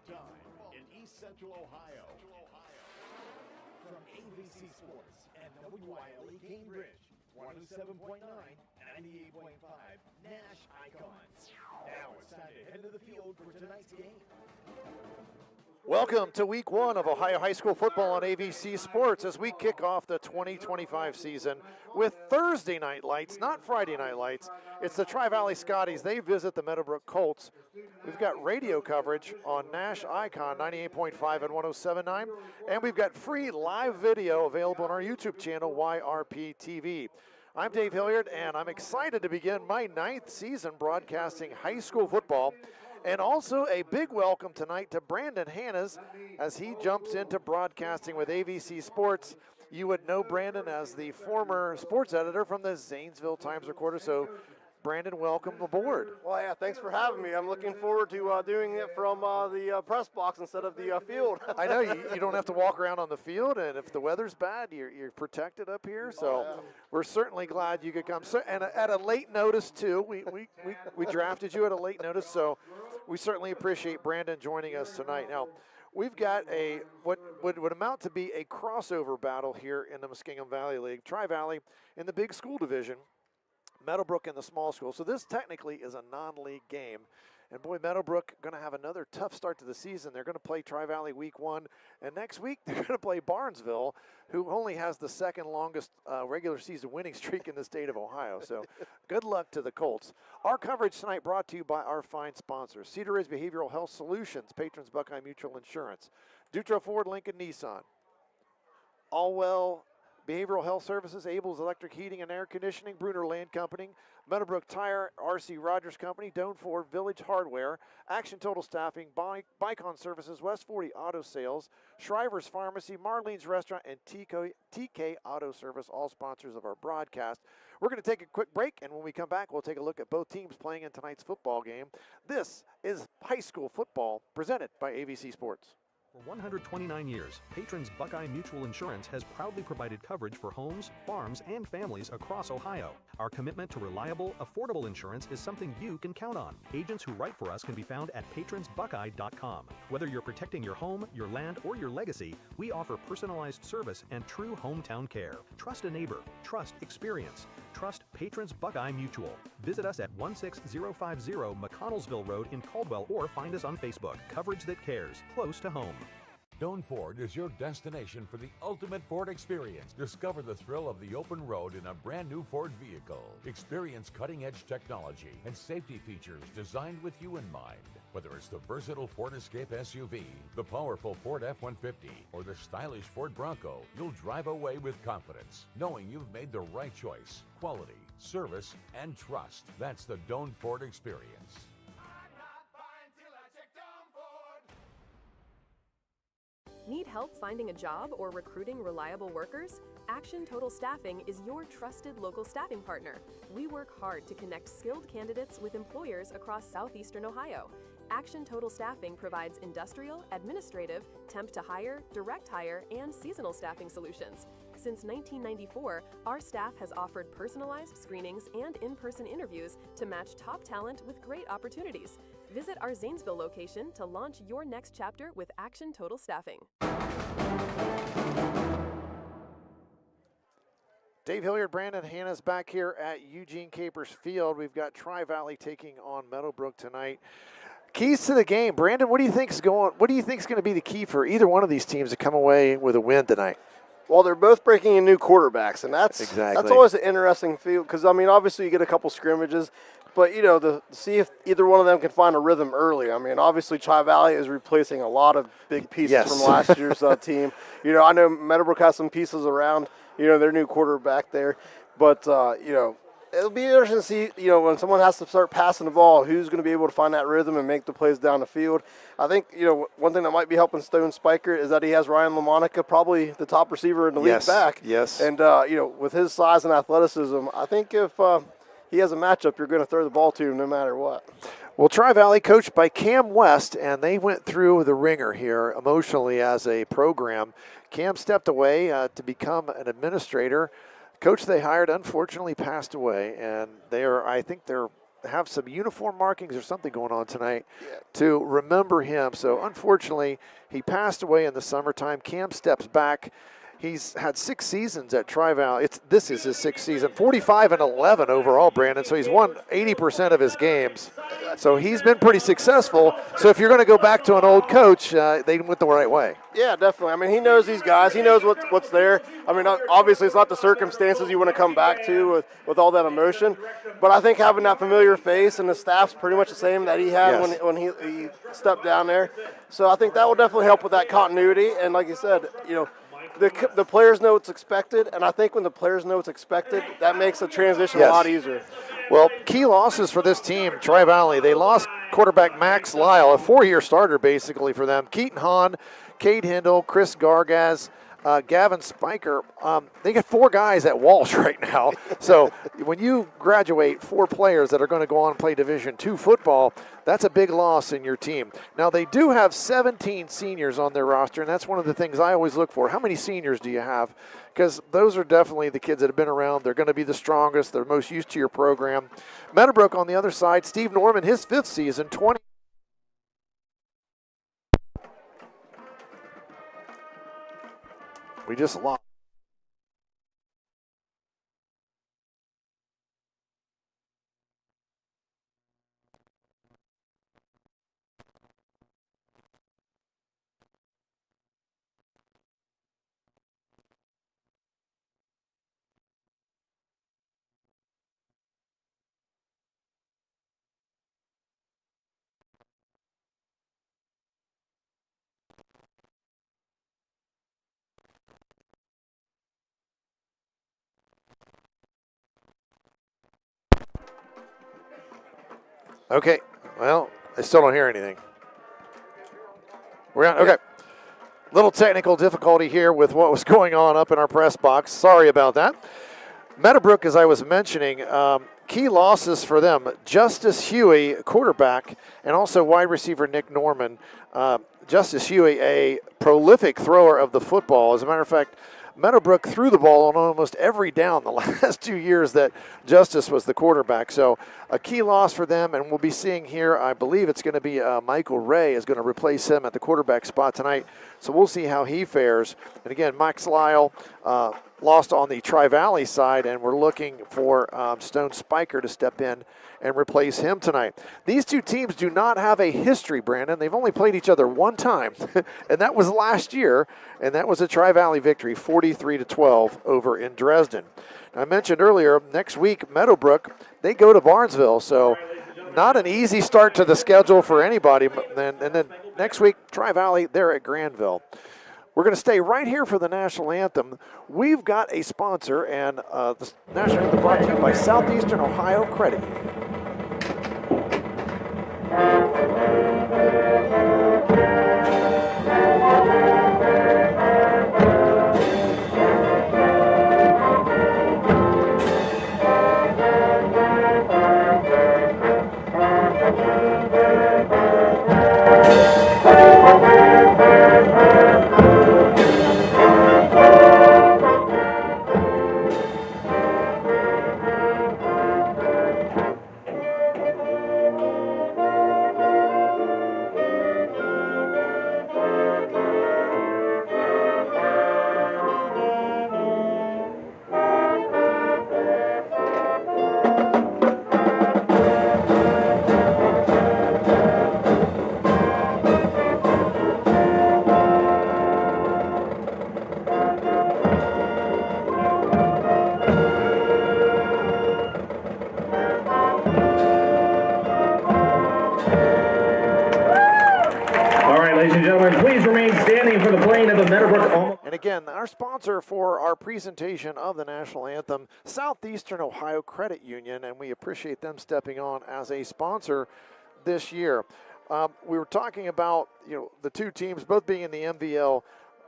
time in East Central Ohio. From AVC Sports and WYLE Cambridge, 107.9, 98.5, NASH ICON. Now it's time to head to the field for tonight's game. Welcome to week one of Ohio High School football on AVC Sports as we kick off the 2025 season with Thursday night lights, not Friday night lights. It's the Tri-Valley Scotties. They visit the Meadowbrook Colts. We've got radio coverage on NASH ICON 98.5 and 107.9, and we've got free live video available on our YouTube channel, YRP TV. I'm Dave Hilliard, and I'm excited to begin my 9th season broadcasting high school football. And also a big welcome tonight to Brandon Hannahs as he jumps into broadcasting with AVC Sports. You would know Brandon as the former sports editor from the Zanesville Times-Recorder. So, Brandon, welcome aboard. Well, yeah, thanks for having me. I'm looking forward to doing it from the press box instead of the field. I know you don't have to walk around on the field, and if the weather's bad, you're protected up here. So we're certainly glad you could come. So, and at a late notice, too, we drafted you at a late notice, so we certainly appreciate Brandon joining us tonight. Now, we've got what would amount to be a crossover battle here in the Muskingum Valley League. Tri-Valley in the big school division, Meadowbrook in the small school. So this technically is a non-league game. And boy, Meadowbrook going to have another tough start to the season. They're going to play Tri-Valley week one. And next week, they're going to play Byesville, who only has the second longest regular season winning streak in the state of Ohio. So good luck to the Colts. Our coverage tonight brought to you by our fine sponsors: Cedar Ridge Behavioral Health Solutions, patrons Buckeye Mutual Insurance, Dutro Ford Lincoln Nissan, Allwell Behavioral Health Services, Abel's Electric Heating and Air Conditioning, Bruner Land Company, Meadowbrook Tire, RC Rogers Company, Doan Ford, Village Hardware, Action Total Staffing, Bicon Services, West 40 Auto Sales, Shriver's Pharmacy, Marlene's Restaurant, and TK Auto Service, all sponsors of our broadcast. We're going to take a quick break, and when we come back, we'll take a look at both teams playing in tonight's football game. This is high school football presented by AVC Sports. For 129 years, Patrons Buckeye Mutual Insurance has proudly provided coverage for homes, farms, and families across Ohio. Our commitment to reliable, affordable insurance is something you can count on. Agents who write for us can be found at patronsbuckeye.com. Whether you're protecting your home, your land, or your legacy, we offer personalized service and true hometown care. Trust a neighbor. Trust experience. Trust Patrons Buckeye Mutual. Visit us at 16050 McConnellsville Road in Caldwell or find us on Facebook. Coverage that cares, close to home. Doan Ford is your destination for the ultimate Ford experience. Discover the thrill of the open road in a brand new Ford vehicle. Experience cutting-edge technology and safety features designed with you in mind. Whether it's the versatile Ford Escape SUV, the powerful Ford F-150, or the stylish Ford Bronco, you'll drive away with confidence, knowing you've made the right choice. Quality, service, and trust. That's the Doan Ford experience. Need help finding a job or recruiting reliable workers? Action Total Staffing is your trusted local staffing partner. We work hard to connect skilled candidates with employers across southeastern Ohio. Action Total Staffing provides industrial, administrative, temp to hire, direct hire, and seasonal staffing solutions. Since 1994, our staff has offered personalized screenings and in-person interviews to match top talent with great opportunities. Visit our Zanesville location to launch your next chapter with Action Total Staffing. Dave Hilliard, Brandon Hannahs back here at Eugene Capers Field. We've got Tri-Valley taking on Meadowbrook tonight. Keys to the game, Brandon. What do you think's going to be the key for either one of these teams to come away with a win tonight? Well, they're both breaking in new quarterbacks, and that's always an interesting field because, I mean, obviously you get a couple scrimmages, but, you know, to see if either one of them can find a rhythm early. I mean, obviously Tri-Valley is replacing a lot of big pieces from last year's team. You know, I know Meadowbrook has some pieces around, you know, their new quarterback there, but, you know, it'll be interesting to see, you know, when someone has to start passing the ball, who's going to be able to find that rhythm and make the plays down the field. I think, you know, one thing that might be helping Stone Spiker is that he has Ryan LaMonica, probably the top receiver in the league back. Yes. And, you know, with his size and athleticism, I think if he has a matchup, you're going to throw the ball to him no matter what. Well, Tri-Valley coached by Cam West, and they went through the ringer here emotionally as a program. Cam stepped away to become an administrator. Coach they hired unfortunately passed away, and I think they're have some uniform markings or something going on tonight to remember him. So unfortunately, he passed away in the summertime. Cam steps back. He's had 6 seasons at Tri-Valley. This is his 6th season, 45-11 overall, Brandon. So he's won 80% of his games. So he's been pretty successful. So if you're going to go back to an old coach, they went the right way. Yeah, definitely. I mean, he knows these guys. He knows what's there. I mean, obviously it's not the circumstances you want to come back to with all that emotion. But I think having that familiar face and the staff's pretty much the same that he had when he stepped down there. So I think that will definitely help with that continuity. And like you said, the players know what's expected, and I think when the players know what's expected, that makes the transition a lot easier. Well, key losses for this team, Tri-Valley. They lost quarterback Max Lyle, a 4-year starter basically for them. Keaton Hahn, Cade Hindle, Chris Gargaz, Gavin Spiker. They got 4 guys at Walsh right now. So when you graduate 4 players that are going to go on and play Division II football, that's a big loss in your team. Now, they do have 17 seniors on their roster, and that's one of the things I always look for. How many seniors do you have? Because those are definitely the kids that have been around. They're going to be the strongest. They're most used to your program. Meadowbrook on the other side, Steve Norman, his 5th season, 20. We just lost. Okay, well, I still don't hear anything. We're on, okay. Little technical difficulty here with what was going on up in our press box. Sorry about that. Meadowbrook, as I was mentioning, key losses for them. Justice Huey, quarterback, and also wide receiver Nick Norman. Justice Huey, a prolific thrower of the football. As a matter of fact, Meadowbrook threw the ball on almost every down the last 2 years that Justice was the quarterback. So a key loss for them, and we'll be seeing here, I believe it's going to be Michael Ray is going to replace him at the quarterback spot tonight. So we'll see how he fares. And again, Max Lyle lost on the Tri-Valley side, and we're looking for Stone Spiker to step in and replace him tonight. These two teams do not have a history, Brandon. They've only played each other one time, and that was last year, and that was a Tri-Valley victory, 43-12 over in Dresden. Now, I mentioned earlier, next week, Meadowbrook, they go to Barnesville, so not an easy start to the schedule for anybody. And then next week, Tri-Valley, they're at Granville. We're going to stay right here for the national anthem. We've got a sponsor, and the national anthem brought to you by Southeastern Ohio Credit Union. Again, our sponsor for our presentation of the national anthem, Southeastern Ohio Credit Union, and we appreciate them stepping on as a sponsor this year. We were talking about the two teams both being in the MVL,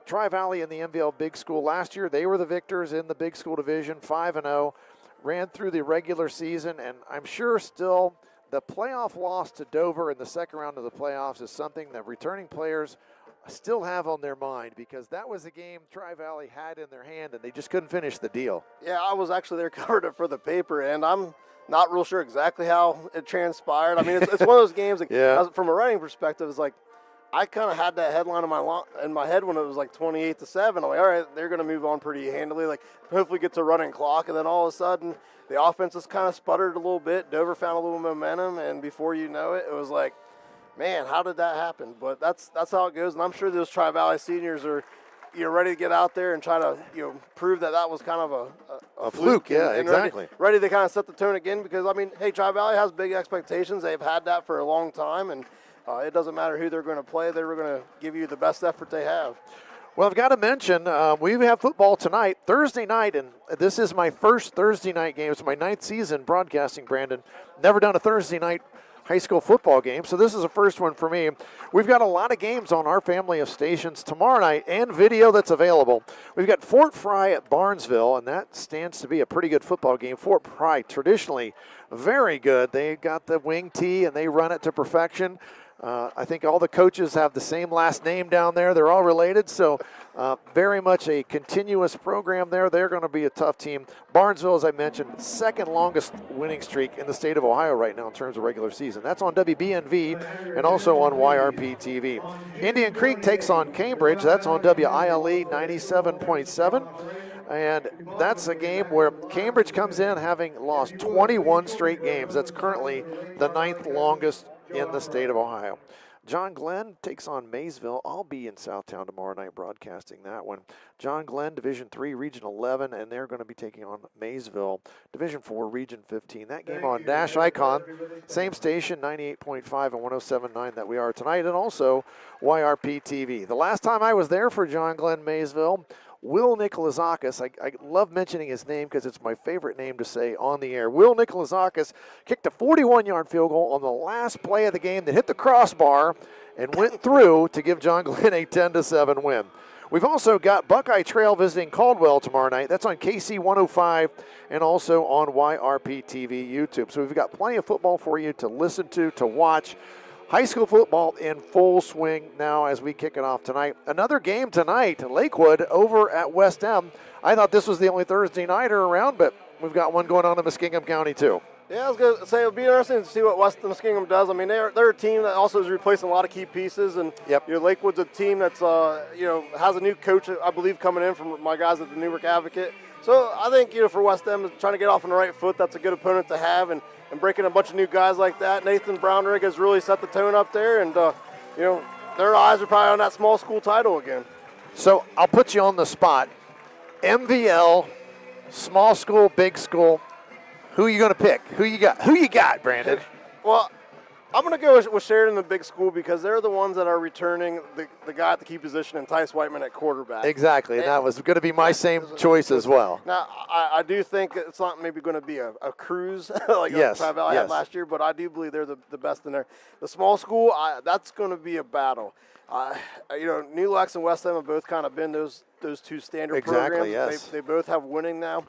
Tri-Valley in the MVL Big School. Last year, they were the victors in the Big School division, 5-0, ran through the regular season, and I'm sure still the playoff loss to Dover in the second round of the playoffs is something that returning players still have on their mind, because that was a game Tri-Valley had in their hand and they just couldn't finish the deal. Yeah, I was actually there, covered it for the paper, and I'm not real sure exactly how it transpired. I mean, it's one of those games, like, from a writing perspective, it's like, I kind of had that headline in my head when it was like 28-7. I'm like, all right, they're going to move on pretty handily, like hopefully get to running clock, and then all of a sudden the offense just kind of sputtered a little bit. Dover found a little momentum, and before you know it, it was like, man, how did that happen? But that's how it goes, and I'm sure those Tri-Valley seniors are, ready to get out there and try to, prove that was kind of a fluke. Yeah, and exactly. Ready to kind of set the tone again, because, I mean, hey, Tri-Valley has big expectations. They've had that for a long time, and it doesn't matter who they're going to play. They're going to give you the best effort they have. Well, I've got to mention, we have football tonight, Thursday night, and this is my first Thursday night game. It's my 9th season broadcasting, Brandon. Never done a Thursday night high school football game, so this is the first one for me. We've got a lot of games on our family of stations tomorrow night and video that's available. We've got Fort Fry at Barnesville, and that stands to be a pretty good football game. Fort Fry, traditionally very good. They got the wing tee, and they run it to perfection. I think all the coaches have the same last name down there. They're all related, so very much a continuous program there. They're going to be a tough team. Barnesville, as I mentioned, second longest winning streak in the state of Ohio right now in terms of regular season. That's on WBNV and also on YRP TV. Indian Creek takes on Cambridge. That's on WILE 97.7. And that's a game where Cambridge comes in having lost 21 straight games. That's currently the 9th longest in the state of Ohio. John Glenn takes on Maysville. I'll be in Southtown tomorrow night broadcasting that one. John Glenn, Division 3, Region 11, and they're going to be taking on Maysville, Division 4, Region 15. That game on NASH ICON, same station, 98.5 and 107.9 that we are tonight, and also YRP TV. The last time I was there for John Glenn Maysville, Will Nikolazakis, I love mentioning his name because it's my favorite name to say on the air. Will Nikolazakis kicked a 41-yard field goal on the last play of the game that hit the crossbar and went through to give John Glenn a 10-7 win. We've also got Buckeye Trail visiting Caldwell tomorrow night. That's on KC 105 and also on YRP TV YouTube. So we've got plenty of football for you to listen to watch. High school football in full swing now as we kick it off tonight. Another game tonight, Lakewood over at West End. I thought this was the only Thursday nighter around, but we've got one going on in Muskingum County too. Yeah, I was going to say it'll be interesting to see what West Muskingum does. I mean, they're a team that also is replacing a lot of key pieces, and Lakewood's a team that's has a new coach, I believe, coming in from my guys at the Newark Advocate. So I think for West End, trying to get off on the right foot, that's a good opponent to have, and breaking a bunch of new guys like that. Nathan Brownrigg has really set the tone up there, and their eyes are probably on that small school title again. So I'll put you on the spot. MVL, small school, big school. Who are you going to pick? Who you got, Brandon? Well, I'm going to go with Sheridan, the big school, because they're the ones that are returning the guy at the key position and Tice Whiteman at quarterback. Exactly, and that was going to be my same choice as well. Now, I do think it's not maybe going to be a cruise like Tri-Valley had last year, but I do believe they're the best in there. The small school, that's going to be a battle. New Lex and West End have both kind of been those two standard programs. Yes. They both have winning now.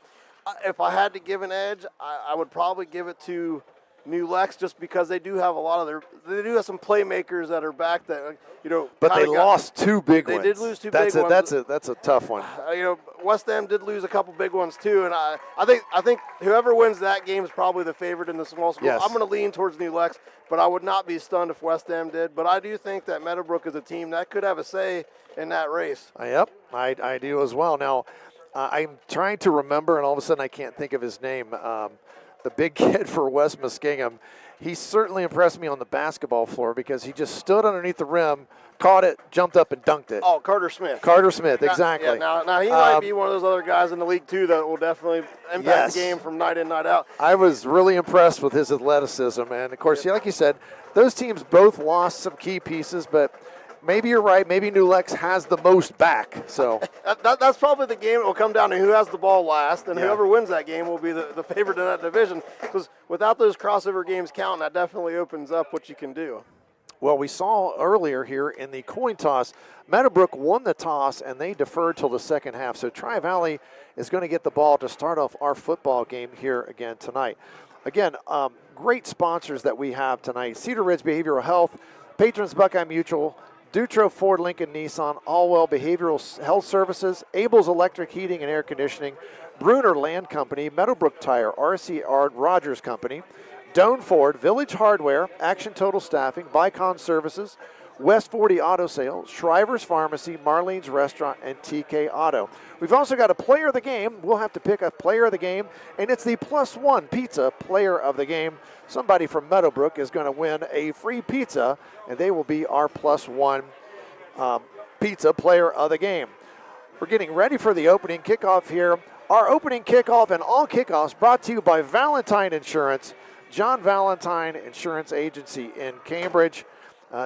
If I had to give an edge, I would probably give it to New Lex, just because they do have some playmakers that are back that But they lost two big ones. They did lose two big ones. That's a tough one. West End did lose a couple big ones too, and I think whoever wins that game is probably the favorite in the small school. Yes. I'm going to lean towards New Lex, but I would not be stunned if West End did. But I do think that Meadowbrook is a team that could have a say in that race. Yep, I do as well. Now, I'm trying to remember, and all of a sudden I can't think of his name. The big kid for West Muskingum, he certainly impressed me on the basketball floor because he just stood underneath the rim, caught it, jumped up, and dunked it. Oh, Carter Smith. Exactly. Yeah, now he might be one of those other guys in the league, too, that will definitely impact the game from night in, night out. I was really impressed with his athleticism. And, of course, like you said, those teams both lost some key pieces, but maybe you're right. Maybe New Lex has the most back. So that's probably the game. It will come down to who has the ball last, and whoever wins that game will be the favorite in that division. Because without those crossover games counting, that definitely opens up what you can do. Well, we saw earlier here in the coin toss, Meadowbrook won the toss, and they deferred till the second half. So Tri-Valley is going to get the ball to start off our football game here again tonight. Again, great sponsors that we have tonight. Cedar Ridge Behavioral Health, Patrons Buckeye Mutual, Dutro Ford Lincoln Nissan, Allwell Behavioral Health Services, Abel's Electric Heating and Air Conditioning, Bruner Land Company, Meadowbrook Tire, RC Rogers Company, Doan Ford, Village Hardware, Action Total Staffing, Bicon Services, West 40 Auto Sales, Shriver's Pharmacy, Marlene's Restaurant, and TK Auto. We've also got a player of the game. We'll have to pick a player of the game, and it's the +1 pizza player of the game. Somebody from Meadowbrook is going to win a free pizza, and they will be our +1 pizza player of the game. We're getting ready for the opening kickoff here. Our opening kickoff and all kickoffs brought to you by Valentine Insurance, John Valentine Insurance Agency in Cambridge.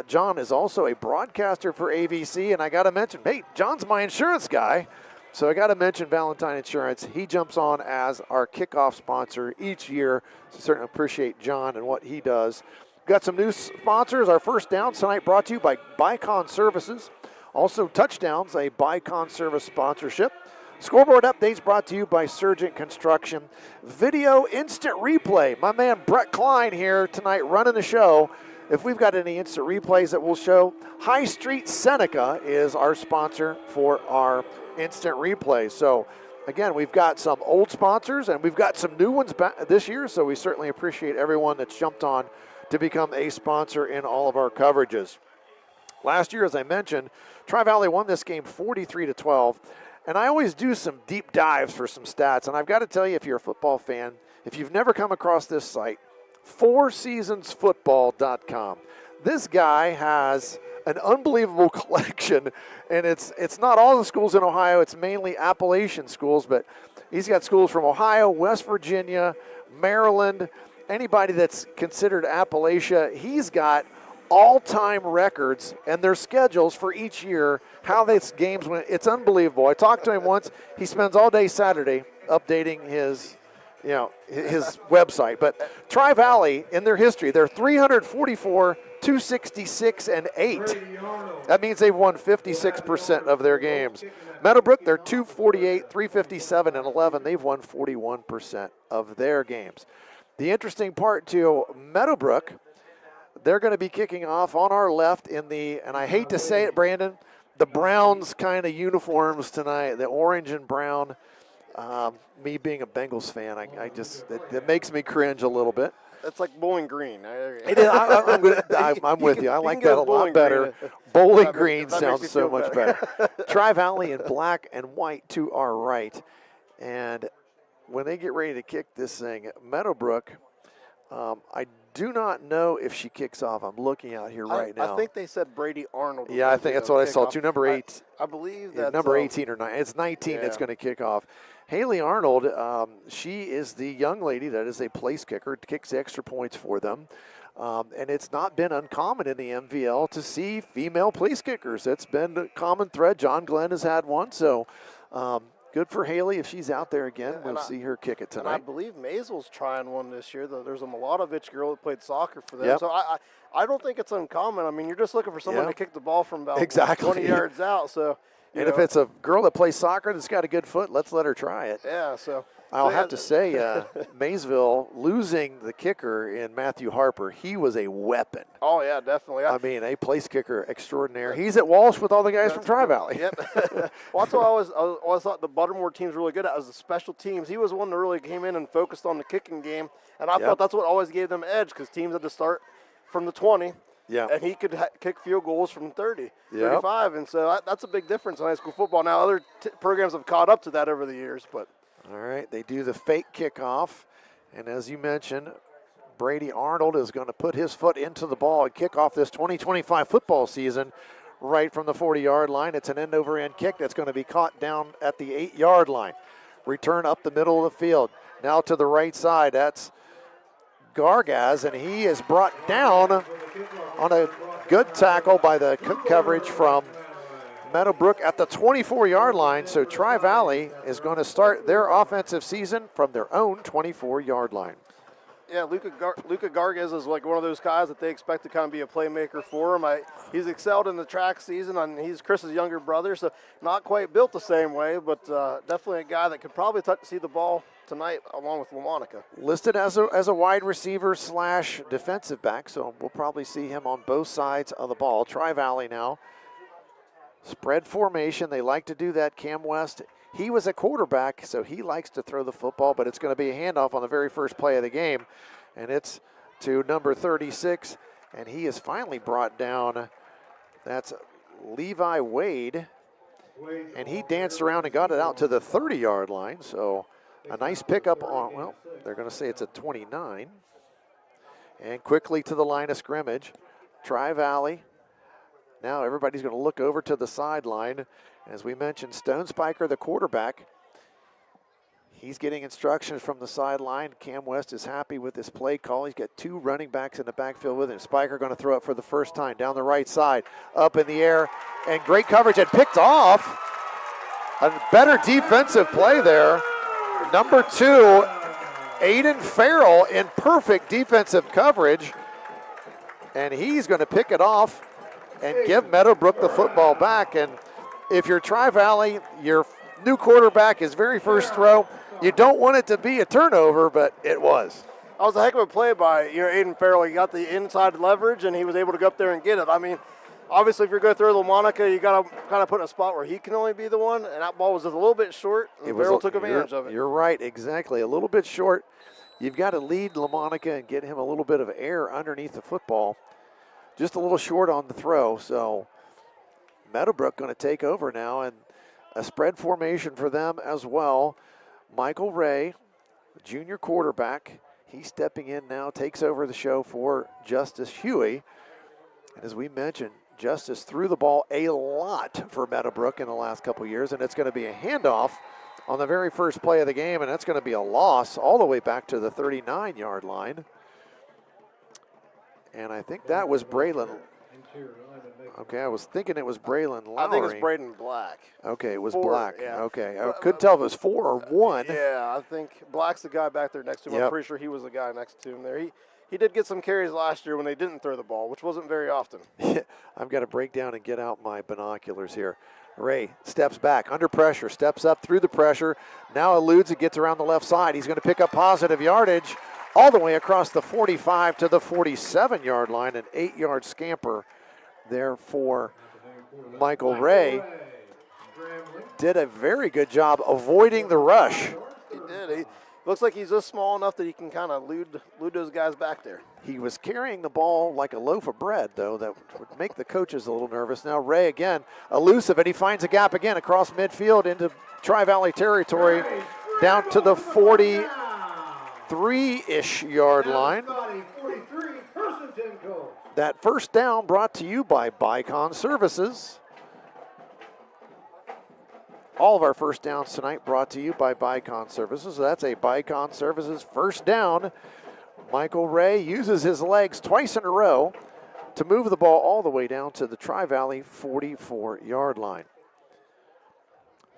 John is also a broadcaster for AVC, and I got to mention, hey, John's my insurance guy, so I got to mention Valentine Insurance. He jumps on as our kickoff sponsor each year, so certainly appreciate John and what he does. Got some new sponsors. Our first down tonight brought to you by Bicon Services. Also touchdowns, a Bicon Service sponsorship. Scoreboard updates brought to you by Surgent Construction. Video instant replay. My man Brett Klein here tonight running the show. If we've got any instant replays that we'll show, High Street Seneca is our sponsor for our instant replays. So, again, we've got some old sponsors and we've got some new ones back this year, so we certainly appreciate everyone that's jumped on to become a sponsor in all of our coverages. Last year, as I mentioned, Tri-Valley won this game 43-12, and I always do some deep dives for some stats, and I've got to tell you, if you're a football fan, if you've never come across this site, fourseasonsfootball.com. This guy has an unbelievable collection, and it's not all the schools in Ohio. It's mainly Appalachian schools, but he's got schools from Ohio, West Virginia, Maryland, anybody that's considered Appalachia. He's got all-time records and their schedules for each year, how these games went. It's unbelievable. I talked to him once. He spends all day Saturday updating his website. But Tri-Valley, in their history, they're 344, 266, and 8. That means they've won 56% of their games. Meadowbrook, they're 248, 357, and 11. They've won 41% of their games. The interesting part to Meadowbrook, they're going to be kicking off on our left in the, and I hate to say it, Brandon, the Browns kind of uniforms tonight, the orange and brown. Me being a Bengals fan, it makes me cringe a little bit. It's like Bowling Green. It is. I'm with you. I like that a lot better. Bowling Green sounds so much better. Tri-Valley in black and white to our right. And when they get ready to kick this thing, Meadowbrook, I do not know if she kicks off. I'm looking out here right now. I think they said Brady Arnold. Yeah, I think that's what I saw. Number 8. I believe that number 18 or 9. It's 19 that's going to kick off. Haley Arnold, she is the young lady that is a place kicker, kicks extra points for them. And it's not been uncommon in the MVL to see female place kickers. It's been a common thread. John Glenn has had one, so good for Haley. If she's out there again, we'll see her kick it tonight. And I believe Maysville's trying one this year. There's a Miladovich girl that played soccer for them. Yep. So I don't think it's uncommon. I mean, you're just looking for someone to kick the ball from about 20 yards out. So, and if it's a girl that plays soccer that's got a good foot, let's let her try it. Yeah, so. I'll have to say, Maysville losing the kicker in Matthew Harper, he was a weapon. Oh, yeah, definitely. I mean, a place kicker extraordinaire. He's at Walsh with all the guys from Tri-Valley. Yep. Well, that's what I always thought the Buttermore team's really good at, was the special teams. He was one that really came in and focused on the kicking game, and I thought that's what always gave them edge, because teams had to start from the 20. Yeah. And he could kick field goals from 30, 35, and so that's a big difference in high school football. Now, other programs have caught up to that over the years, but. All right, they do the fake kickoff, and as you mentioned, Brady Arnold is going to put his foot into the ball and kick off this 2025 football season right from the 40-yard line. It's an end-over-end kick that's going to be caught down at the 8-yard line. Return up the middle of the field. Now to the right side, that's Gargaz, and he is brought down on a good tackle by the coverage from Meadowbrook at the 24-yard line, so Tri-Valley is going to start their offensive season from their own 24-yard line. Yeah, Luca Gargaz is like one of those guys that they expect to kind of be a playmaker for him. He's excelled in the track season, and he's Chris's younger brother, so not quite built the same way, but definitely a guy that could probably see the ball tonight along with LaMonica. Listed as a wide receiver / defensive back, so we'll probably see him on both sides of the ball. Tri-Valley now. Spread formation, they like to do that. Cam West, he was a quarterback, so he likes to throw the football, but it's going to be a handoff on the very first play of the game, and it's to number 36, and he is finally brought down. That's Levi Wade, and he danced around and got it out to the 30-yard line, so a nice pickup on, well, they're going to say it's a 29, and quickly to the line of scrimmage. Tri-Valley. Now everybody's going to look over to the sideline. As we mentioned, Stone Spiker, the quarterback, he's getting instructions from the sideline. Cam West is happy with this play call. He's got 2 running backs in the backfield with him. Spiker going to throw it for the first time down the right side, up in the air, and great coverage and picked off. A better defensive play there. Number 2, Aiden Farrell in perfect defensive coverage, and he's going to pick it off and give Meadowbrook the football back. And if you're Tri-Valley, your new quarterback, his very first throw, you don't want it to be a turnover, but it was. That was a heck of a play by Aiden Farrell. He got the inside leverage, and he was able to go up there and get it. I mean, obviously, if you're going to throw LaMonica, you got to kind of put in a spot where he can only be the one, and that ball was just a little bit short, and Farrell took advantage of it. You're right, exactly. A little bit short. You've got to lead LaMonica and get him a little bit of air underneath the football. Just a little short on the throw, so Meadowbrook going to take over now, and a spread formation for them as well. Michael Ray, junior quarterback, he's stepping in now, takes over the show for Justice Huey. And as we mentioned, Justice threw the ball a lot for Meadowbrook in the last couple years, and it's going to be a handoff on the very first play of the game, and that's going to be a loss all the way back to the 39-yard line. And I think that was Braylon. Okay, I was thinking it was Braylon Lowry. I think it's Braden Black. Okay, it was 4, Black. yeah. Okay, I couldn't tell if it was 4 or 1. Yeah, I think Black's the guy back there next to him. Yep. I'm pretty sure he was the guy next to him there. He did get some carries last year when they didn't throw the ball, which wasn't very often. I've got to break down and get out my binoculars here. Ray steps back, under pressure, steps up through the pressure, now eludes and gets around the left side. He's going to pick up positive yardage all the way across the 45 to the 47-yard line, an 8-yard scamper there for Michael Ray. Did a very good job avoiding the rush. He did. He looks like he's just small enough that he can kind of elude those guys back there. He was carrying the ball like a loaf of bread, though, that would make the coaches a little nervous. Now Ray again, elusive, and he finds a gap again across midfield into Tri-Valley territory, down to the 43-ish yard line. That first down brought to you by Bycon Services. All of our first downs tonight brought to you by Bycon Services. So that's a Bycon Services first down. Michael Ray uses his legs twice in a row to move the ball all the way down to the Tri-Valley 44-yard line.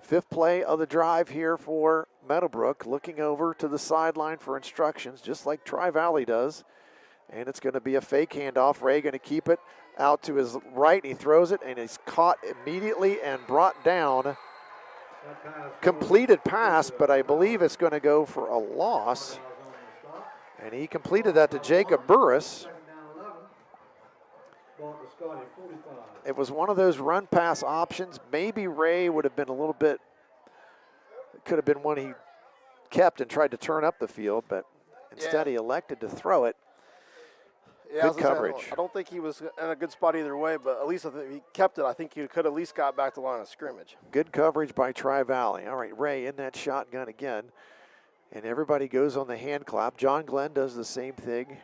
5th play of the drive here for Meadowbrook, looking over to the sideline for instructions, just like Tri-Valley does. And it's going to be a fake handoff. Ray going to keep it out to his right. He throws it, and he's caught immediately and brought down. Completed pass, but I believe it's going to go for a loss. And he completed that to Jacob Burris. It was one of those run-pass options. Maybe Ray would have been a little bit, could have been one he kept and tried to turn up the field, but instead he elected to throw it. Yeah, good coverage. I don't think he was in a good spot either way, but at least if he kept it, I think he could at least got back to the line of scrimmage. Good coverage by Tri-Valley. All right, Ray in that shotgun again. And everybody goes on the hand clap. John Glenn does the same thing.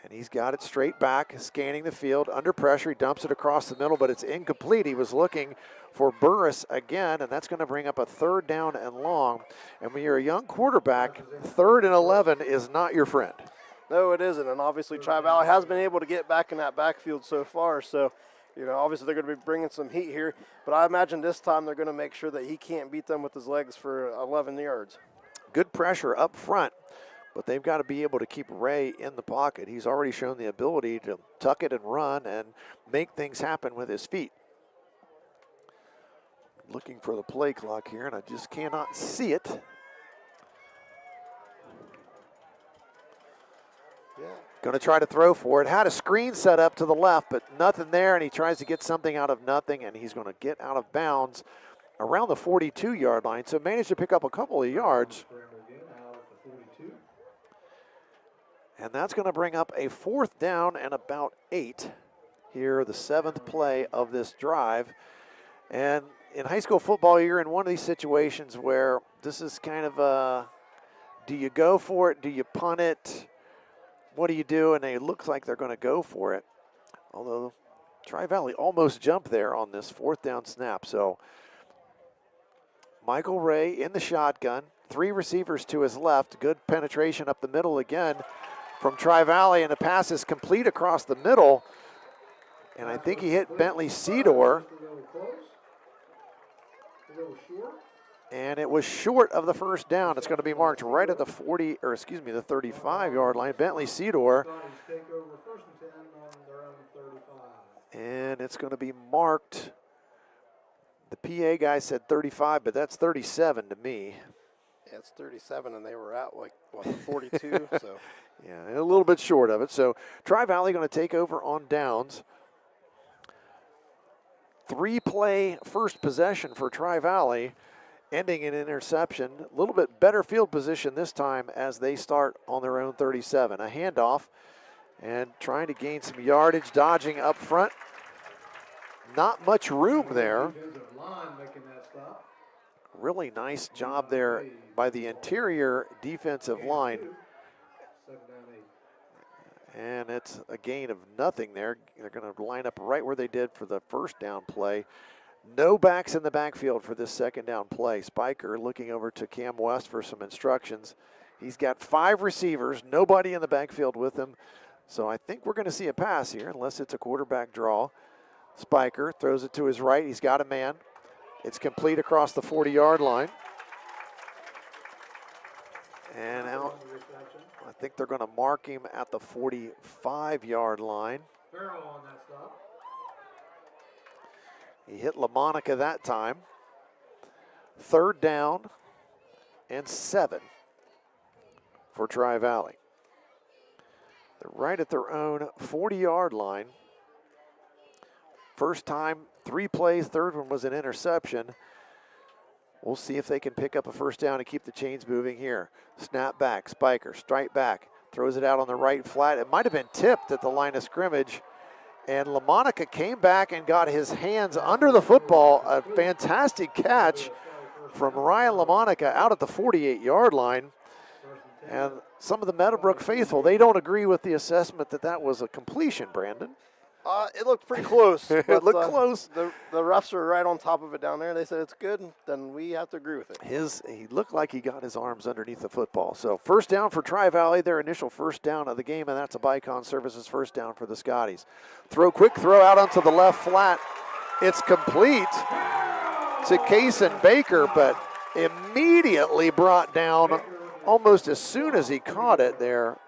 And he's got it straight back, scanning the field. Under pressure, he dumps it across the middle, but it's incomplete. He was looking for Burris again, and that's going to bring up a 3rd down and long. And when you're a young quarterback, 3rd and 11 is not your friend. No, it isn't, and obviously Tri-Valley has been able to get back in that backfield so far, so, you know, obviously they're going to be bringing some heat here, but I imagine this time they're going to make sure that he can't beat them with his legs for 11 yards. Good pressure up front, but they've got to be able to keep Ray in the pocket. He's already shown the ability to tuck it and run and make things happen with his feet. Looking for the play clock here, and I just cannot see it. Going to try to throw for it. Had a screen set up to the left, but nothing there, and he tries to get something out of nothing, and he's going to get out of bounds around the 42-yard line. So managed to pick up a couple of yards. And that's going to bring up a 4th down and about 8 here, the 7th play of this drive. And in high school football, you're in one of these situations where this is kind of a, do you go for it? Do you punt it? What do you do? And it looks like they're going to go for it. Although Tri-Valley almost jumped there on this 4th down snap. So Michael Ray in the shotgun, 3 receivers to his left. Good penetration up the middle again from Tri-Valley, and the pass is complete across the middle. And I think he hit Bentley Cedar. And it was short of the 1st down. It's going to be marked right at the 35-yard line. Bentley Cedar. And it's going to be marked. The PA guy said 35, but that's 37 to me. Yeah, it's 37, and they were at, like, what, 42? So. Yeah, a little bit short of it. So Tri-Valley going to take over on downs. 3-play first possession for Tri-Valley, ending in interception. A little bit better field position this time as they start on their own 37. A handoff and trying to gain some yardage, dodging up front. Not much room there. Really nice job there by the interior defensive line. And it's a gain of nothing there. They're going to line up right where they did for the 1st down play. No backs in the backfield for this 2nd down play. Spiker looking over to Cam West for some instructions. He's got 5 receivers, nobody in the backfield with him. So I think we're going to see a pass here unless it's a quarterback draw. Spiker throws it to his right. He's got a man. It's complete across the 40-yard line. And out. I think they're going to mark him at the 45-yard line. On that stop. He hit LaMonica that time. 3rd down and 7 for Tri-Valley. They're right at their own 40-yard line. First time, 3 plays, 3rd one was an interception. We'll see if they can pick up a 1st down and keep the chains moving here. Snap back, Spiker, strike back, throws it out on the right flat. It might have been tipped at the line of scrimmage. And LaMonica came back and got his hands under the football. A fantastic catch from Ryan LaMonica out at the 48-yard line. And some of the Meadowbrook faithful, they don't agree with the assessment that that was a completion, Brandon. It looked pretty close. It looked close. The refs are right on top of it down there. They said it's good, then we have to agree with it. He looked like he got his arms underneath the football. So 1st down for Tri-Valley, their initial 1st down of the game, and that's a Bycon Services 1st down for the Scotties. Quick throw out onto the left flat. It's complete to Kaysen Baker, but immediately brought down almost as soon as he caught it there.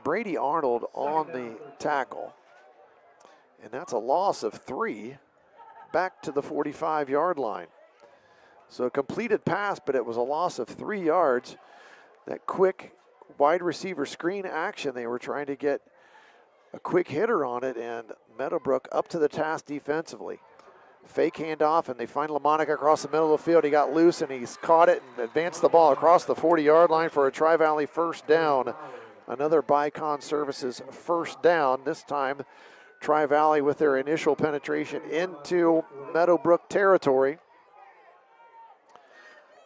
Brady Arnold on the tackle. And that's a loss of 3 back to the 45-yard line. So a completed pass, but it was a loss of 3 yards. That quick wide receiver screen action, they were trying to get a quick hitter on it, and Meadowbrook up to the task defensively. Fake handoff, and they find LaMonica across the middle of the field. He got loose, and he's caught it and advanced the ball across the 40-yard line for a Tri-Valley 1st down. Another Bycon Services 1st down, this time Tri-Valley with their initial penetration into Meadowbrook territory.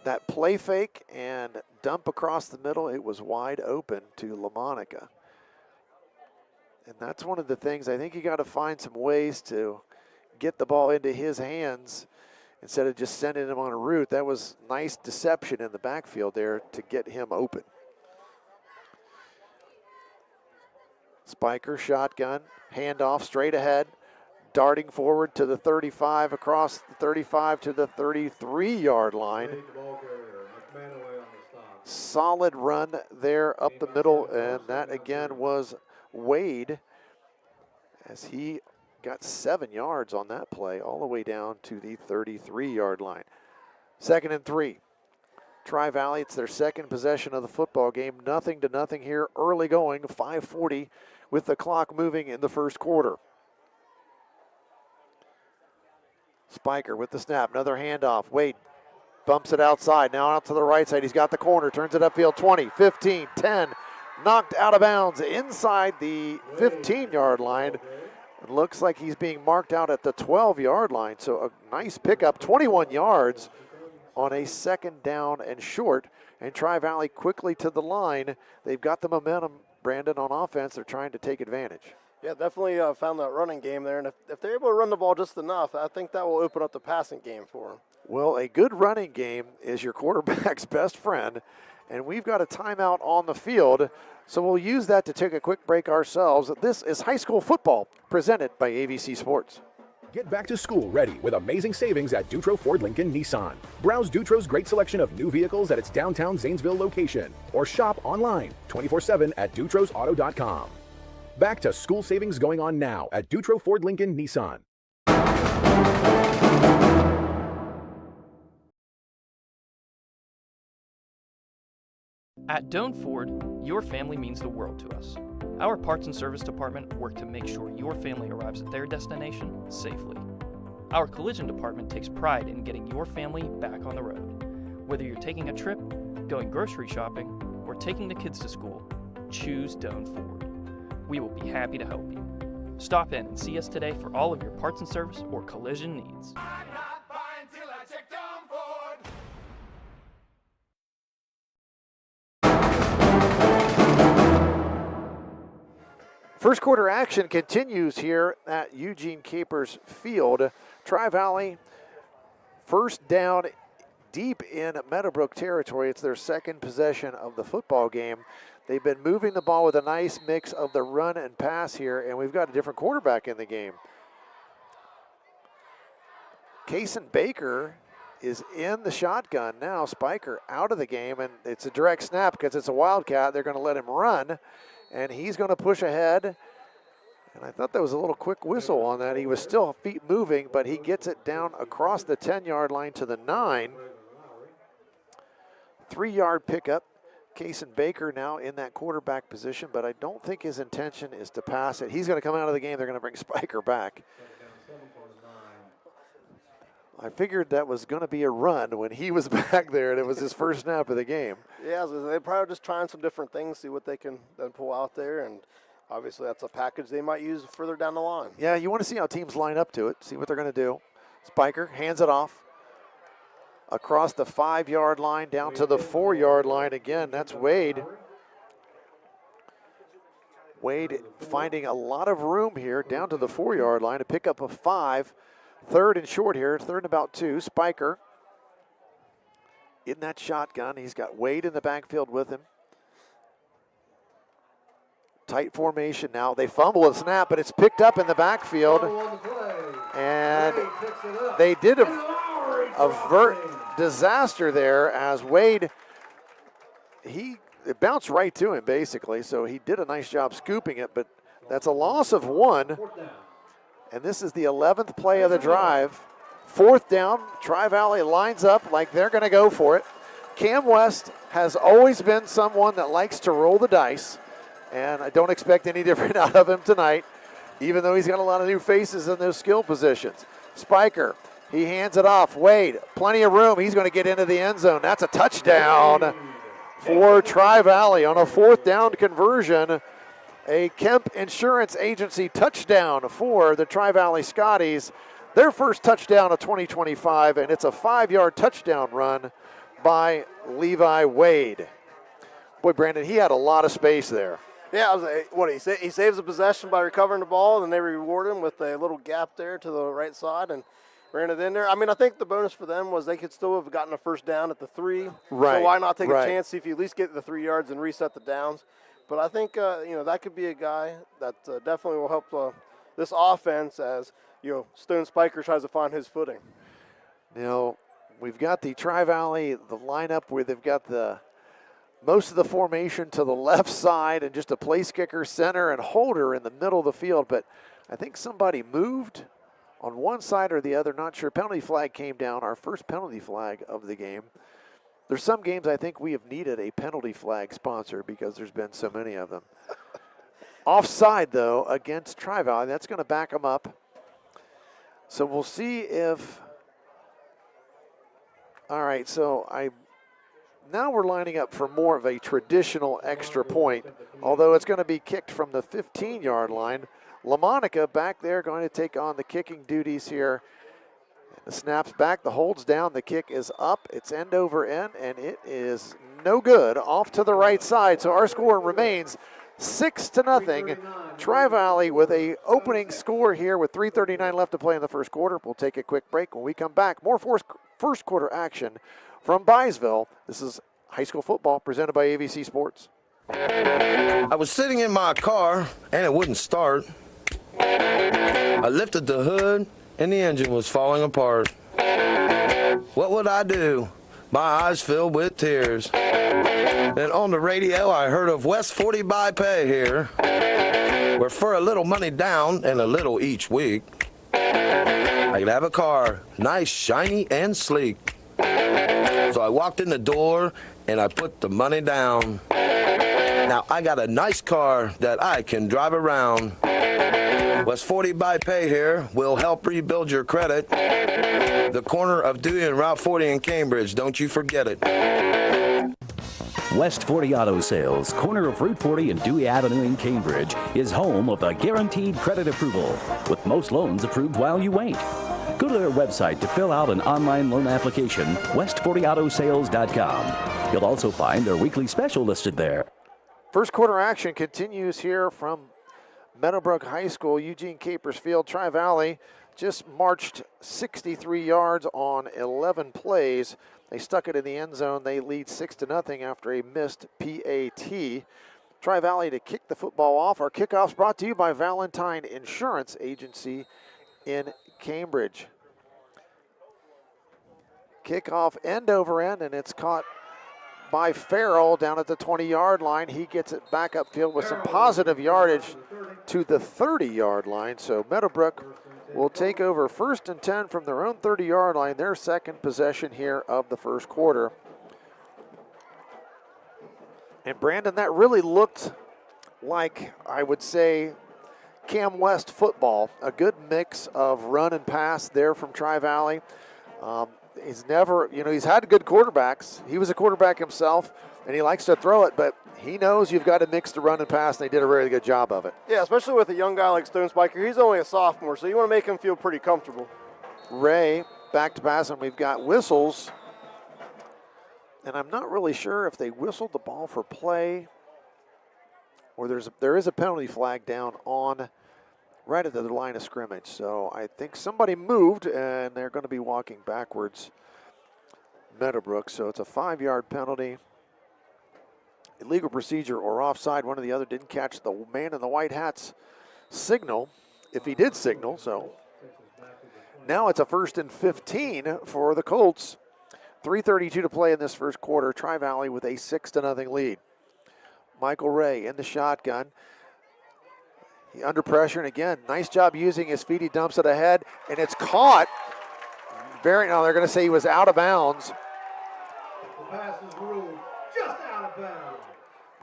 That play fake and dump across the middle, it was wide open to LaMonica. And that's one of the things, I think you got to find some ways to get the ball into his hands instead of just sending him on a route. That was nice deception in the backfield there to get him open. Spiker, shotgun, handoff straight ahead, darting forward to the 35, across the 35 to the 33-yard line. Solid run there up the middle, and that again was Wade as he got 7 yards on that play all the way down to the 33-yard line. 2nd and 3. Tri-Valley. It's their second possession of the football game. 0-0 here, early going, 5:40 with the clock moving in the first quarter. Spiker with the snap, another handoff. Wade bumps it outside, now out to the right side. He's got the corner, turns it upfield, 20, 15, 10. Knocked out of bounds inside the 15-yard line. It looks like he's being marked out at the 12-yard line. So a nice pickup, 21 yards on a second down and short. And Tri-Valley quickly to the line. They've got the momentum, Brandon, on offense. They're trying to take advantage. Yeah, definitely found that running game there. And if they're able to run the ball just enough, I think that will open up the passing game for them. Well, a good running game is your quarterback's best friend. And we've got a timeout on the field, so we'll use that to take a quick break ourselves. This is high school football presented by AVC Sports. Get back to school ready with amazing savings at Dutro Ford Lincoln Nissan. Browse Dutro's great selection of new vehicles at its downtown Zanesville location or shop online 24/7 at dutrosauto.com. Back to school savings going on now at Dutro Ford Lincoln Nissan. At Doan Ford, your family means the world to us. Our parts and service department work to make sure your family arrives at their destination safely. Our collision department takes pride in getting your family back on the road. Whether you're taking a trip, going grocery shopping, or taking the kids to school, choose Doan Ford. We will be happy to help you. Stop in and see us today for all of your parts and service or collision needs. First quarter action continues here at Eugene Capers Field. Tri-Valley first down deep in Meadowbrook territory. It's their second possession of the football game. They've been moving the ball with a nice mix of the run and pass here, and we've got a different quarterback in the game. Kason Baker is in the shotgun now. Spiker out of the game, and it's a direct snap because it's a Wildcat. They're going to let him run. And he's going to push ahead. And I thought that was a little quick whistle on that. He was still feet moving, but he gets it down across the 10-yard line to the 9. 3-yard pickup. Kason Baker now in that quarterback position, but I don't think his intention is to pass it. He's going to come out of the game. They're going to bring Spiker back. I figured that was going to be a run when he was back there, and it was his first snap of the game. Yeah, they're probably just trying some different things, see what they can then pull out there, and obviously that's a package they might use further down the line. Yeah, you want to see how teams line up to it, see what they're going to do. Spiker hands it off across the 5-yard line down to the 4-yard line again. That's Wade. Wade finding a lot of room here down to the 4-yard line to pick up a 5. Third and short here, third and about 2. Spiker in that shotgun. He's got Wade in the backfield with him. Tight formation now. They fumble a snap, but it's picked up in the backfield. And they did avert disaster there as Wade, it bounced right to him basically, so he did a nice job scooping it, but that's a loss of 1. And this is the 11th play of the drive. 4th down, Tri-Valley lines up like they're going to go for it. Cam West has always been someone that likes to roll the dice, and I don't expect any different out of him tonight, even though he's got a lot of new faces in those skill positions. Spiker, he hands it off. Wade, plenty of room. He's going to get into the end zone. That's a touchdown for Tri-Valley on a 4th down conversion. A Kemp Insurance Agency touchdown for the Tri-Valley Scotties. Their first touchdown of 2025, and it's a 5-yard touchdown run by Levi Wade. Boy, Brandon, he had a lot of space there. Yeah, he saves the possession by recovering the ball, and then they reward him with a little gap there to the right side and ran it in there. I mean, I think the bonus for them was they could still have gotten a first down at the 3. Right. So why not take a chance, see if you at least get the 3 yards and reset the downs. But I think, that could be a guy that definitely will help this offense as, Stone Spiker tries to find his footing. Now, we've got the Tri-Valley, the lineup where they've got most of the formation to the left side and just a place kicker, center, and holder in the middle of the field. But I think somebody moved on one side or the other, not sure. Penalty flag came down, our first penalty flag of the game. There's some games I think we have needed a penalty flag sponsor because there's been so many of them. Offside, though, against Tri-Valley. That's going to back them up. So we'll see if... All right, so now we're lining up for more of a traditional extra point, although it's going to be kicked from the 15-yard line. LaMonica back there going to take on the kicking duties here. The snap's back, the hold's down, the kick is up, it's end over end, and it is no good, off to the right side. So our score remains 6-0. Tri-Valley with a opening score here with 3:39 left to play in the first quarter. We'll take a quick break. When we come back, more first quarter action from Byesville. This is high school football presented by AVC Sports. I was sitting in my car and it wouldn't start. I lifted the hood and the engine was falling apart. What would I do? My eyes filled with tears. Then on the radio I heard of West 40 by Pay here, where for a little money down and a little each week, I could have a car, nice, shiny, and sleek. So I walked in the door and I put the money down. Now I got a nice car that I can drive around. West 40 by Pay here will help rebuild your credit. The corner of Dewey and Route 40 in Cambridge, don't you forget it. West 40 Auto Sales, corner of Route 40 and Dewey Avenue in Cambridge, is home of the guaranteed credit approval, with most loans approved while you wait. Go to their website to fill out an online loan application, west40autosales.com. You'll also find their weekly special listed there. First quarter action continues here from Meadowbrook High School, Eugene Capers Field. Tri-Valley just marched 63 yards on 11 plays. They stuck it in the end zone. They lead 6-0 after a missed PAT. Tri-Valley to kick the football off. Our kickoff's brought to you by Valentine Insurance Agency in Cambridge. Kickoff end over end, and it's caught by Farrell down at the 20-yard line. He gets it back upfield with some positive yardage to the 30-yard line. So Meadowbrook will take over 1st and 10 from their own 30-yard line, their second possession here of the first quarter. And Brandon, that really looked like, I would say, Cam West football. A good mix of run and pass there from Tri-Valley. He's never, he's had good quarterbacks. He was a quarterback himself, and he likes to throw it, but he knows you've got to mix the run and pass, and they did a really good job of it. Yeah, especially with a young guy like Stone Spiker. He's only a sophomore, so you want to make him feel pretty comfortable. Ray back to pass, and we've got whistles, and I'm not really sure if they whistled the ball for play or there is a penalty flag down on right at the line of scrimmage. So I think somebody moved, and they're going to be walking backwards, Meadowbrook. So it's a 5-yard penalty. Illegal procedure or offside, one or the other. Didn't catch the man in the white hat's signal, if he did signal. So now it's a 1st and 15 for the Colts. 3:32 to play in this first quarter. Tri-Valley with a 6-0 lead. Michael Ray in the shotgun. He under pressure, and again, nice job using his feet. He dumps it ahead, and it's caught. Now they're going to say he was out of bounds. The pass is ruled just out of bounds.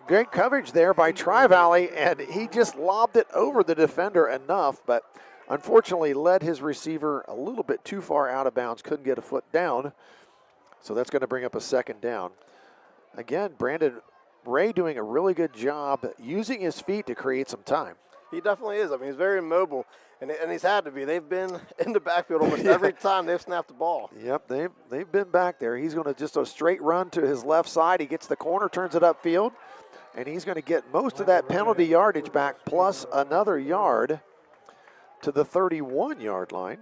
Great coverage there by Tri-Valley, and he just lobbed it over the defender enough, but unfortunately led his receiver a little bit too far out of bounds, couldn't get a foot down. So that's going to bring up a 2nd down. Again, Brandon Ray doing a really good job using his feet to create some time. He definitely is. I mean, he's very mobile, and he's had to be. They've been in the backfield almost every time they've snapped the ball. Yep, they've been back there. He's going to just a straight run to his left side. He gets the corner, turns it upfield, and he's going to get most of that penalty yardage back plus another yard to the 31-yard line.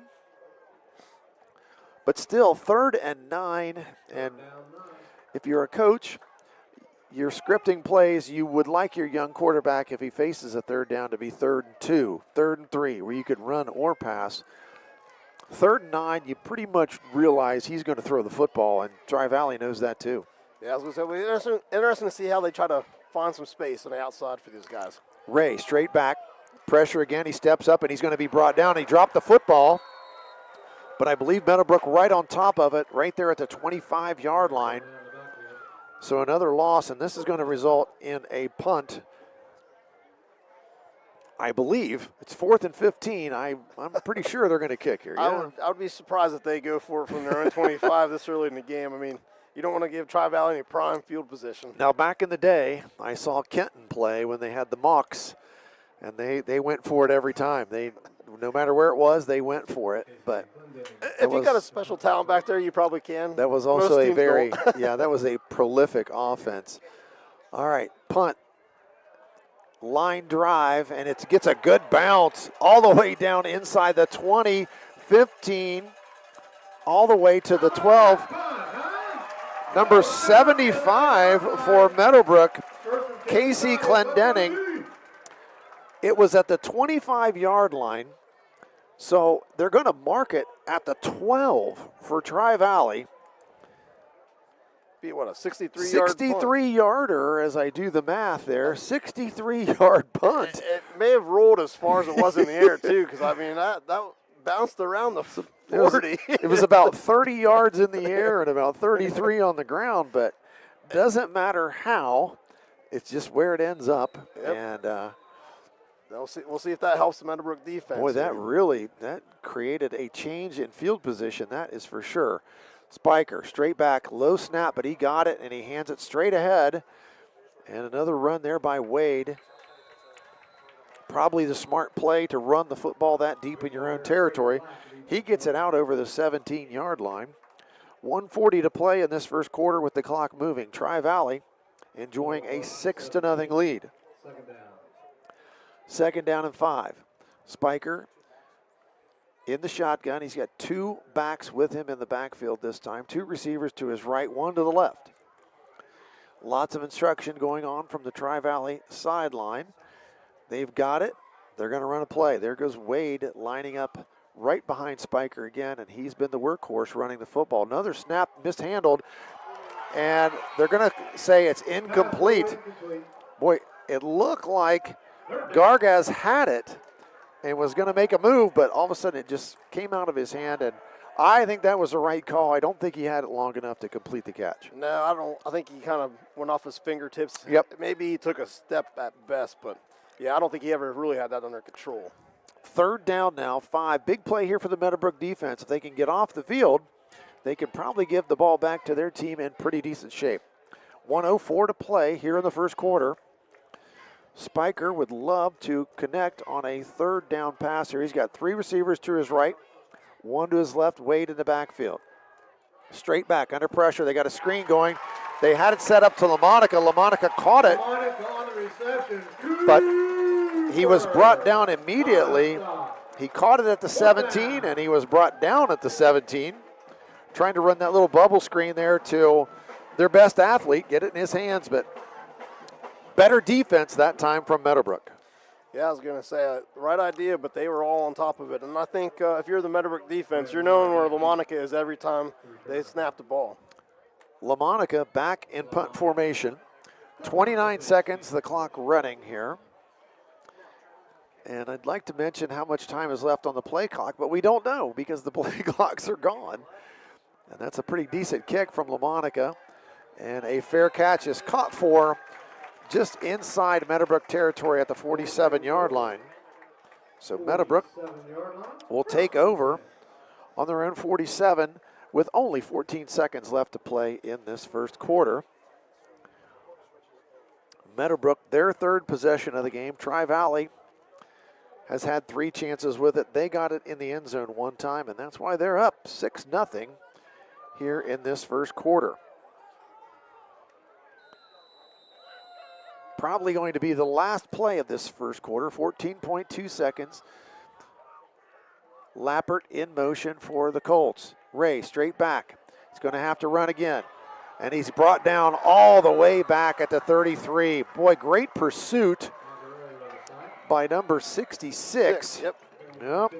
But still, 3rd and 9, and if you're a coach, you're scripting plays, you would like your young quarterback, if he faces a 3rd down, to be 3rd and 2, 3rd and 3, where you could run or pass. 3rd and 9, you pretty much realize he's going to throw the football, and Tri-Valley knows that too. Yeah, I was going to say, interesting to see how they try to find some space on the outside for these guys. Ray, straight back, pressure again, he steps up, and he's going to be brought down. He dropped the football, but I believe Meadowbrook right on top of it, right there at the 25-yard line. So another loss, and this is going to result in a punt. I believe it's 4th and 15. I'm pretty sure they're going to kick here. Yeah. I would be surprised if they go for it from their own 25 this early in the game. I mean, you don't want to give Tri-Valley any prime field position. Now, back in the day, I saw Kenton play when they had the Mocs, and they went for it every time. No matter where it was, they went for it. But if you got a special talent back there, you probably can. That was also that was a prolific offense. All right, punt. Line drive, and it gets a good bounce all the way down inside the 20, 15, all the way to the 12. Number 75 for Meadowbrook, Casey Clendenning. It was at the 25-yard line, so they're going to mark it at the 12 for Tri-Valley. Be what, a 63-yard 63-yarder as I do the math there. 63-yard punt. It may have rolled as far as it was in the air, too, because, I mean, that bounced around the 40. It was about 30 yards in the air and about 33 on the ground, but doesn't matter how. It's just where it ends up. Yep. And we'll see if that helps the Meadowbrook defense. Boy, that created a change in field position, that is for sure. Spiker, straight back, low snap, but he got it, and he hands it straight ahead. And another run there by Wade. Probably the smart play to run the football that deep in your own territory. He gets it out over the 17-yard line. 1:40 to play in this first quarter with the clock moving. Tri-Valley enjoying a 6-0 lead. Second down and 5. Spiker in the shotgun. He's got 2 backs with him in the backfield this time. 2 receivers to his right, 1 to the left. Lots of instruction going on from the Tri-Valley sideline. They've got it. They're going to run a play. There goes Wade lining up right behind Spiker again, and he's been the workhorse running the football. Another snap mishandled, and they're going to say it's incomplete. Boy, it looked like Gargaz had it and was going to make a move, but all of a sudden it just came out of his hand, and I think that was the right call. I don't think he had it long enough to complete the catch. No, I don't. I think he kind of went off his fingertips. Yep. Maybe he took a step at best, but, yeah, I don't think he ever really had that under control. Third down now, 5. Big play here for the Meadowbrook defense. If they can get off the field, they can probably give the ball back to their team in pretty decent shape. 1:04 to play here in the first quarter. Spiker would love to connect on a third down pass here. He's got 3 receivers to his right, 1 to his left, Wade in the backfield. Straight back, under pressure. They got a screen going. They had it set up to LaMonica. LaMonica caught it, but he was brought down immediately. He caught it at the 17, and he was brought down at the 17. Trying to run that little bubble screen there to their best athlete, get it in his hands, but better defense that time from Meadowbrook. Yeah, I was going to say, right idea, but they were all on top of it. And I think if you're the Meadowbrook defense, you're knowing where LaMonica is every time they snap the ball. LaMonica back in punt formation. 29 seconds, the clock running here. And I'd like to mention how much time is left on the play clock, but we don't know because the play clocks are gone. And that's a pretty decent kick from LaMonica. And a fair catch is caught for just inside Meadowbrook territory at the 47-yard line. So Meadowbrook will take over on their own 47 with only 14 seconds left to play in this first quarter. Meadowbrook, their third possession of the game. Tri-Valley has had 3 chances with it. They got it in the end zone one time, and that's why they're up 6-0 here in this first quarter. Probably going to be the last play of this first quarter, 14.2 seconds. Lappert in motion for the Colts. Ray straight back. He's going to have to run again. And he's brought down all the way back at the 33. Boy, great pursuit by number 66. Yep. Yep.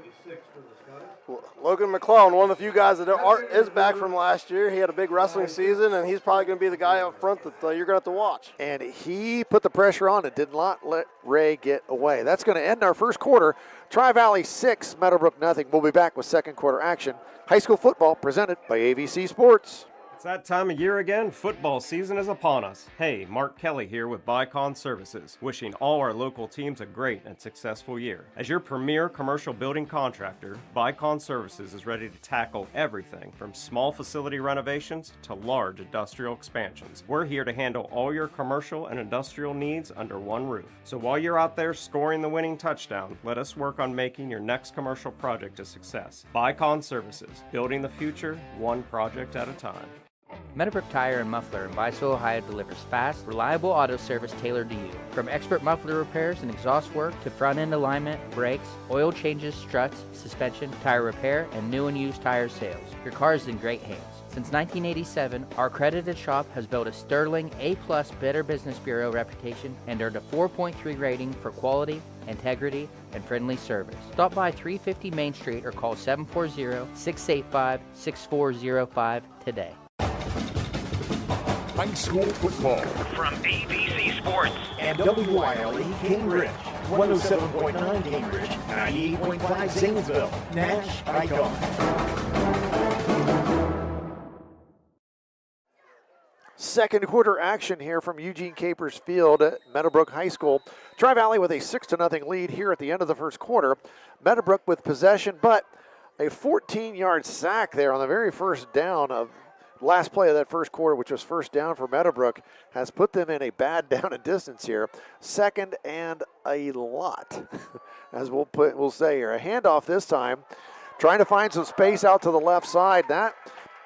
Logan McClellan, one of the few guys that is back from last year. He had a big wrestling season, and he's probably going to be the guy up front that you're going to have to watch. And he put the pressure on and did not let Ray get away. That's going to end our first quarter. Tri-Valley 6, Meadowbrook nothing. We'll be back with second quarter action. High school football presented by AVC Sports. It's that time of year again. Football season is upon us. Hey, Mark Kelly here with Bycon Services, wishing all our local teams a great and successful year. As your premier commercial building contractor, Bycon Services is ready to tackle everything from small facility renovations to large industrial expansions. We're here to handle all your commercial and industrial needs under one roof. So while you're out there scoring the winning touchdown, let us work on making your next commercial project a success. Bycon Services, building the future one project at a time. Meadowbrook Tire and Muffler in Byesville, Ohio delivers fast, reliable auto service tailored to you. From expert muffler repairs and exhaust work to front-end alignment, brakes, oil changes, struts, suspension, tire repair, and new and used tire sales. Your car is in great hands. Since 1987, our accredited shop has built a sterling A-plus Better Business Bureau reputation and earned a 4.3 rating for quality, integrity, and friendly service. Stop by 350 Main Street or call 740-685-6405 today. High school football From AVC Sports and WILE Cambridge. 107.9 Cambridge, 98.5 Zanesville. NASH ICON. Second quarter action here from Eugene Capers Field at Meadowbrook High School. Tri-Valley with a 6-0 lead here at the end of the first quarter. Meadowbrook with possession, but a 14-yard sack there on the very first down of last play of that first quarter, which was first down for Meadowbrook, has put them in a bad down and distance here. Second and a lot, as we'll say here. A handoff this time, trying to find some space out to the left side. That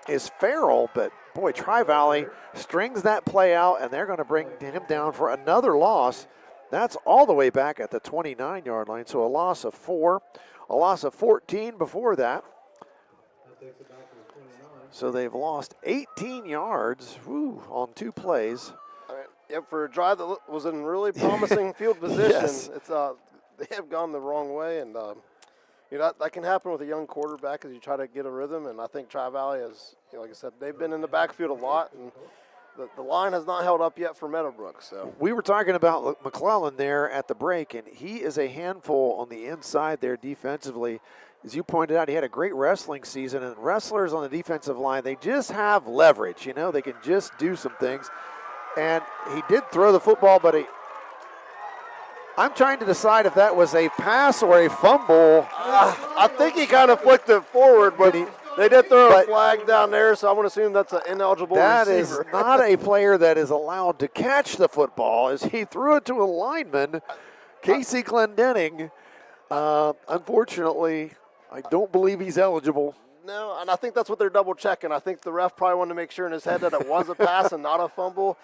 is Farrell, but boy, Tri-Valley strings that play out, and they're going to bring him down for another loss. That's all the way back at the 29-yard line, so a loss of 4, a loss of 14 before that. So they've lost 18 yards on 2 plays. For a drive that was in really promising field position, Yes. it's they have gone the wrong way, and that can happen with a young quarterback as you try to get a rhythm. And I think Tri-Valley has, like I said, they've been in the backfield a lot, and the line has not held up yet for Meadowbrook. So we were talking about McClellan there at the break, and he is a handful on the inside there defensively. As you pointed out, he had a great wrestling season, and wrestlers on the defensive line, they just have leverage. They can just do some things. And he did throw the football, but I'm trying to decide if that was a pass or a fumble. I think he kind of flicked it forward, but they did throw a flag down there, so I'm going to assume that's an ineligible receiver. That is not a player that is allowed to catch the football, as he threw it to a lineman, Casey Clendenning. Unfortunately, I don't believe he's eligible. No, and I think that's what they're double checking. I think the ref probably wanted to make sure in his head that it was a pass and not a fumble.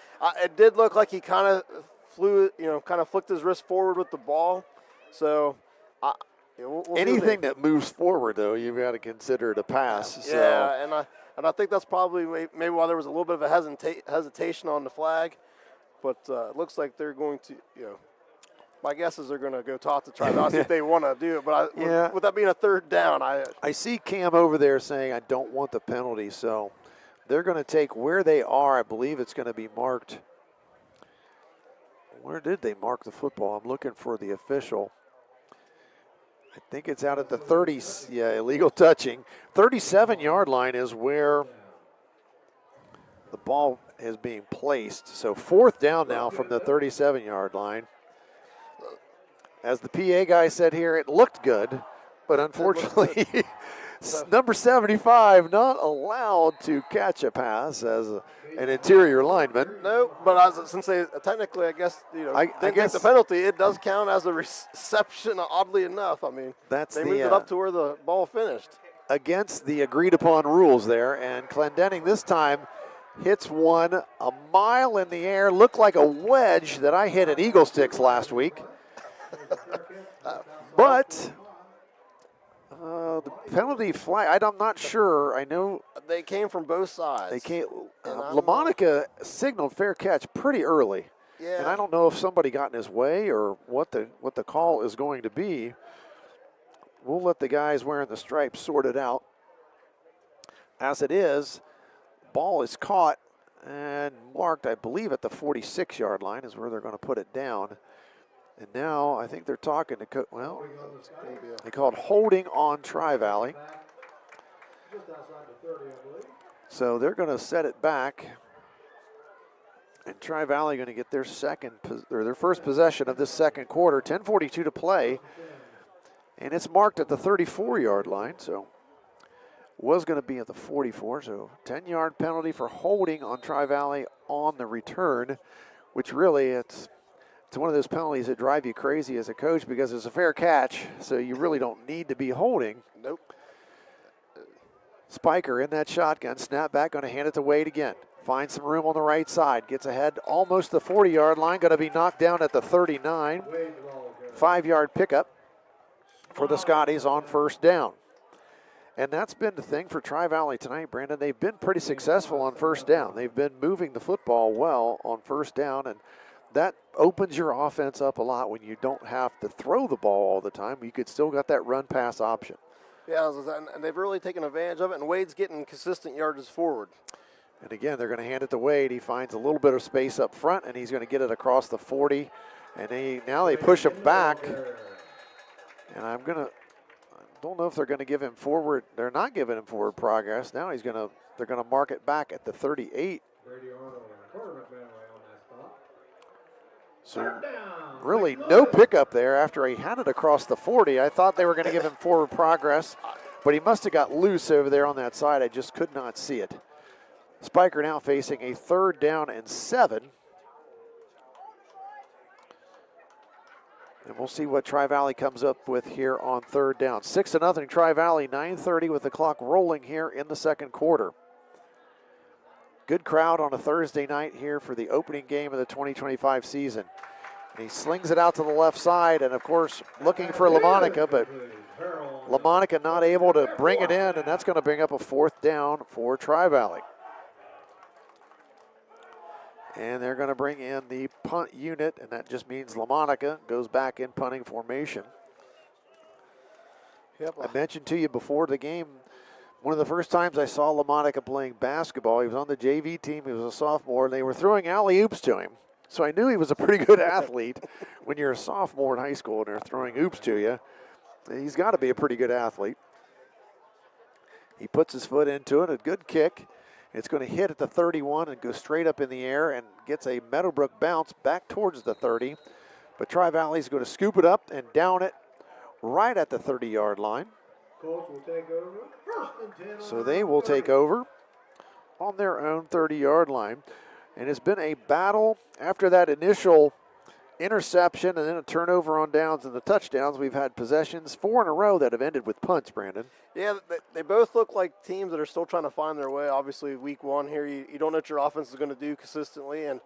It did look like he kind of flicked his wrist forward with the ball. So, we'll anything that moves forward, though, you've got to consider it a pass. Yeah, so. and I think that's probably maybe why there was a little bit of a hesitation on the flag. But it looks like they're going to, my guess is they're going to go talk to Tri-Valley see if they want to do it. But with that being a third down, I see Cam over there saying, I don't want the penalty. So they're going to take where they are. I believe it's going to be marked. Where did they mark the football? I'm looking for the official. I think it's out at the 30. Yeah, illegal touching. 37-yard line is where the ball is being placed. So fourth down now from the 37-yard line. As the PA guy said here, it looked good, but unfortunately, number 75 not allowed to catch a pass as an interior lineman. No, but since they technically, I guess, I guess the penalty, it does count as a reception, oddly enough. I mean, they moved it up to where the ball finished. Against the agreed-upon rules there, and Clendenning this time hits one a mile in the air, looked like a wedge that I hit at Eagle Sticks last week. But the penalty flag, I'm not sure. I know they came from both sides. They came. LaMonica signaled fair catch pretty early, and I don't know if somebody got in his way or what the call is going to be. We'll let the guys wearing the stripes sort it out. As it is, ball is caught and marked, I believe, at the 46-yard line is where they're going to put it down. And now I think they're talking to they called holding on Tri-Valley. So they're going to set it back. And Tri-Valley going to get their first possession of this second quarter. 10:42 to play. And it's marked at the 34-yard line. So was going to be at the 44. So 10-yard penalty for holding on Tri-Valley on the return, which really it's one of those penalties that drive you crazy as a coach because it's a fair catch. So you really don't need to be holding. Nope. Spiker in that shotgun. Snap back, going to hand it to Wade again. Finds some room on the right side. Gets ahead almost the 40-yard line. Going to be knocked down at the 39. 5-yard pickup for the Scotties on first down. And that's been the thing for Tri-Valley tonight, Brandon. They've been pretty successful on first down. They've been moving the football well on first down, and that opens your offense up a lot when you don't have to throw the ball all the time. You could still got that run-pass option. Yeah, and they've really taken advantage of it, and Wade's getting consistent yards forward. And again, they're going to hand it to Wade. He finds a little bit of space up front, and he's going to get it across the 40. And now they push him back. And I don't know if they're going to give him forward. They're not giving him forward progress. Now they're going to mark it back at the 38. So really no pickup there after he had it across the 40. I thought they were going to give him forward progress, but he must have got loose over there on that side. I just could not see it. Spiker now facing a 3rd down and 7. And we'll see what Tri-Valley comes up with here on 3rd down. 6-0 Tri-Valley, 9:30 with the clock rolling here in the second quarter. Good crowd on a Thursday night here for the opening game of the 2025 season. And he slings it out to the left side, and of course looking for LaMonica, but LaMonica not able to bring it in, and that's going to bring up a 4th down for Tri-Valley. And they're going to bring in the punt unit, and that just means LaMonica goes back in punting formation. Yep. I mentioned to you before the game, one of the first times I saw LaMonica playing basketball, he was on the JV team, he was a sophomore, and they were throwing alley-oops to him. So I knew he was a pretty good athlete. When you're a sophomore in high school and they're throwing oops to you, he's got to be a pretty good athlete. He puts his foot into it, a good kick. It's going to hit at the 31 and go straight up in the air and gets a Meadowbrook bounce back towards the 30. But Tri-Valley's going to scoop it up and down it right at the 30-yard line. Colts will take over. So they will take over on their own 30-yard line. And it's been a battle after that initial interception and then a turnover on downs and the touchdowns. We've had possessions 4 in a row that have ended with punts, Brandon. Yeah, they both look like teams that are still trying to find their way. Obviously, week 1 here, you don't know what your offense is going to do consistently. And,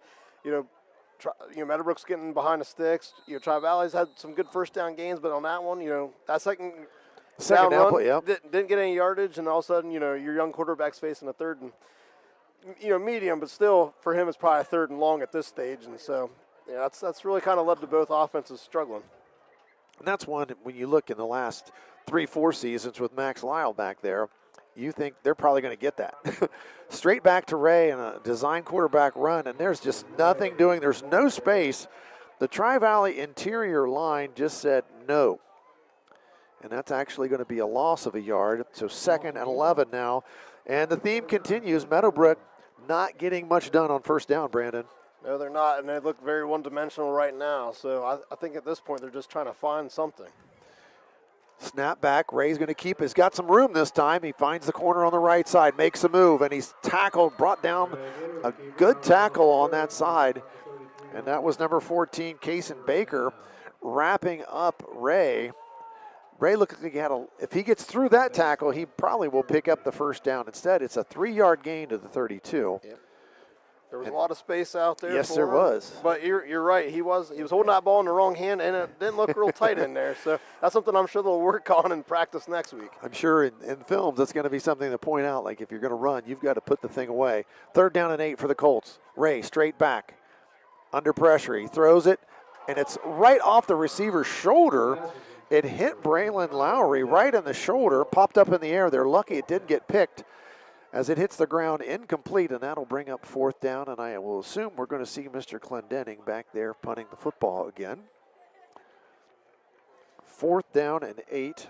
Meadowbrook's getting behind the sticks. Tri-Valley's had some good first down gains, but on that one, that second down run play, yep. didn't get any yardage, and all of a sudden, your young quarterback's facing a 3rd and, medium, but still, for him, it's probably a 3rd and long at this stage. And so, yeah, that's really kind of led to both offenses struggling. And that's one, when you look in the last 3-4 seasons with Max Lyle back there, you think they're probably going to get that. Straight back to Ray and a design quarterback run, and there's just nothing doing. There's no space. The Tri-Valley interior line just said no. And that's actually going to be a loss of a yard. So 2nd and 11 now. And the theme continues. Meadowbrook not getting much done on first down, Brandon. No, they're not, and they look very one-dimensional right now. So I think at this point they're just trying to find something. Snap back. Ray's going to keep. He's got some room this time. He finds the corner on the right side, makes a move, and he's tackled, brought down a good tackle on that side. And that was number 14, Kason Baker, wrapping up Ray. Ray looked like he had if he gets through that tackle, he probably will pick up the first down. Instead, it's a 3-yard gain to the 32. Yep. There was a lot of space out there. Yes, there was. But you're right. He was holding that ball in the wrong hand, and it didn't look real tight in there. So that's something I'm sure they'll work on in practice next week. I'm sure in films that's going to be something to point out. Like if you're going to run, you've got to put the thing away. 3rd down and 8 for the Colts. Ray straight back, under pressure. He throws it, and it's right off the receiver's shoulder. It hit Braylon Lowry right in the shoulder, popped up in the air. They're lucky it didn't get picked as it hits the ground incomplete, and that'll bring up 4th down, and I will assume we're going to see Mr. Clendenning back there punting the football again. 4th down and 8.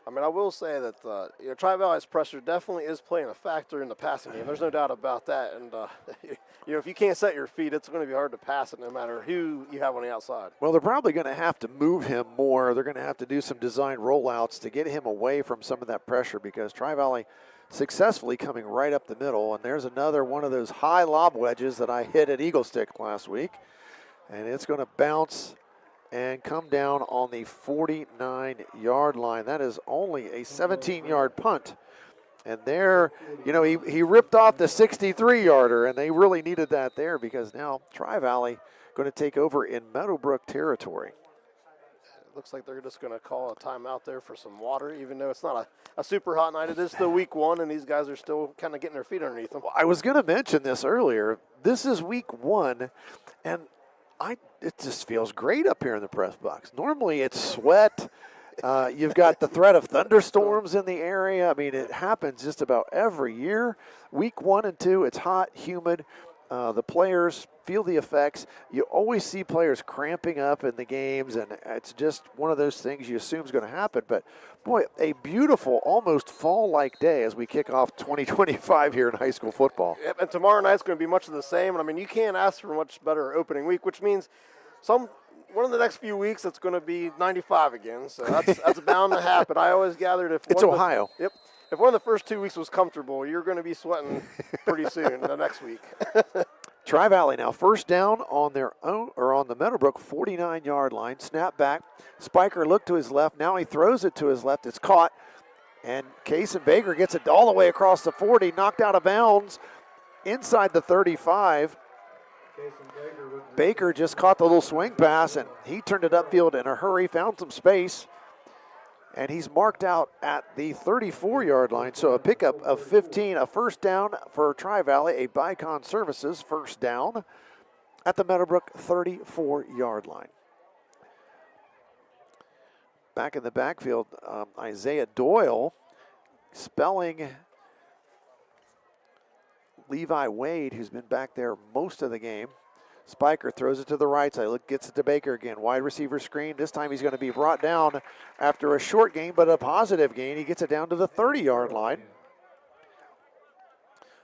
I mean, I will say that Tri-Valley's pressure definitely is playing a factor in the passing game. There's no doubt about that. And if you can't set your feet, it's going to be hard to pass it no matter who you have on the outside. Well, they're probably going to have to move him more. They're going to have to do some design rollouts to get him away from some of that pressure, because Tri-Valley successfully coming right up the middle. And there's another one of those high lob wedges that I hit at Eagle Stick last week. And it's going to bounce and come down on the 49-yard line. That is only a 17-yard punt. And there, he ripped off the 63-yarder, and they really needed that there, because now Tri-Valley going to take over in Meadowbrook territory. It looks like they're just going to call a timeout there for some water, even though it's not a super hot night. It is still week 1, and these guys are still kind of getting their feet underneath them. Well, I was going to mention this earlier. This is week 1, and it just feels great up here in the press box. Normally it's sweat. You've got the threat of thunderstorms in the area. I mean, it happens just about every year. Week 1 and 2, it's hot, humid. The players feel the effects. You always see players cramping up in the games, and it's just one of those things you assume is going to happen. But, boy, a beautiful, almost fall-like day as we kick off 2025 here in high school football. Yep, and tomorrow night's going to be much of the same. And, I mean, you can't ask for a much better opening week, which means one of the next few weeks it's going to be 95 again. So that's bound to happen. I always gathered if Ohio. Yep. If one of the first 2 weeks was comfortable, you're going to be sweating pretty soon the next week. Tri-Valley now first down on their own, or on the Meadowbrook 49-yard line. Snap back. Spiker looked to his left. Now he throws it to his left. It's caught. And Cason Baker gets it all the way across the 40, knocked out of bounds inside the 35. Baker just caught the little swing pass, and he turned it upfield in a hurry, found some space, and he's marked out at the 34-yard line. So a pickup of 15, a first down for Tri-Valley, a Bycon Services first down at the Meadowbrook 34-yard line. Back in the backfield, Isaiah Doyle spelling Levi Wade, who's been back there most of the game. Spiker throws it to the right side, gets it to Baker again. Wide receiver screen. This time he's going to be brought down after a short gain, but a positive gain. He gets it down to the 30-yard line.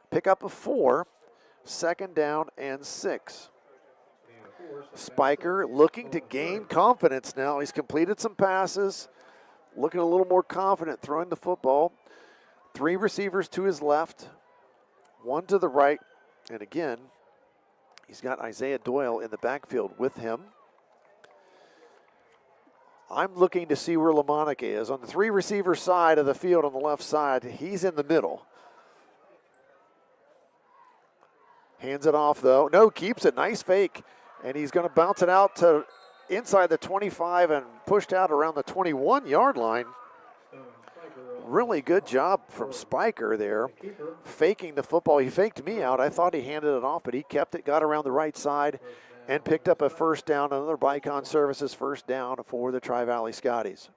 Pickup of 4, second down and 6. Spiker looking to gain confidence now. He's completed some passes, looking a little more confident throwing the football. 3 receivers to his left, 1 to the right, and again, he's got Isaiah Doyle in the backfield with him. I'm looking to see where LaMonica is. On the 3 receiver side of the field on the left side, he's in the middle. Hands it off, though. No, keeps it. Nice fake. And he's going to bounce it out to inside the 25 and pushed out around the 21-yard line. Really good job from Spiker there, faking the football. He faked me out. I thought he handed it off, but he kept it, got around the right side, and picked up a first down, another Bycon Services first down for the Tri-Valley Scotties.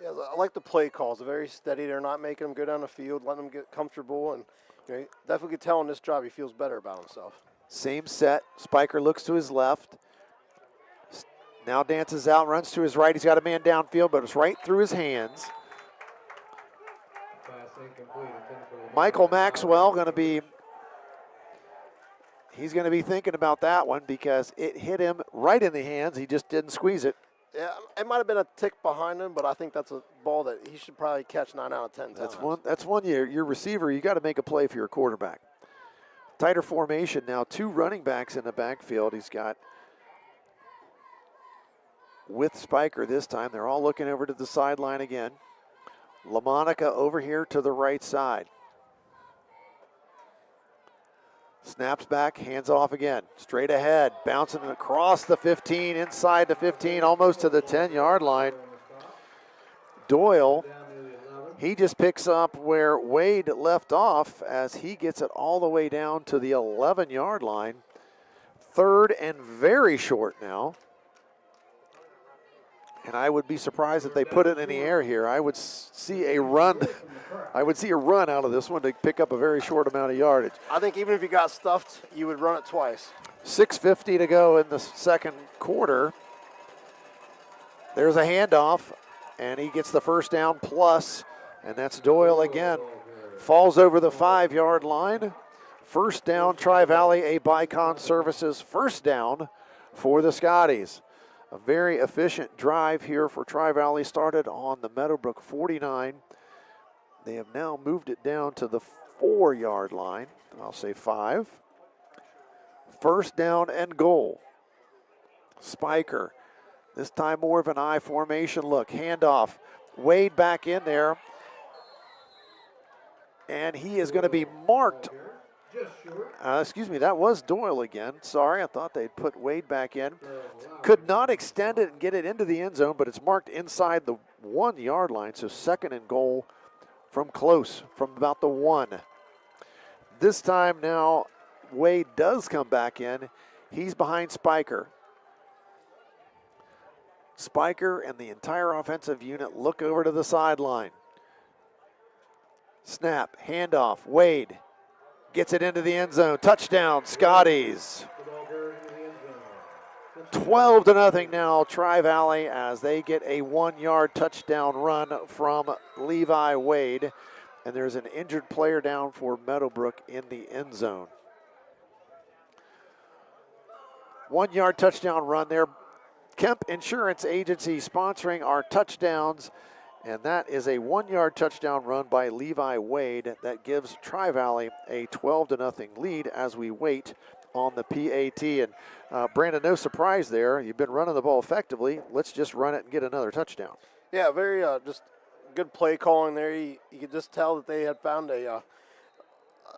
Yeah, I like the play calls. They're very steady. They're not making them go down the field, letting them get comfortable, and definitely could tell on this drive he feels better about himself. Same set. Spiker looks to his left. Now dances out, runs to his right. He's got a man downfield, but it's right through his hands. Michael Maxwell he's going to be thinking about that one because it hit him right in the hands. He just didn't squeeze it. Yeah, it might have been a tick behind him, but I think that's a ball that he should probably catch 9 out of 10 times. That's one your receiver, you got to make a play for your quarterback. Tighter formation now, 2 running backs in the backfield. He's got with Spiker this time. They're all looking over to the sideline again. LaMonica over here to the right side. Snaps back, hands off again. Straight ahead, bouncing across the 15, inside the 15, almost to the 10-yard line. Doyle, he just picks up where Wade left off as he gets it all the way down to the 11-yard line. 3rd and very short now. And I would be surprised if they put it in the air here. I would see a run. I would see a run out of this one to pick up a very short amount of yardage. I think even if you got stuffed, you would run it twice. 6:50 to go in the second quarter. There's a handoff. and he gets the first down plus, and that's Doyle again. Falls over the 5-yard line. First down, Tri-Valley, a Bycon Services first down for the Scotties. A very efficient drive here for Tri-Valley. Started on the Meadowbrook 49. They have now moved it down to the 4-yard line. I'll say 5. First down and goal. Spiker. This time more of an I formation look. Handoff. Wade back in there. And he is going to be marked. Excuse me, that was Doyle again. Sorry, I thought they'd put Wade back in. Could not extend it and get it into the end zone, but it's marked inside the 1-yard line. So second and goal from close, from about the 1. This time now, Wade does come back in. He's behind Spiker. Spiker and the entire offensive unit look over to the sideline. Snap, handoff, Wade gets it into the end zone. Touchdown, Scotties. 12-0 now, Tri-Valley, as they get a 1-yard touchdown run from Levi Wade. And there's an injured player down for Meadowbrook in the end zone. 1-yard touchdown run there. Kemp Insurance Agency sponsoring our touchdowns. And that is a 1-yard touchdown run by Levi Wade that gives Tri-Valley a 12-0 lead as we wait on the PAT. And Brandon, no surprise there. You've been running the ball effectively. Let's just run it and get another touchdown. Yeah, very just good play calling there. You could just tell that they had found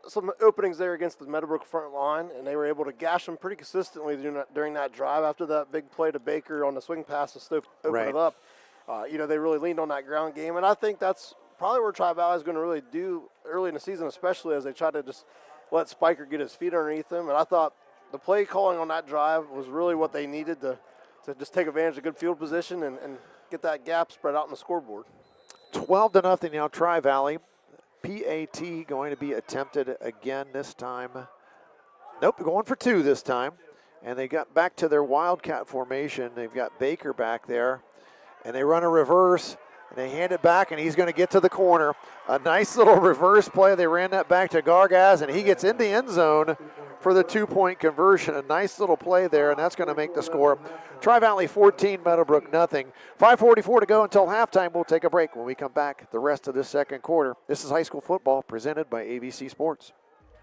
some openings there against the Meadowbrook front line, and they were able to gash them pretty consistently during that drive. After that big play to Baker on the swing pass to open it up, they really leaned on that ground game, and I think that's probably where Tri-Valley is going to really do early in the season, especially as they try to just let Spiker get his feet underneath him. And I thought the play calling on that drive was really what they needed to just take advantage of good field position and get that gap spread out on the scoreboard. 12-0 now, Tri-Valley. PAT going to be attempted again this time. Nope, going for 2 this time. And they got back to their Wildcat formation. They've got Baker back there. And they run a reverse, and they hand it back, and he's going to get to the corner. A nice little reverse play. They ran that back to Gargaz, and he gets in the end zone for the 2-point conversion. A nice little play there, and that's going to make the score. Tri-Valley 14, Meadowbrook nothing. 5:44 to go until halftime. We'll take a break. When we come back, the rest of this second quarter. This is high school football presented by AVC Sports.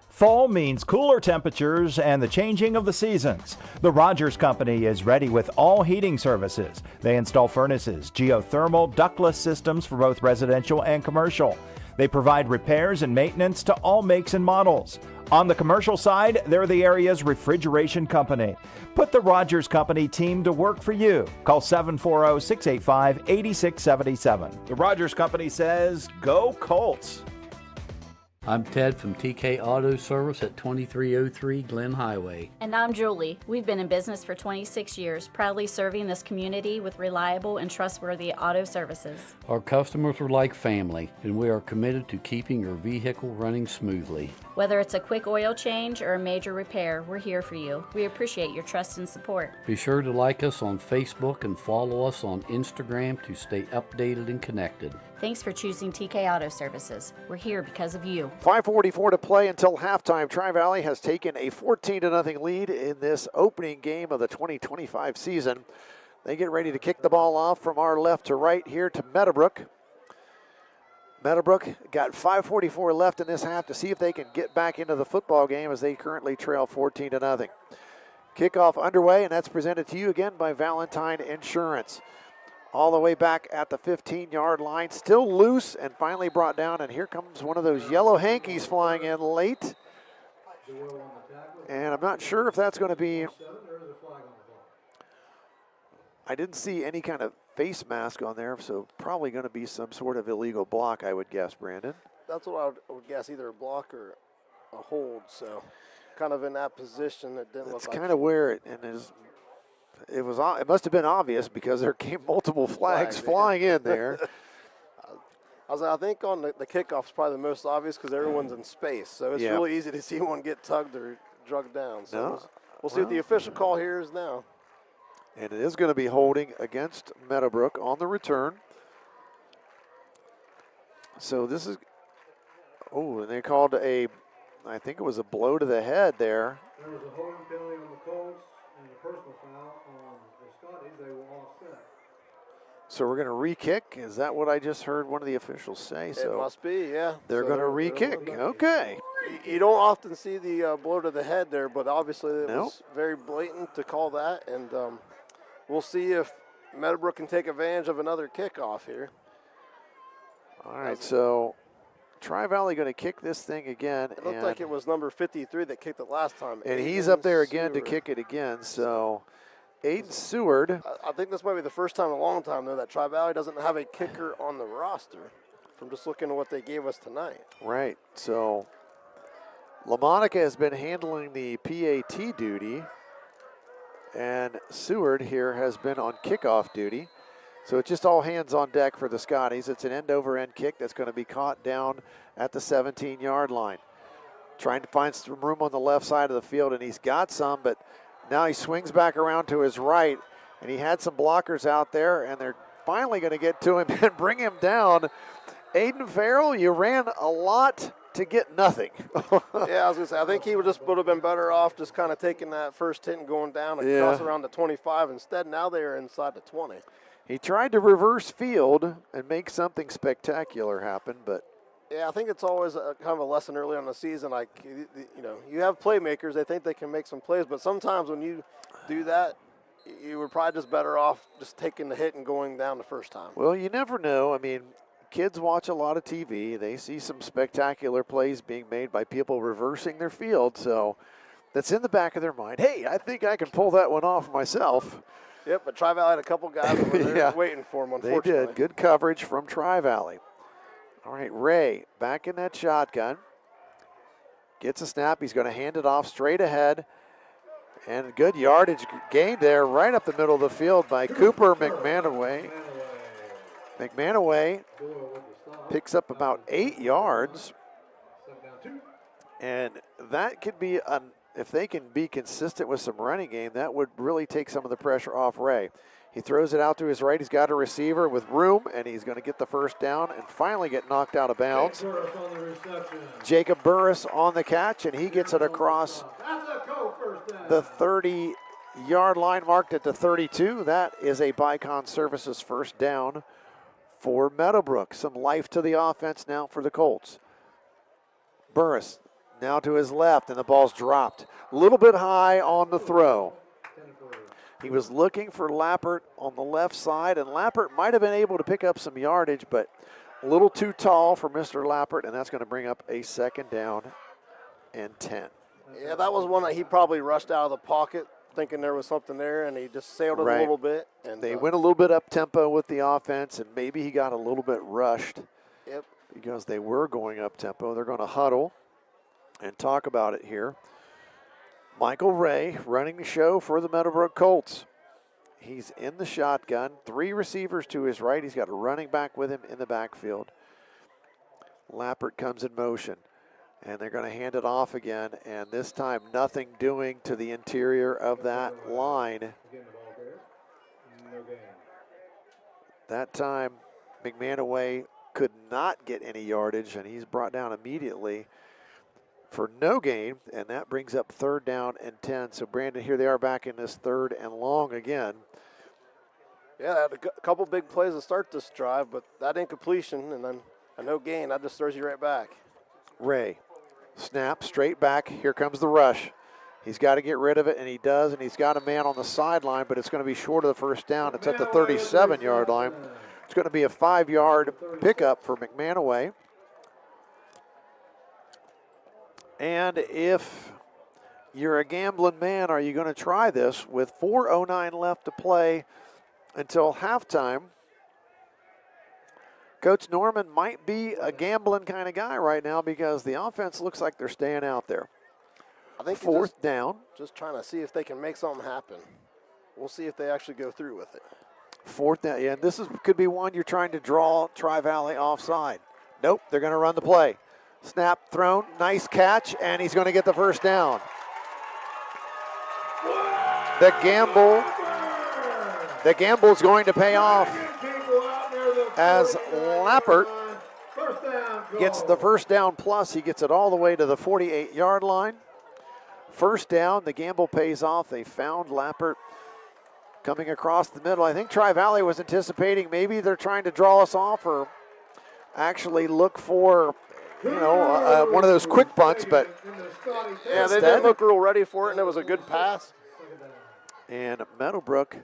Fall means cooler temperatures and the changing of the seasons. The Rogers Company is ready with all heating services. They install furnaces, geothermal, ductless systems for both residential and commercial. They provide repairs and maintenance to all makes and models. On the commercial side, they're the area's refrigeration company. Put the Rogers Company team to work for you. Call 740-685-8677. The Rogers Company says, go Colts. I'm Ted from TK Auto Service at 2303 Glen Highway. And I'm Julie. We've been in business for 26 years, proudly serving this community with reliable and trustworthy auto services. Our customers are like family, and we are committed to keeping your vehicle running smoothly. Whether it's a quick oil change or a major repair, we're here for you. We appreciate your trust and support. Be sure to like us on Facebook and follow us on Instagram to stay updated and connected. Thanks for choosing TK Auto Services. We're here because of you. 5:44 to play until halftime. Tri-Valley has taken a 14-0 lead in this opening game of the 2025 season. They get ready to kick the ball off from our left to right here to Meadowbrook. Meadowbrook got 5:44 left in this half to see if they can get back into the football game as they currently trail 14-0. Kickoff underway, and that's presented to you again by Valentine Insurance. All the way back at the 15-yard line, still loose and finally brought down, and here comes one of those yellow hankies flying in late. And I'm not sure if that's going to be, I didn't see any kind of face mask on there, so probably going to be some sort of illegal block, I would guess, Brandon. That's what I would guess, either a block or a hold, so kind of in that position. It didn't look like. It's kind of where it is. It must have been obvious because there came multiple flags flying in there. I think on the kickoff is probably the most obvious because everyone's in space, so it's really easy to see one get tugged or drugged down. So we'll see what the official call here is now. And it is going to be holding against Meadowbrook on the return. So this is, oh, and they called I think it was a blow to the head there. There was a holding penalty on the Colts and a personal foul on the Scotties. They will offset. So we're going to re-kick. Is that what I just heard one of the officials say? It must be, yeah. They're going to re-kick. Okay. You don't often see the blow to the head there, but obviously it was very blatant to call that. And we'll see if Meadowbrook can take advantage of another kickoff here. All right, so Tri-Valley going to kick this thing again. It looked like it was number 53 that kicked it last time. And he's up there again to kick it again. So Aiden Seward. I think this might be the first time in a long time, though, that Tri-Valley doesn't have a kicker on the roster from just looking at what they gave us tonight. Right, so LaMonica has been handling the PAT duty, and Seward here has been on kickoff duty. So it's just all hands on deck for the Scotties. It's an end-over-end kick that's going to be caught down at the 17-yard line. Trying to find some room on the left side of the field, and he's got some, but now he swings back around to his right, and he had some blockers out there, and they're finally going to get to him and bring him down. Aiden Farrell, you ran a lot to get nothing. Yeah, I was going to say, I think he would have been better off just kind of taking that first hit and going down across around the 25. Instead, now they are inside the 20. He tried to reverse field and make something spectacular happen, but yeah, I think it's always kind of a lesson early on the season. Like, you have playmakers, they think they can make some plays, but sometimes when you do that, you were probably just better off just taking the hit and going down the first time. Well, you never know. I mean, kids watch a lot of TV. They see some spectacular plays being made by people reversing their field, so that's in the back of their mind. Hey, I think I can pull that one off myself. Yep, but Tri-Valley had a couple guys over there waiting for him, unfortunately. They did. Good coverage from Tri-Valley. All right, Ray back in that shotgun. Gets a snap. He's going to hand it off straight ahead. And good yardage gained there right up the middle of the field by Cooper McManaway. McManaway picks up about 8 yards. And that could be, if they can be consistent with some running game, that would really take some of the pressure off Ray. He throws it out to his right. He's got a receiver with room, and he's going to get the first down and finally get knocked out of bounds. Jacob Burris on the catch, and he gets it across the 30-yard line, marked at the 32. That is a Bycon Services first down for Meadowbrook. Some life to the offense now for the Colts. Burris now to his left, and the ball's dropped. A little bit high on the throw. He was looking for Lappert on the left side, and Lappert might have been able to pick up some yardage, but a little too tall for Mr. Lappert, and that's going to bring up a second down and 10. Yeah, that was one that he probably rushed out of the pocket thinking there was something there, and he just sailed it a little bit. And they went a little bit up-tempo with the offense, and maybe he got a little bit rushed because they were going up-tempo. They're going to huddle and talk about it here. Michael Ray running the show for the Meadowbrook Colts. He's in the shotgun. 3 receivers to his right. He's got a running back with him in the backfield. Lappert comes in motion, and they're going to hand it off again, and this time nothing doing to the interior of that line. That time, McManaway could not get any yardage, and he's brought down immediately for no gain, and that brings up third down and 10. So, Brandon, here they are back in this third and long again. Yeah, they had a couple big plays to start this drive, but that incompletion and then a no gain, that just throws you right back. Ray, snap, straight back. Here comes the rush. He's got to get rid of it, and he does, and he's got a man on the sideline, but it's going to be short of the first down. It's at the 37-yard line. It's going to be a 5-yard pickup for McManaway. And if you're a gambling man, are you going to try this with 4:09 left to play until halftime? Coach Norman might be a gambling kind of guy right now because the offense looks like they're staying out there. I think fourth down. Just trying to see if they can make something happen. We'll see if they actually go through with it. Fourth down, yeah, and this could be one you're trying to draw Tri-Valley offside. Nope, they're going to run the play. Snap thrown, nice catch, and he's going to get the first down. The gamble is going to pay off as Lappert gets the first down plus. He gets it all the way to the 48-yard line. First down, the gamble pays off. They found Lappert coming across the middle. I think Tri-Valley was anticipating maybe they're trying to draw us off or actually look for, one of those quick bunts, but yeah, they didn't look real ready for it, and it was a good pass. And Meadowbrook,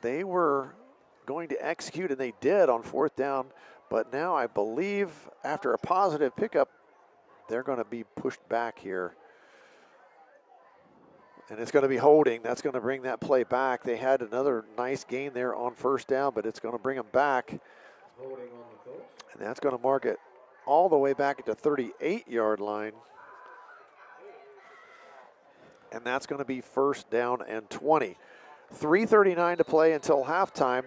they were going to execute, and they did on fourth down, but now I believe after a positive pickup, they're going to be pushed back here. And it's going to be holding. That's going to bring that play back. They had another nice gain there on first down, but it's going to bring them back. And that's going to mark it all the way back at the 38-yard line. And that's going to be first down and 20. 3:39 to play until halftime.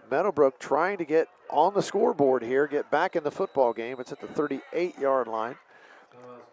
Meadowbrook trying to get on the scoreboard here, get back in the football game. It's at the 38-yard line.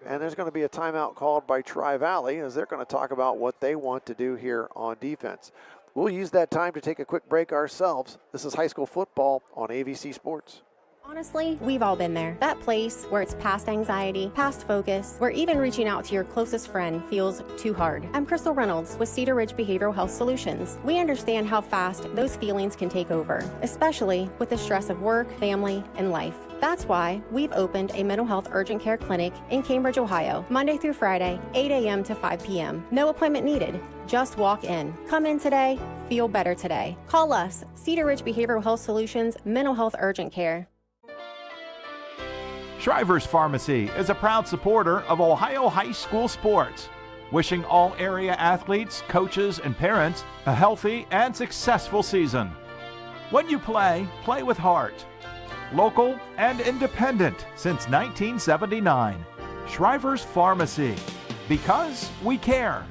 And there's going to be a timeout called by Tri-Valley as they're going to talk about what they want to do here on defense. We'll use that time to take a quick break ourselves. This is high school football on AVC Sports. Honestly, we've all been there. That place where it's past anxiety, past focus, where even reaching out to your closest friend feels too hard. I'm Crystal Reynolds with Cedar Ridge Behavioral Health Solutions. We understand how fast those feelings can take over, especially with the stress of work, family, and life. That's why we've opened a mental health urgent care clinic in Cambridge, Ohio, Monday through Friday, 8 a.m. to 5 p.m. No appointment needed. Just walk in. Come in today, feel better today. Call us, Cedar Ridge Behavioral Health Solutions, Mental Health Urgent Care. Shriver's Pharmacy is a proud supporter of Ohio high school sports, wishing all area athletes, coaches, and parents a healthy and successful season. When you play, play with heart. Local and independent since 1979. Shriver's Pharmacy, because we care.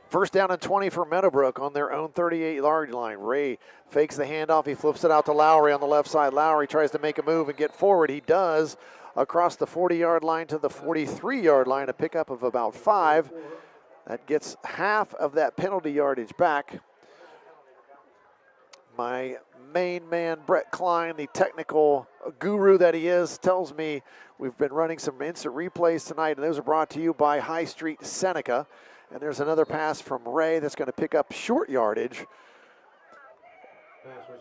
First down and 20 for Meadowbrook on their own 38-yard line. Ray fakes the handoff. He flips it out to Lowry on the left side. Lowry tries to make a move and get forward. He does across the 40-yard line to the 43-yard line, a pickup of about 5. That gets half of that penalty yardage back. My main man, Brett Klein, the technical guru that he is, tells me we've been running some instant replays tonight, and those are brought to you by High Street Seneca. And there's another pass from Ray that's going to pick up short yardage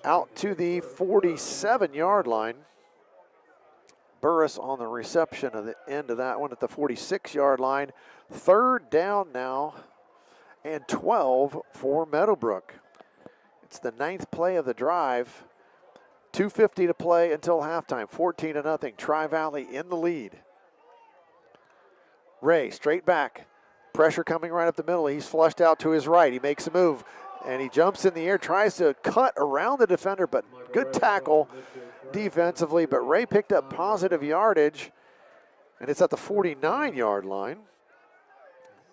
out to the 47-yard line. Burris on the reception of the end of that one at the 46-yard line. Third down now and 12 for Meadowbrook. It's the 9th play of the drive. 2:50 to play until halftime. 14-0. Tri-Valley in the lead. Ray straight back. Pressure coming right up the middle. He's flushed out to his right. He makes a move, and he jumps in the air, tries to cut around the defender, but good tackle defensively. But Ray picked up positive yardage, and it's at the 49-yard line.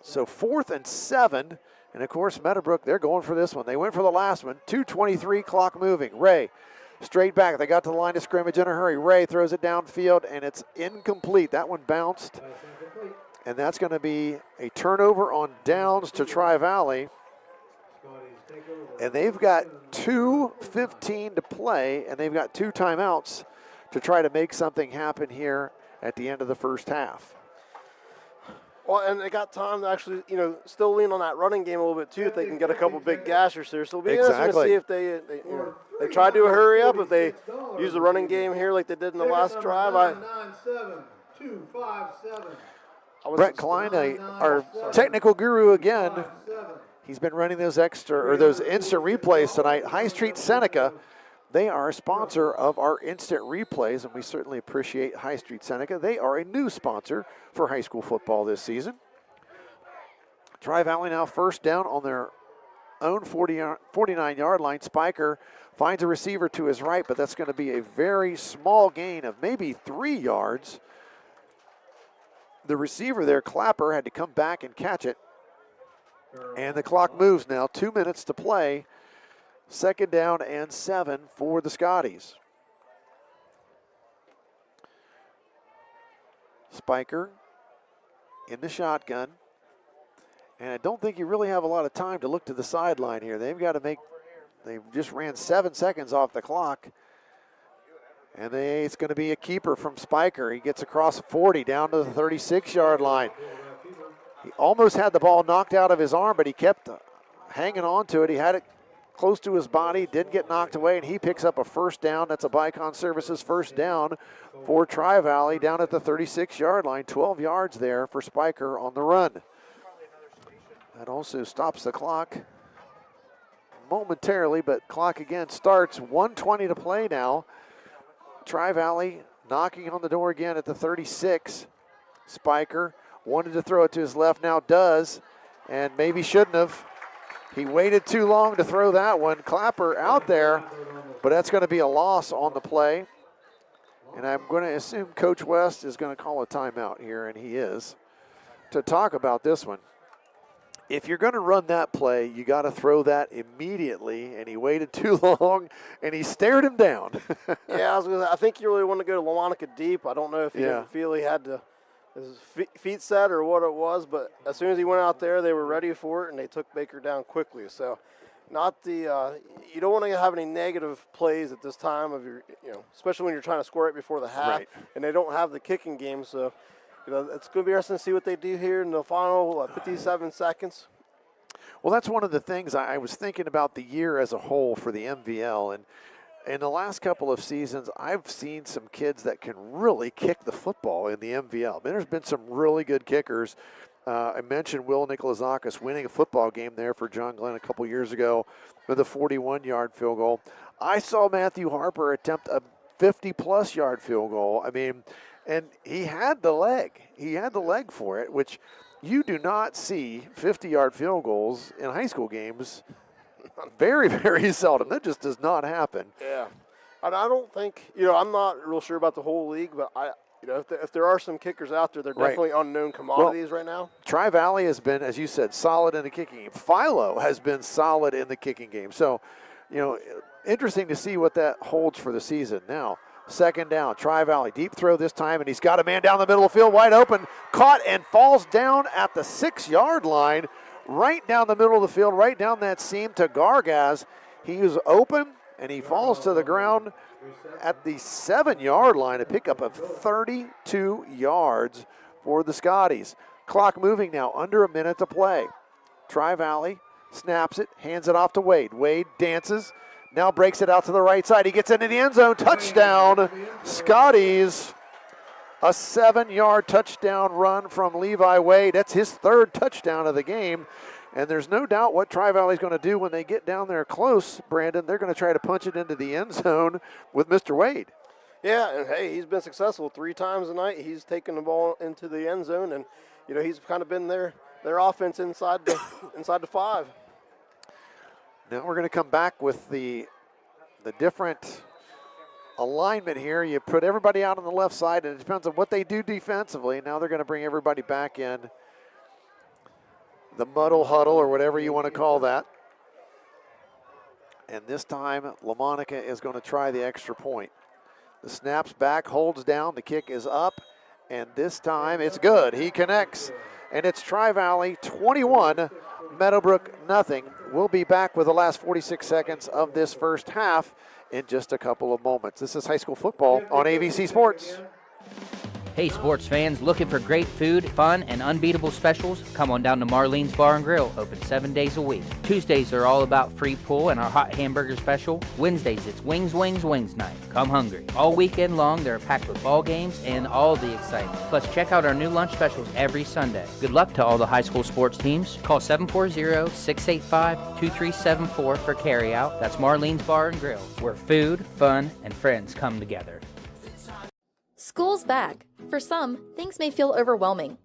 So 4th and 7, and of course Meadowbrook, they're going for this one. They went for the last one. 2:23, clock moving. Ray straight back. They got to the line of scrimmage in a hurry. Ray throws it downfield, and it's incomplete. That one bounced. And that's going to be a turnover on downs to Tri-Valley. And they've got 2:15 to play, and they've got 2 timeouts to try to make something happen here at the end of the first half. Well, and they got time to actually, still lean on that running game a little bit too, if they can get a couple big gashers here. So it'll be interesting to see if they try to hurry up, if they use the running game here like they did in the last drive. Brett Klein, our technical guru again. He's been running those instant replays tonight. High Street Seneca, they are a sponsor of our instant replays, and we certainly appreciate High Street Seneca. They are a new sponsor for high school football this season. Tri-Valley now first down on their own 49-yard line. Spiker finds a receiver to his right, but that's going to be a very small gain of maybe 3 yards. The receiver there, Clapper, had to come back and catch it. And the clock moves now. 2 minutes to play. 2nd down and 7 for the Scotties. Spiker in the shotgun. And I don't think you really have a lot of time to look to the sideline here. They've got to make, they just ran 7 seconds off the clock. And it's going to be a keeper from Spiker. He gets across 40 down to the 36-yard line. He almost had the ball knocked out of his arm, but he kept hanging on to it. He had it close to his body, didn't get knocked away, and he picks up a first down. That's a Bycon Services first down for Tri-Valley down at the 36-yard line. 12 yards there for Spiker on the run. That also stops the clock momentarily, but clock again starts. 1:20 to play now. Tri-Valley knocking on the door again at the 36. Spiker wanted to throw it to his left, now does, and maybe shouldn't have. He waited too long to throw that one. Clapper out there, but that's going to be a loss on the play. And I'm going to assume Coach West is going to call a timeout here, and he is, to talk about this one. If you're going to run that play, you got to throw that immediately, and he waited too long, and he stared him down. Yeah, I think you really want to go to LaMonica deep. I don't know if he didn't feel he had his feet set or what it was, but as soon as he went out there, they were ready for it, and they took Baker down quickly. So not the you don't want to have any negative plays at this time of your, especially when you're trying to score it before the half, and they don't have the kicking game, so it's going to be interesting to see what they do here in the final 57 seconds. Well, that's one of the things I was thinking about the year as a whole for the MVL. And in the last couple of seasons, I've seen some kids that can really kick the football in the MVL. I mean, there's been some really good kickers. I mentioned Will Nikolazakis winning a football game there for John Glenn a couple years ago with a 41-yard field goal. I saw Matthew Harper attempt a 50-plus yard field goal. I mean, and he had the leg. He had the leg for it, which you do not see 50-yard field goals in high school games very, very seldom. That just does not happen. Yeah. And I don't think, I'm not real sure about the whole league, but if there are some kickers out there, they're definitely unknown commodities right now. Tri-Valley has been, as you said, solid in the kicking game. Philo has been solid in the kicking game. So, interesting to see what that holds for the season. Now, second down, Tri-Valley, deep throw this time, and he's got a man down the middle of the field, wide open, caught and falls down at the 6-yard line, right down the middle of the field, right down that seam to Gargaz. He was open, and he falls to the ground at the 7-yard line, a pickup of 32 yards for the Scotties. Clock moving now, under a minute to play. Tri-Valley snaps it, hands it off to Wade. Wade dances, now breaks it out to the right side. He gets into the end zone. Touchdown, Scotties. A 7-yard touchdown run from Levi Wade. That's his third touchdown of the game. And there's no doubt what Tri-Valley's going to do when they get down there close, Brandon. They're going to try to punch it into the end zone with Mr. Wade. Yeah, and hey, he's been successful 3 times a night. He's taken the ball into the end zone, and he's kind of been their offense inside the 5. Now we're going to come back with the different alignment here. You put everybody out on the left side, and it depends on what they do defensively. Now they're going to bring everybody back in. The muddle huddle, or whatever you want to call that. And this time, LaMonica is going to try the extra point. The snap's back, holds down, the kick is up, and this time it's good. He connects, and it's Tri-Valley 21, Meadowbrook nothing. We'll be back with the last 46 seconds of this first half in just a couple of moments. This is high school football on AVC Sports. Hey sports fans, looking for great food, fun, and unbeatable specials? Come on down to Marlene's Bar and Grill, open 7 days a week. Tuesdays are all about free pool and our hot hamburger special. Wednesdays, it's Wings night. Come hungry. All weekend long, they're packed with ball games and all the excitement. Plus, check out our new lunch specials every Sunday. Good luck to all the high school sports teams. Call 740-685-2374 for carryout. That's Marlene's Bar and Grill, where food, fun, and friends come together. School's back. For some, things may feel overwhelming.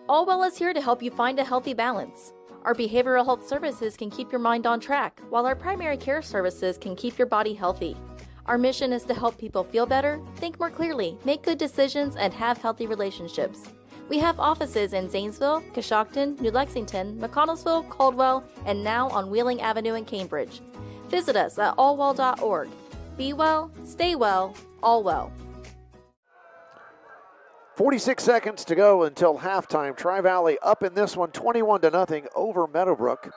Allwell is here to help you find a healthy balance. Our behavioral health services can keep your mind on track, while our primary care services can keep your body healthy. Our mission is to help people feel better, think more clearly, make good decisions, and have healthy relationships. We have offices in Zanesville, Coshocton, New Lexington, McConnellsville, Caldwell, and now on Wheeling Avenue in Cambridge. Visit us at allwell.org. Be well, stay well, all well. 46 seconds to go until halftime. Tri-Valley up in this one, 21-0 over Meadowbrook.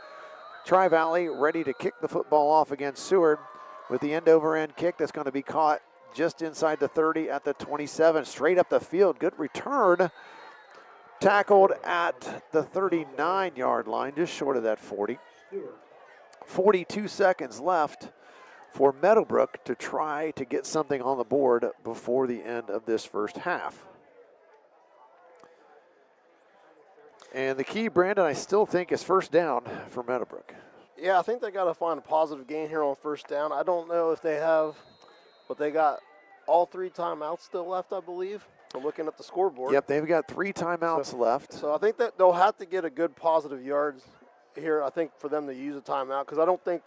Tri-Valley ready to kick the football off against Seward with the end-over-end kick that's going to be caught just inside the 30 at the 27. Straight up the field, good return. Tackled at the 39-yard line, just short of that 40. 42 seconds left for Meadowbrook to try to get something on the board before the end of this first half. And the key, Brandon, I still think is first down for Meadowbrook. Yeah, I think they got to find a positive gain here on first down. I don't know if they have, but they got all 3 timeouts still left, I believe. So looking at the scoreboard. Yep, they've got 3 timeouts left. So I think that they'll have to get a good positive yards here, I think, for them to use a timeout, because I don't think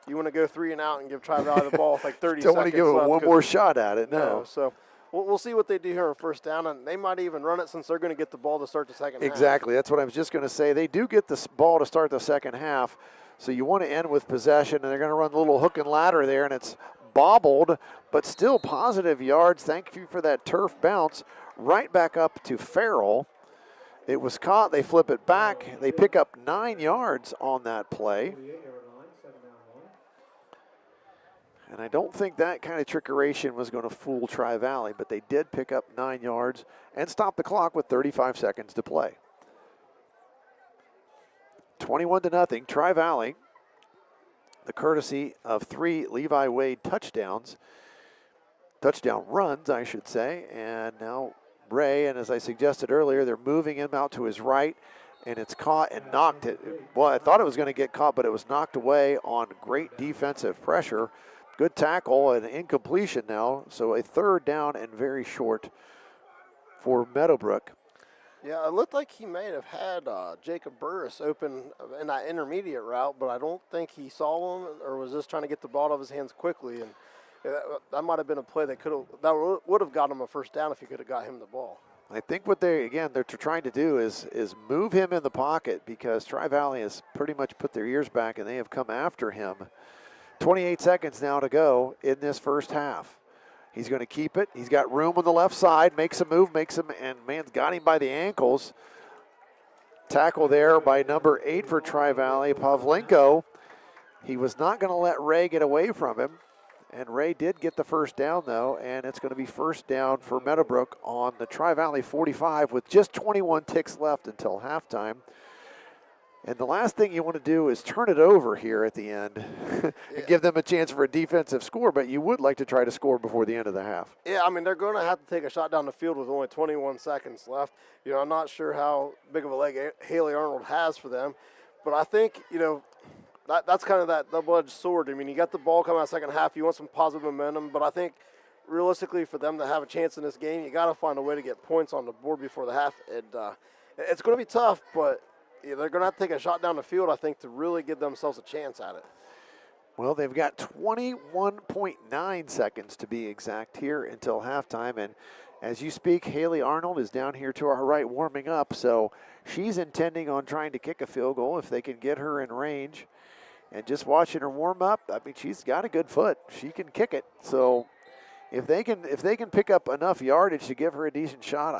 you want to go 3 and out and give Tri-Valley the ball with like 30 seconds left. Don't want to give it one more shot at it, no. So we'll see what they do here on first down, and they might even run it since they're going to get the ball to start the second half. Exactly, that's what I was just going to say. They do get the ball to start the second half, so you want to end with possession, and they're going to run a little hook and ladder there, and it's bobbled, but still positive yards. Thank you for that turf bounce. Right back up to Farrell. It was caught. They flip it back. They pick up 9 yards on that play. And I don't think that kind of trickeration was going to fool Tri-Valley, but they did pick up 9 yards and stop the clock with 35 seconds to play. 21-0, Tri-Valley, the courtesy of 3 Levi Wade touchdown runs, I should say. And now Ray, and as I suggested earlier, they're moving him out to his right, and it's caught and knocked it. Well, I thought it was going to get caught, but it was knocked away on great defensive pressure. Good tackle and incompletion now, so a third down and very short for Meadowbrook. Yeah, it looked like he may have had Jacob Burris open in that intermediate route, but I don't think he saw him or was just trying to get the ball out of his hands quickly. And that might have been a play that would have got him a first down if he could have got him the ball. I think what they're trying to do is move him in the pocket, because Tri-Valley has pretty much put their ears back and they have come after him. 28 seconds now to go in this first half. He's going to keep it. He's got room on the left side, makes a move, and man's got him by the ankles. Tackle there by number 8 for Tri-Valley, Pavlenko. He was not going to let Ray get away from him, and Ray did get the first down, though, and it's going to be first down for Meadowbrook on the Tri-Valley 45 with just 21 ticks left until halftime. And the last thing you want to do is turn it over here at the end and give them a chance for a defensive score, but you would like to try to score before the end of the half. Yeah, I mean, they're going to have to take a shot down the field with only 21 seconds left. I'm not sure how big of a leg Haley Arnold has for them, but I think, that's kind of that double-edged sword. I mean, you got the ball coming out second half, you want some positive momentum, but I think realistically for them to have a chance in this game, you got to find a way to get points on the board before the half. It's going to be tough, but they're going to have to take a shot down the field, I think, to really give themselves a chance at it. Well, they've got 21.9 seconds to be exact here until halftime. And as you speak, Haley Arnold is down here to our right warming up. So she's intending on trying to kick a field goal if they can get her in range. And just watching her warm up, I mean, she's got a good foot. She can kick it. So if they can pick up enough yardage to give her a decent shot,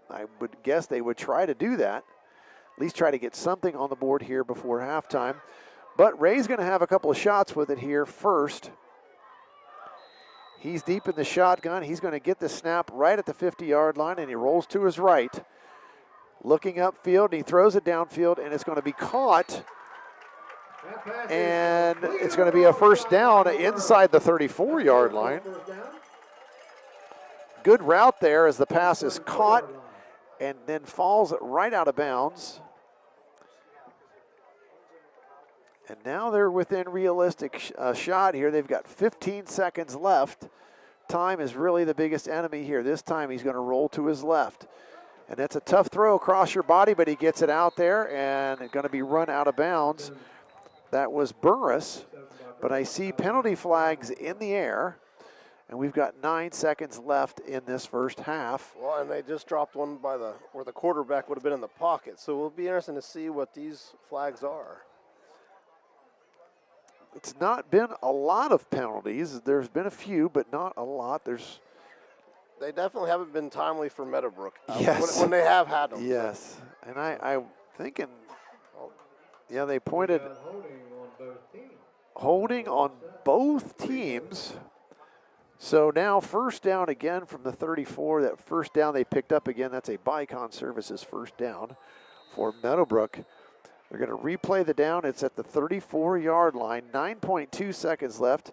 I would guess they would try to do that. At least try to get something on the board here before halftime. But Ray's going to have a couple of shots with it here first. He's deep in the shotgun. He's going to get the snap right at the 50-yard line, and he rolls to his right. Looking upfield, and he throws it downfield, and it's going to be caught. And it's going to be a first down inside the 34-yard line. Good route there as the pass is caught and then falls right out of bounds. And now they're within realistic shot here. They've got 15 seconds left. Time is really the biggest enemy here. This time he's going to roll to his left. And that's a tough throw across your body, but he gets it out there and it's going to be run out of bounds. That was Burris, but I see penalty flags in the air. And we've got 9 seconds left in this first half. Well, and they just dropped one where the quarterback would have been in the pocket. So it'll be interesting to see what these flags are. It's not been a lot of penalties. There's been a few, but not a lot. There's they definitely haven't been timely for Meadowbrook. Yes. When they have had them. Yes. And I'm thinking, yeah, they pointed holding on both teams. So now first down again from the 34. That first down they picked up again. That's a Bycon Services first down for Meadowbrook. They're going to replay the down. It's at the 34-yard line. 9.2 seconds left.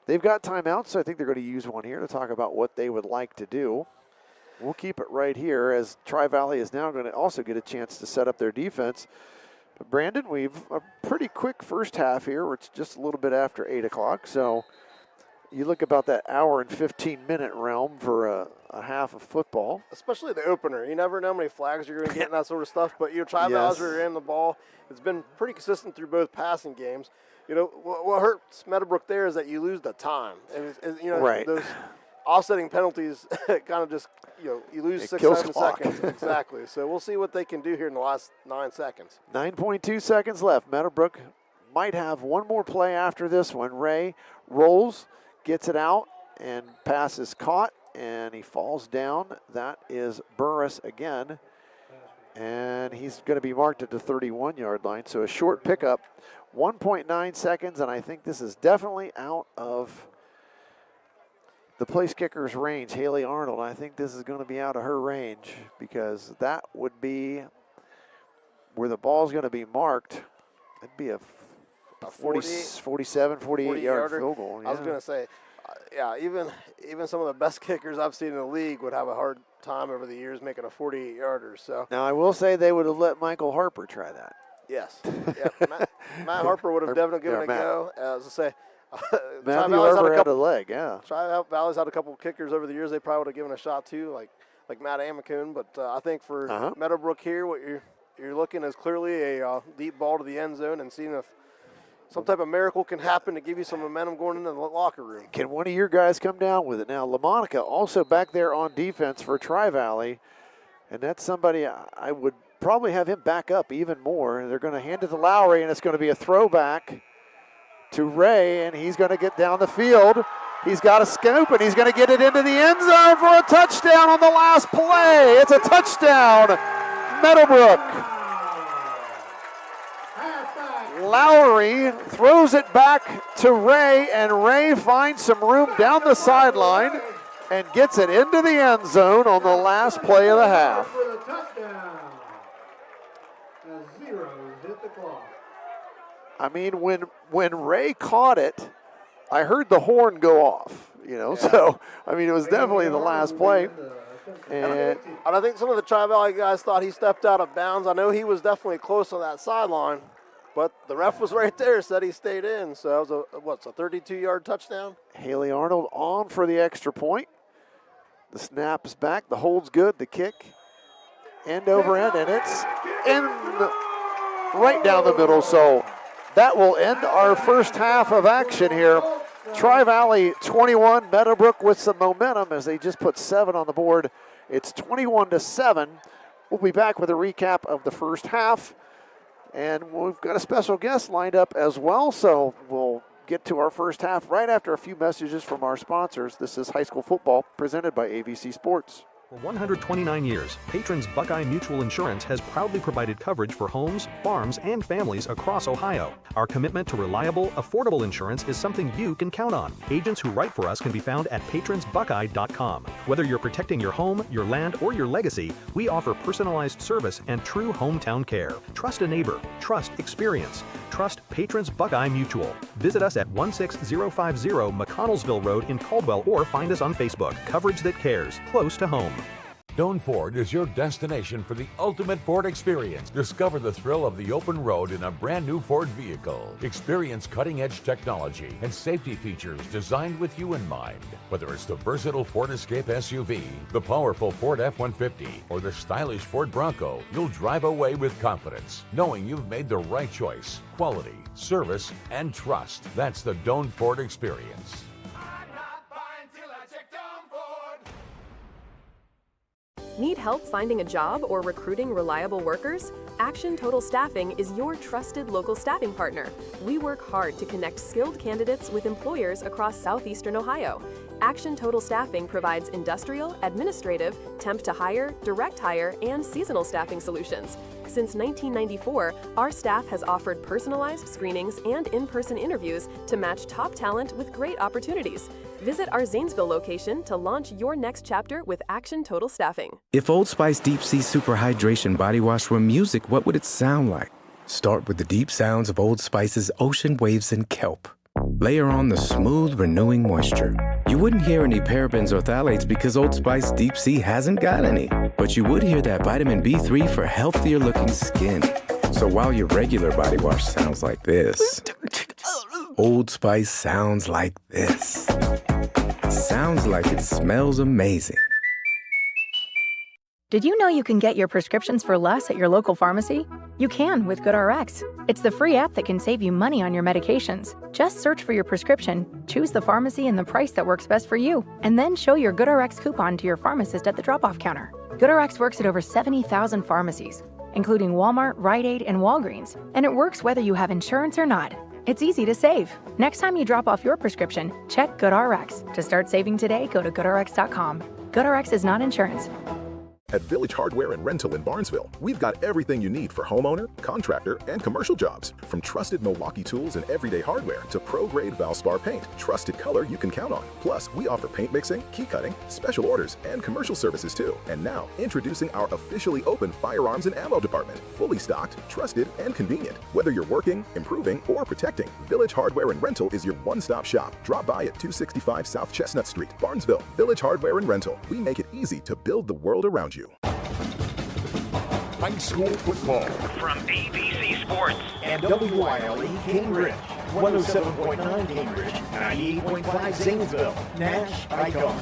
They've got timeouts, so I think they're going to use one here to talk about what they would like to do. We'll keep it right here as Tri-Valley is now going to also get a chance to set up their defense. But Brandon, we've a pretty quick first half here. It's just a little bit after 8 o'clock. So you look about that hour and 15-minute realm for a half of football. Especially the opener. You never know how many flags you're going to get and that sort of stuff. But Tri-Valley's are in the ball. It's been pretty consistent through both passing games. What hurts Meadowbrook there is that you lose the time. And right. Those offsetting penalties kind of just, you lose 6-7 seconds. Exactly. So we'll see what they can do here in the last 9 seconds. 9.2 seconds left. Meadowbrook might have one more play after this one. Ray rolls, gets it out, and pass is caught, and he falls down. That is Burris again. And he's going to be marked at the 31-yard line. So a short pickup, 1.9 seconds, and I think this is definitely out of the place kicker's range. Haley Arnold, I think this is going to be out of her range because that would be where the ball's going to be marked. It'd be a 47, 48-yard field goal. Yeah. I was going to say, even some of the best kickers I've seen in the league would have a hard time over the years making a 48-yarder. So now I will say they would have let Michael Harper try that. Yes. Matt Harper would have definitely given it a go. As I say, Matthew Harper had a leg, yeah. Tri-Valley's had a couple of kickers over the years. They probably would have given a shot too, like Matt Amicone. But I think for Meadowbrook here, what you're looking is clearly a deep ball to the end zone and seeing if some type of miracle can happen to give you some momentum going into the locker room. Can one of your guys come down with it? Now, LaMonica also back there on defense for Tri-Valley, and that's somebody I would probably have him back up even more. They're going to hand it to Lowry, and it's going to be a throwback to Ray, and he's going to get down the field. He's got a scoop, and he's going to get it into the end zone for a touchdown on the last play. It's a touchdown, Meadowbrook. Lowry throws it back to Ray, and Ray finds some room down the sideline and gets it into the end zone on the last play of the half. I mean, when Ray caught it, I heard the horn go off, so, I mean, it was definitely the last play. And I think some of the Tri-Valley guys thought he stepped out of bounds. I know he was definitely close on that sideline. But the ref was right there, said he stayed in. So it was a 32-yard touchdown? Haley Arnold on for the extra point. The snap is back. The hold's good. The kick end over end, and it's right down the middle. So that will end our first half of action here. Tri-Valley 21, Meadowbrook with some momentum as they just put 7 on the board. It's 21-7. We'll be back with a recap of the first half. And we've got a special guest lined up as well, so we'll get to our first half right after a few messages from our sponsors. This is high school football presented by AVC Sports. For 129 years, Patrons Buckeye Mutual Insurance has proudly provided coverage for homes, farms, and families across Ohio. Our commitment to reliable, affordable insurance is something you can count on. Agents who write for us can be found at patronsbuckeye.com. Whether you're protecting your home, your land, or your legacy, we offer personalized service and true hometown care. Trust a neighbor. Trust experience. Trust Patrons Buckeye Mutual. Visit us at 16050 McConnellsville Road in Caldwell or find us on Facebook. Coverage that cares. Close to home. Doan Ford is your destination for the ultimate Ford experience. Discover the thrill of the open road in a brand new Ford vehicle. Experience cutting-edge technology and safety features designed with you in mind. Whether it's the versatile Ford Escape SUV, the powerful Ford F-150, or the stylish Ford Bronco, you'll drive away with confidence, knowing you've made the right choice. Quality, service, and trust. That's the Doan Ford experience. Need help finding a job or recruiting reliable workers? Action Total Staffing is your trusted local staffing partner. We work hard to connect skilled candidates with employers across southeastern Ohio. Action Total Staffing provides industrial, administrative, temp to hire, direct hire, and seasonal staffing solutions. Since 1994, our staff has offered personalized screenings and in-person interviews to match top talent with great opportunities. Visit our Zanesville location to launch your next chapter with Action Total Staffing. If Old Spice Deep Sea Super Hydration Body Wash were music, what would it sound like? Start with the deep sounds of Old Spice's ocean waves and kelp. Layer on the smooth, renewing moisture. You wouldn't hear any parabens or phthalates because Old Spice Deep Sea hasn't got any. But you would hear that vitamin B3 for healthier looking skin. So while your regular body wash sounds like this, Old Spice sounds like this. Sounds like it smells amazing. Did you know you can get your prescriptions for less at your local pharmacy? You can with GoodRx. It's the free app that can save you money on your medications. Just search for your prescription, choose the pharmacy and the price that works best for you, and then show your GoodRx coupon to your pharmacist at the drop-off counter. GoodRx works at over 70,000 pharmacies, including Walmart, Rite Aid, and Walgreens, and it works whether you have insurance or not. It's easy to save. Next time you drop off your prescription, check GoodRx. To start saving today, go to GoodRx.com. GoodRx is not insurance. At Village Hardware and Rental in Barnesville, we've got everything you need for homeowner, contractor, and commercial jobs. From trusted Milwaukee tools and everyday hardware to pro-grade Valspar paint, trusted color you can count on. Plus, we offer paint mixing, key cutting, special orders, and commercial services too. And now, introducing our officially open firearms and ammo department. Fully stocked, trusted, and convenient. Whether you're working, improving, or protecting, Village Hardware and Rental is your one-stop shop. Drop by at 265 South Chestnut Street, Barnesville. Village Hardware and Rental. We make it easy to build the world around you. High school football from AVC Sports and WILE Cambridge, 107.9 Cambridge, 98.5 Zanesville, NASH ICON.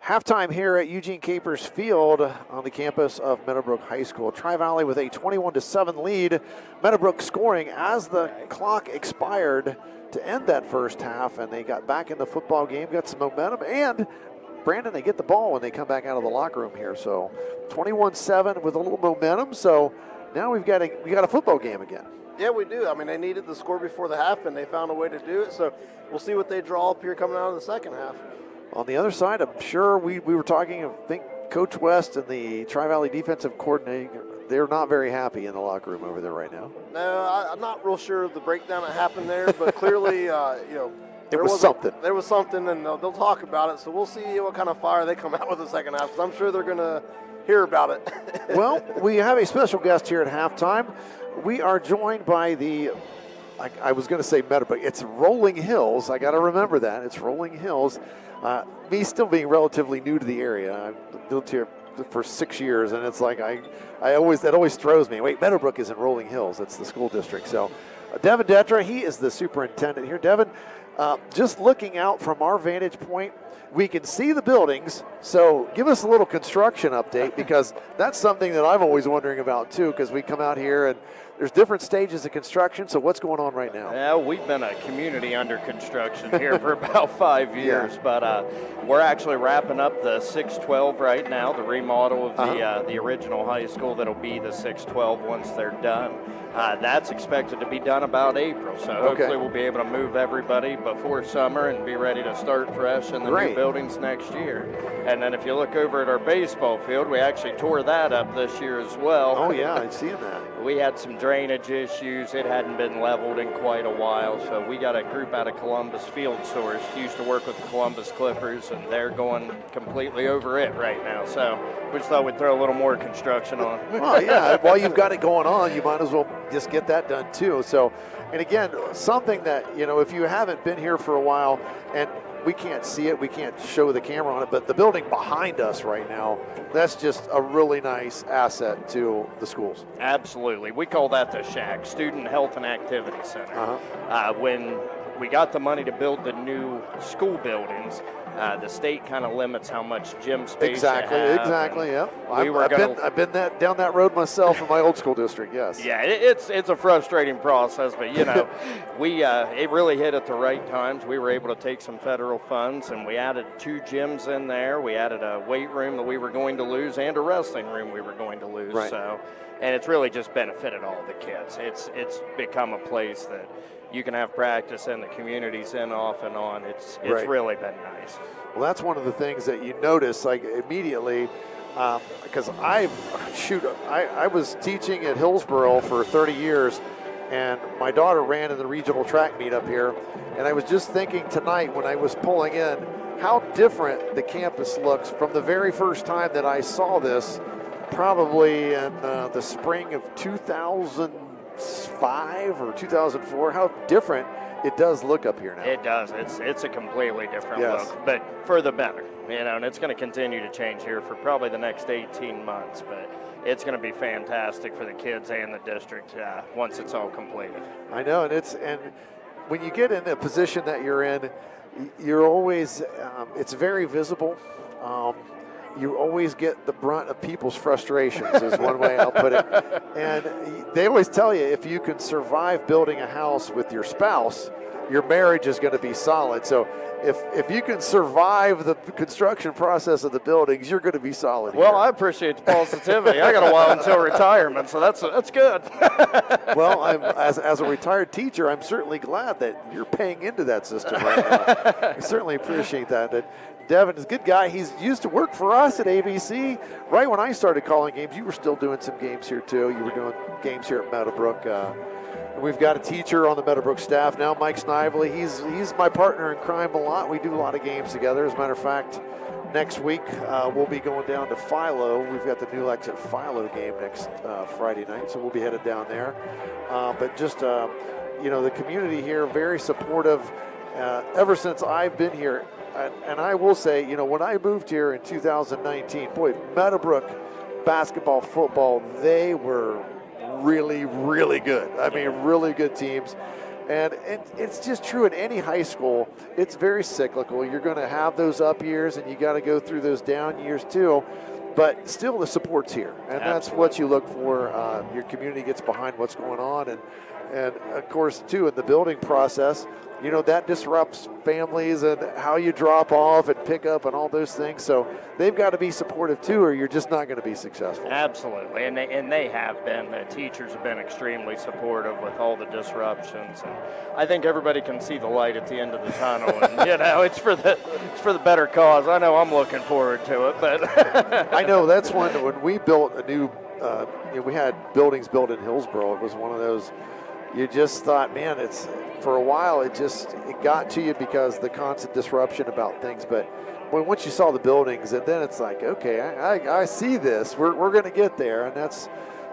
Halftime here at Eugene Capers Field on the campus of Meadowbrook High School. Tri-Valley with a 21-7 lead. Meadowbrook scoring as the clock expired to end that first half, and they got back in the football game, got some momentum, and Brandon, they get the ball when they come back out of the locker room here. So 21-7 with a little momentum. So now we got a football game again. Yeah, we do. I mean, they needed the score before the half, and they found a way to do it. So we'll see what they draw up here coming out of the second half. On the other side, I'm sure we were talking, I think Coach West and the Tri-Valley defensive coordinator, they're not very happy in the locker room over there right now. No, I'm not real sure of the breakdown that happened there, but clearly, There was something. There was something, and they'll talk about it. So we'll see what kind of fire they come out with the second half, because I'm sure they're going to hear about it. Well, we have a special guest here at halftime. We are joined by I was going to say Meadowbrook. It's Rolling Hills. I got to remember that. It's Rolling Hills. Me still being relatively new to the area. I've lived here for 6 years, and it's like that always throws me. Wait, Meadowbrook is in Rolling Hills. That's the school district. So Devin Detra, he is the superintendent here. Devin, just looking out from our vantage point, we can see the buildings. So give us a little construction update, because that's something that I'm always wondering about too, because we come out here and there's different stages of construction. So what's going on right now? Yeah, we've been a community under construction here for about 5 years, but we're actually wrapping up the 612 right now, the remodel of the original high school that'll be the 612 once they're done. That's expected to be done about April, so hopefully we'll be able to move everybody before summer and be ready to start fresh in the new buildings next year. And then if you look over at our baseball field, we actually tore that up this year as well. Oh yeah, I've seen that. We had some drainage issues. It hadn't been leveled in quite a while, so we got a group out of Columbus Field Source, used to work with the Columbus Clippers, and they're going completely over it right now. So we just thought we'd throw a little more construction on. Well, yeah, while you've got it going on, you might as well just get that done too. So, and again, something that, if you haven't been here for a while, and we can't see it, we can't show the camera on it, but the building behind us right now, that's just a really nice asset to the schools. Absolutely. We call that the SHAC, Student Health and Activity Center. When we got the money to build the new school buildings, the state kind of limits how much gym space Exactly, yeah. I've been down that road myself in my old school district, yes. Yeah, it's a frustrating process, but it really hit at the right times. We were able to take some federal funds, and we added 2 gyms in there. We added a weight room that we were going to lose and a wrestling room we were going to lose. Right. So and it's really just benefited all the kids. It's become a place that you can have practice and the community's in off and on. It's Right. really been nice. Well, that's one of the things that you notice, like immediately, because I was teaching at Hillsboro for 30 years, and my daughter ran in the regional track meet up here, and I was just thinking tonight when I was pulling in how different the campus looks from the very first time that I saw this, probably in the spring of 2005 or 2004, how different it does look up here now. It does. It's a completely different Yes. look, but for the better, and it's going to continue to change here for probably the next 18 months, but it's going to be fantastic for the kids and the district once it's all completed. I know, and when you get in a position that you're in, you're always, it's very visible. You always get the brunt of people's frustrations, is one way I'll put it. And they always tell you if you can survive building a house with your spouse, your marriage is going to be solid. So if you can survive the construction process of the buildings, you're going to be solid. Well, I appreciate the positivity. I got a while until retirement, so that's good. Well, as a retired teacher, I'm certainly glad that you're paying into that system right now. I certainly appreciate that. Devin is a good guy. He's used to work for us at AVC. Right when I started calling games, you were still doing some games here too. You were doing games here at Meadowbrook. We've got a teacher on the Meadowbrook staff now, Mike Snively. He's my partner in crime a lot. We do a lot of games together. As a matter of fact, next week we'll be going down to Philo. We've got the New Lexington Philo game next Friday night, so we'll be headed down there. But just the community here, very supportive. Ever since I've been here, and I will say, when I moved here in 2019, boy, Meadowbrook basketball, football, they were really, really good. I mean, really good teams. And it's just true in any high school. It's very cyclical. You're going to have those up years, and you got to go through those down years too. But still, the support's here, and that's what you look for. Your community gets behind what's going on, and of course, too, in the building process, that disrupts families and how you drop off and pick up and all those things. So they've got to be supportive too, or you're just not going to be successful. Absolutely, and they have been. The teachers have been extremely supportive with all the disruptions, and I think everybody can see the light at the end of the tunnel. And it's for the better cause. I know I'm looking forward to it, but I know that's when we built a new. We had buildings built in Hillsboro. It was one of those. You just thought, man, for a while it got to you because the constant disruption about things. But once you saw the buildings, and then it's like, okay, I see this. We're going to get there, and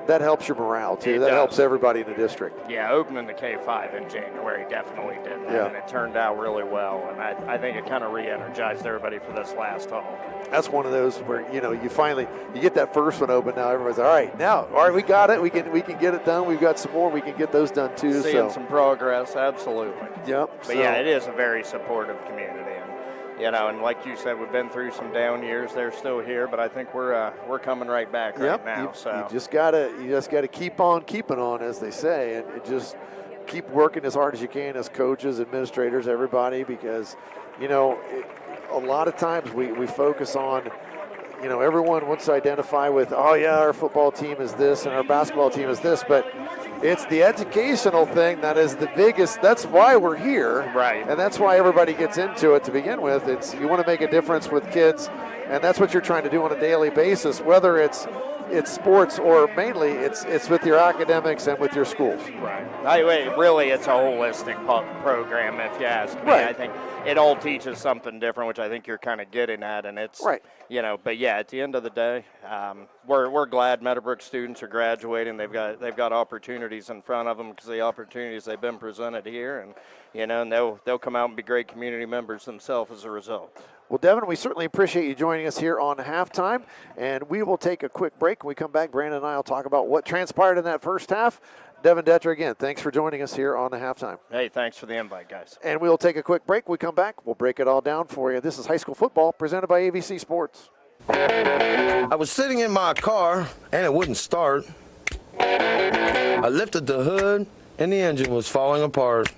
that helps your morale too. That helps everybody in the district. Yeah, opening the K5 in January definitely did that, Yeah. and it turned out really well. And I think it kind of re-energized everybody for this last haul. That's one of those where you get that first one open. Now everybody's all right, we got it. We can get it done. We've got some more. We can get those done too. Seeing some progress, absolutely. Yep. But yeah, it is a very supportive community. And like you said, we've been through some down years. They're still here, but I think we're coming right back right now. You just gotta keep on keeping on, as they say, and just keep working as hard as you can as coaches, administrators, everybody, because a lot of times we focus on. Everyone wants to identify with, our football team is this and our basketball team is this, but it's the educational thing that is the biggest. That's why we're here. Right. And that's why everybody gets into it to begin with. You want to make a difference with kids, and that's what you're trying to do on a daily basis, whether it's sports or mainly it's with your academics and with your schools. Right. Really, it's a holistic program, if you ask me. Right. I think it all teaches something different, which I think you're kind of getting at, and it's right. But yeah, at the end of the day, we're glad Meadowbrook students are graduating. They've got opportunities in front of them because the opportunities they've been presented here, and and they'll come out and be great community members themselves as a result. Well, Devin, we certainly appreciate you joining us here on Halftime, and we will take a quick break. When we come back, Brandon and I will talk about what transpired in that first half. Devin Detcher, again, thanks for joining us here on the Halftime. Hey, thanks for the invite, guys. And we'll take a quick break. When we come back, we'll break it all down for you. This is high school football presented by AVC Sports. I was sitting in my car, and it wouldn't start. I lifted the hood, and the engine was falling apart.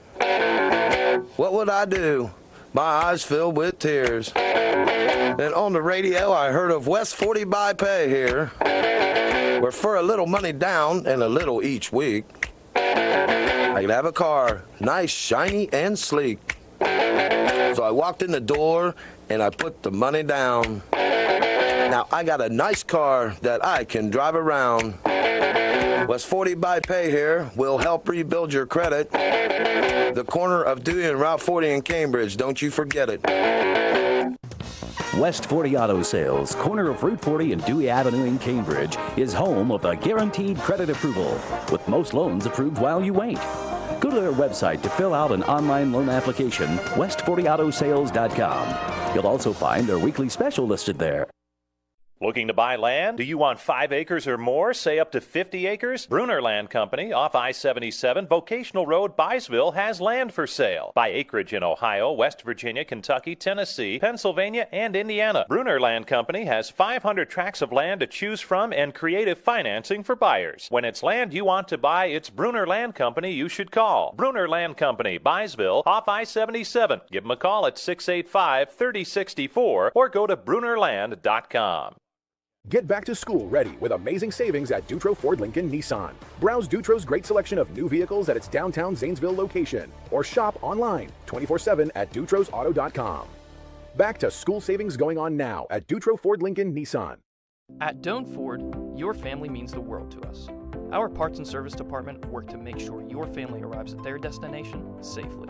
What would I do? My eyes filled with tears. Then on the radio, I heard of West 40 by Pay here. where for a little money down and a little each week, I could have a car, nice, shiny, and sleek. So I walked in the door and I put the money down. Now I got a nice car that I can drive around. West 40 by Pay here will help rebuild your credit. The corner of Dewey and Route 40 in Cambridge, don't you forget it. West 40 Auto Sales, corner of Route 40 and Dewey Avenue in Cambridge, is home of the guaranteed credit approval, with most loans approved while you wait. Go to their website to fill out an online loan application, west40autosales.com. You'll also find their weekly special listed there. Looking to buy land? Do you want 5 acres or more, say up to 50 acres? Bruner Land Company off I-77, Vocational Road, Byesville has land for sale. Buy acreage in Ohio, West Virginia, Kentucky, Tennessee, Pennsylvania, and Indiana. Bruner Land Company has 500 tracts of land to choose from and creative financing for buyers. When it's land you want to buy, it's Bruner Land Company you should call. Bruner Land Company, Byesville, off I-77. Give them a call at 685-3064 or go to brunerland.com. Get back to school ready with amazing savings at Dutro Ford Lincoln Nissan. Browse Dutro's great selection of new vehicles at its downtown Zanesville location or shop online 24/7 at dutrosauto.com. Back to school savings going on now at Dutro Ford Lincoln Nissan. At Doan Ford, your family means the world to us. Our parts and service department work to make sure your family arrives at their destination safely.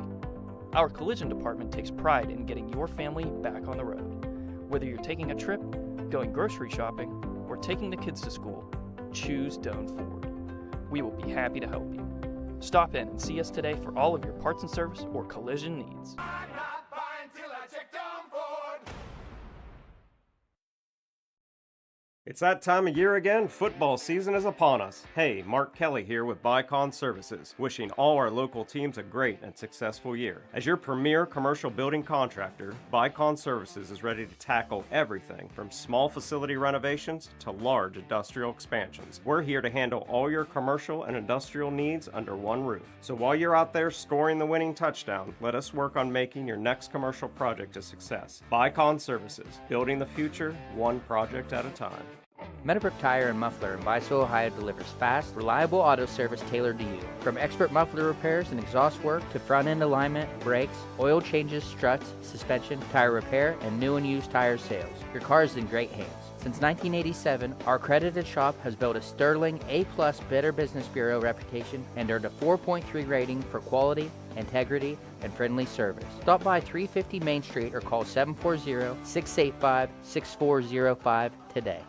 Our collision department takes pride in getting your family back on the road. Whether you're taking a trip, going grocery shopping, or taking the kids to school, choose Doan Ford. We will be happy to help you. Stop in and see us today for all of your parts and service or collision needs. It's that time of year again. Football season is upon us. Hey, Mark Kelly here with Bycon Services, wishing all our local teams a great and successful year. As your premier commercial building contractor, Bycon Services is ready to tackle everything from small facility renovations to large industrial expansions. We're here to handle all your commercial and industrial needs under one roof. So while you're out there scoring the winning touchdown, let us work on making your next commercial project a success. Bycon Services, building the future one project at a time. Meadowbrook Tire and Muffler in Byesville, Ohio delivers fast, reliable auto service tailored to you. From expert muffler repairs and exhaust work to front-end alignment, brakes, oil changes, struts, suspension, tire repair, and new and used tire sales. Your car is in great hands. Since 1987, our accredited shop has built a sterling A+ Better Business Bureau reputation and earned a 4.3 rating for quality, integrity, and friendly service. Stop by 350 Main Street or call 740-685-6405 today.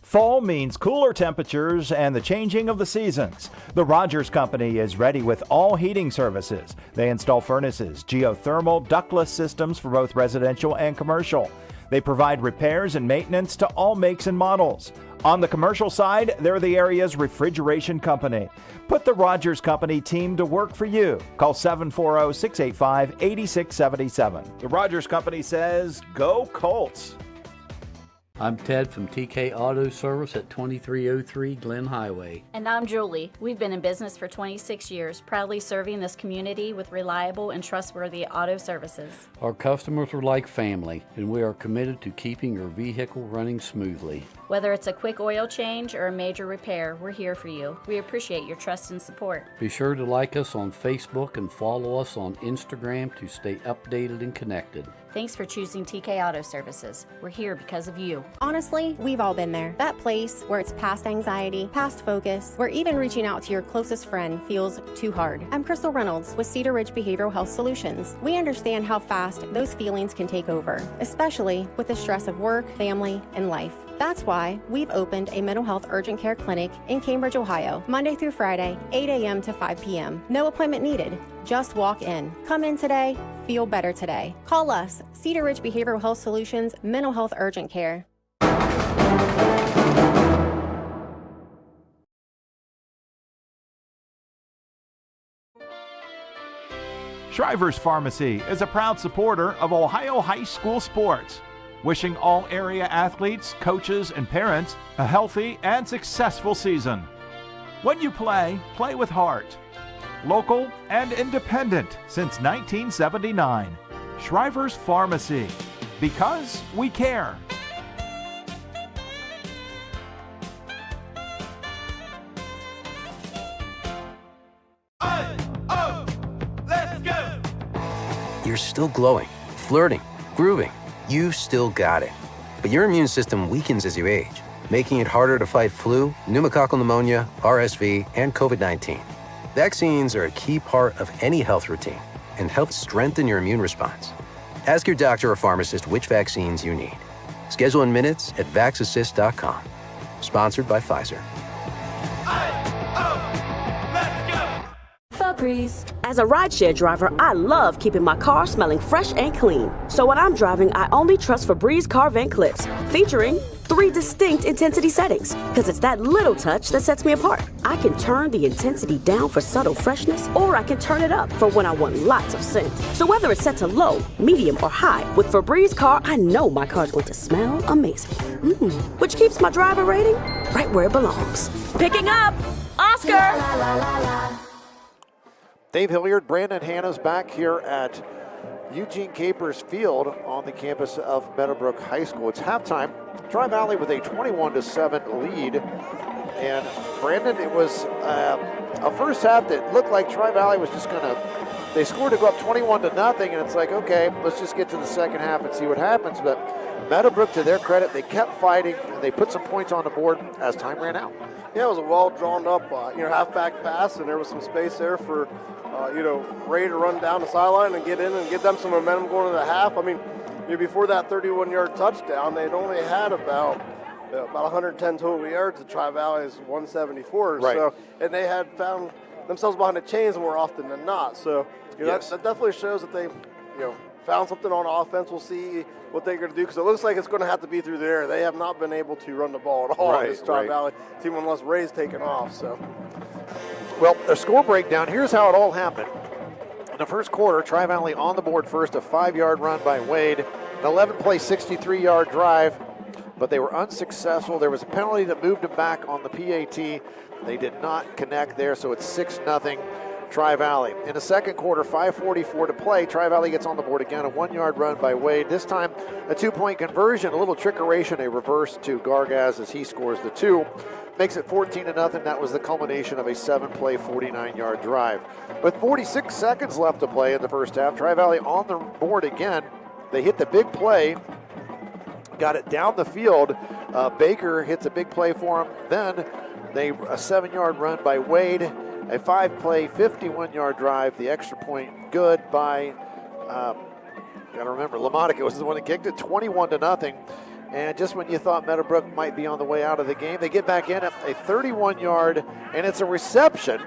Fall means cooler temperatures and the changing of the seasons. The Rogers Company is ready with all heating services. They install furnaces, geothermal, ductless systems for both residential and commercial. They provide repairs and maintenance to all makes and models. On the commercial side, they're the area's refrigeration company. Put the Rogers Company team to work for you. Call 740-685-8677. The Rogers Company says, go Colts. I'm Ted from TK Auto Service at 2303 Glen Highway. And I'm Julie. We've been in business for 26 years, proudly serving this community with reliable and trustworthy auto services. Our customers are like family, and we are committed to keeping your vehicle running smoothly. Whether it's a quick oil change or a major repair, we're here for you. We appreciate your trust and support. Be sure to like us on Facebook and follow us on Instagram to stay updated and connected. Thanks for choosing TK Auto Services. We're here because of you. Honestly, we've all been there. That place where it's past anxiety, past focus, where even reaching out to your closest friend feels too hard. I'm Crystal Reynolds with Cedar Ridge Behavioral Health Solutions. We understand how fast those feelings can take over, especially with the stress of work, family, and life. That's why we've opened a mental health urgent care clinic in Cambridge, Ohio, Monday through Friday, 8 a.m. to 5 p.m. No appointment needed. Just walk in. Come in today. Feel better today. Call us, Cedar Ridge Behavioral Health Solutions, Mental Health Urgent Care. Shriver's Pharmacy is a proud supporter of Ohio high school sports, wishing all area athletes, coaches, and parents a healthy and successful season. When you play, play with heart. Local and independent since 1979. Shriver's Pharmacy, because we care. you're still glowing, flirting, grooving. You still got it. But your immune system weakens as you age, making it harder to fight flu, pneumococcal pneumonia, RSV, and COVID-19. Vaccines are a key part of any health routine and help strengthen your immune response. Ask your doctor or pharmacist which vaccines you need. Schedule in minutes at vaxassist.com. Sponsored by Pfizer. Febreze. As a rideshare driver, I love keeping my car smelling fresh and clean. So when I'm driving, I only trust Febreze car vent clips, featuring 3 distinct intensity settings, because it's that little touch that sets me apart. I can turn the intensity down for subtle freshness, or I can turn it up for when I want lots of scent. So whether it's set to low, medium, or high, with Febreze car, I know my car's going to smell amazing. Which keeps my driver rating right where it belongs. Picking up Oscar! Dave Hilliard, Brandon Hannahs back here at Eugene Capers Field on the campus of Meadowbrook High School. It's halftime. Tri-Valley with a 21-7 lead. And Brandon, it was a first half that looked like Tri-Valley was just going to, they scored to go up 21-0, and it's like, okay, let's just get to the second half and see what happens. But Meadowbrook, to their credit, they kept fighting, and they put some points on the board as time ran out. Yeah, it was a well drawn up, halfback pass, and there was some space there for, Ray to run down the sideline and get in and get them some momentum going into the half. I mean, before that 31-yard touchdown, they'd only had about 110 total yards to Tri-Valley's 174. Right. So, and they had found themselves behind the chains more often than not. So, Yes. that definitely shows that they, found something on offense. We'll see what they're going to do, because it looks like it's going to have to be through the air. They have not been able to run the ball at all Right, this Tri-Valley team unless Ray's taken off. So, well, the score breakdown, here's how it all happened. In the first quarter, Tri-Valley on the board first, a 5-yard run by Wade, an 11-play, 63-yard drive, but they were unsuccessful. There was a penalty that moved them back on the PAT. They did not connect there, so it's 6-0 Tri-Valley. In the second quarter, 5:44 to play, Tri-Valley gets on the board again, a 1-yard run by Wade. This time, a 2-point conversion, a little trickeration, a reverse to Gargaz as he scores the 2. Makes it 14-0. That was the culmination of a 7-play, 49-yard drive. With 46 seconds left to play in the first half, Tri-Valley on the board again. They hit the big play, got it down the field. Baker hits a big play for him. Then a 7-yard run by Wade, a 5-play, 51-yard drive. The extra point good by, got to remember, LaMonica was the one that kicked it, 21-0. And just when you thought Meadowbrook might be on the way out of the game, they get back in at a 31-yard, and it's a reception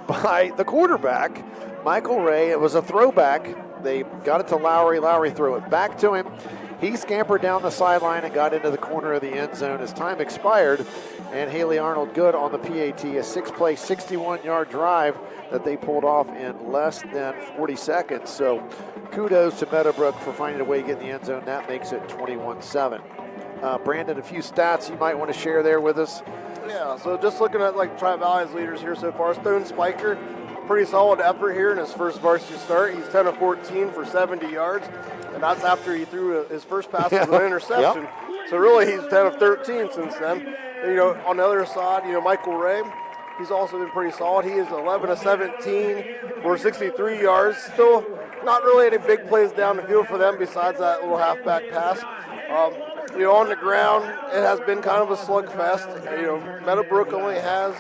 by the quarterback, Michael Ray. It was a throwback. They got it to Lowry. Lowry threw it back to him. He scampered down the sideline and got into the corner of the end zone as time expired. And Haley Arnold good on the PAT, a 6-play, 61-yard drive that they pulled off in less than 40 seconds. So kudos to Meadowbrook for finding a way to get in the end zone. That makes it 21-7. Brandon, a few stats you might want to share there with us. Yeah, so just looking at Tri-Valley's leaders here so far, Stone Spiker, pretty solid effort here in his first varsity start. He's 10 of 14 for 70 yards, and that's after he threw his first pass with an interception. Yep. So really he's 10 of 13 since then. And, on the other side, Michael Ray, he's also been pretty solid. He is 11 of 17 for 63 yards. Still not really any big plays down the field for them besides that little halfback pass. On the ground, it has been kind of a slugfest. Meadowbrook only has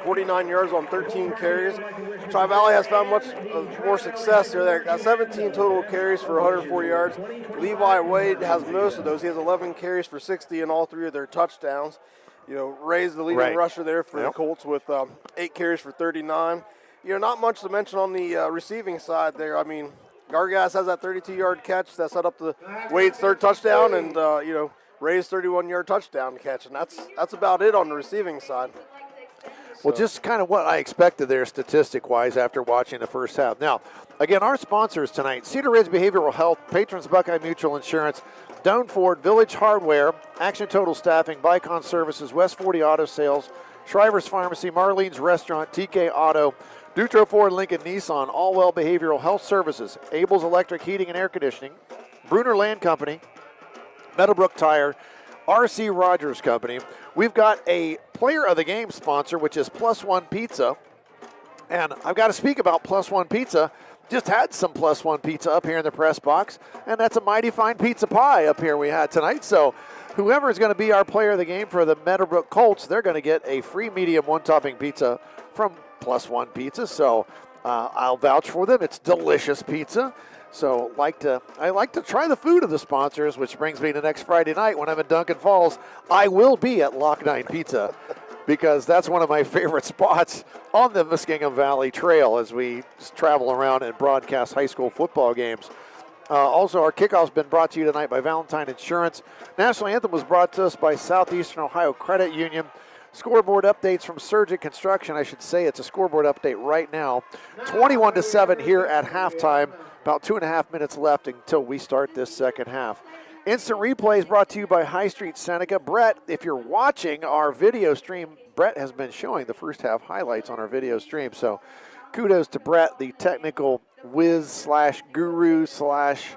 49 yards on 13 carries. Tri-Valley has found much more success here. They got 17 total carries for 104 yards. Levi Wade has most of those. He has 11 carries for 60 in all 3 of their touchdowns. Ray's the leading rusher there for the Colts with 8 carries for 39. Not much to mention on the receiving side there. I mean, Gargaz has that 32-yard catch that set up the Wade's 3rd touchdown, and Ray's 31-yard touchdown catch, and that's about it on the receiving side. Well, just kind of what I expected there statistic-wise after watching the first half. Now, again, our sponsors tonight, Cedar Ridge Behavioral Health, Patrons Buckeye Mutual Insurance, Doan Ford, Village Hardware, Action Total Staffing, Bicon Services, West 40 Auto Sales, Shriver's Pharmacy, Marlene's Restaurant, TK Auto, Dutro Ford, Lincoln Nissan, Allwell Behavioral Health Services, Abel's Electric Heating and Air Conditioning, Bruner Land Company, Meadowbrook Tire, R.C. Rogers Company. We've got a player of the game sponsor, which is Plus One Pizza. And I've got to speak about Plus One Pizza. just had some plus one pizza up here in the press box, and that's a mighty fine pizza pie up here we had tonight. So whoever is going to be our player of the game for the Meadowbrook Colts, they're going to get a free medium one-topping pizza from Plus One Pizza. So I'll vouch for them. It's delicious pizza. So I like to try the food of the sponsors, which brings me to next Friday night when I'm in Duncan Falls. I will be at Lock 9 Pizza because that's one of my favorite spots on the Muskingum Valley Trail as we travel around and broadcast high school football games. Also, our kickoff's been brought to you tonight by Valentine Insurance. National Anthem was brought to us by Southeastern Ohio Credit Union. Scoreboard updates from Surgeon Construction. I should say it's a scoreboard update right now. 21-7 here at halftime. About 2.5 minutes left until we start this second half. Instant replays brought to you by High Street Seneca. Brett, if you're watching our video stream, Brett has been showing the first half highlights on our video stream. So kudos to Brett, the technical whiz / guru / slash.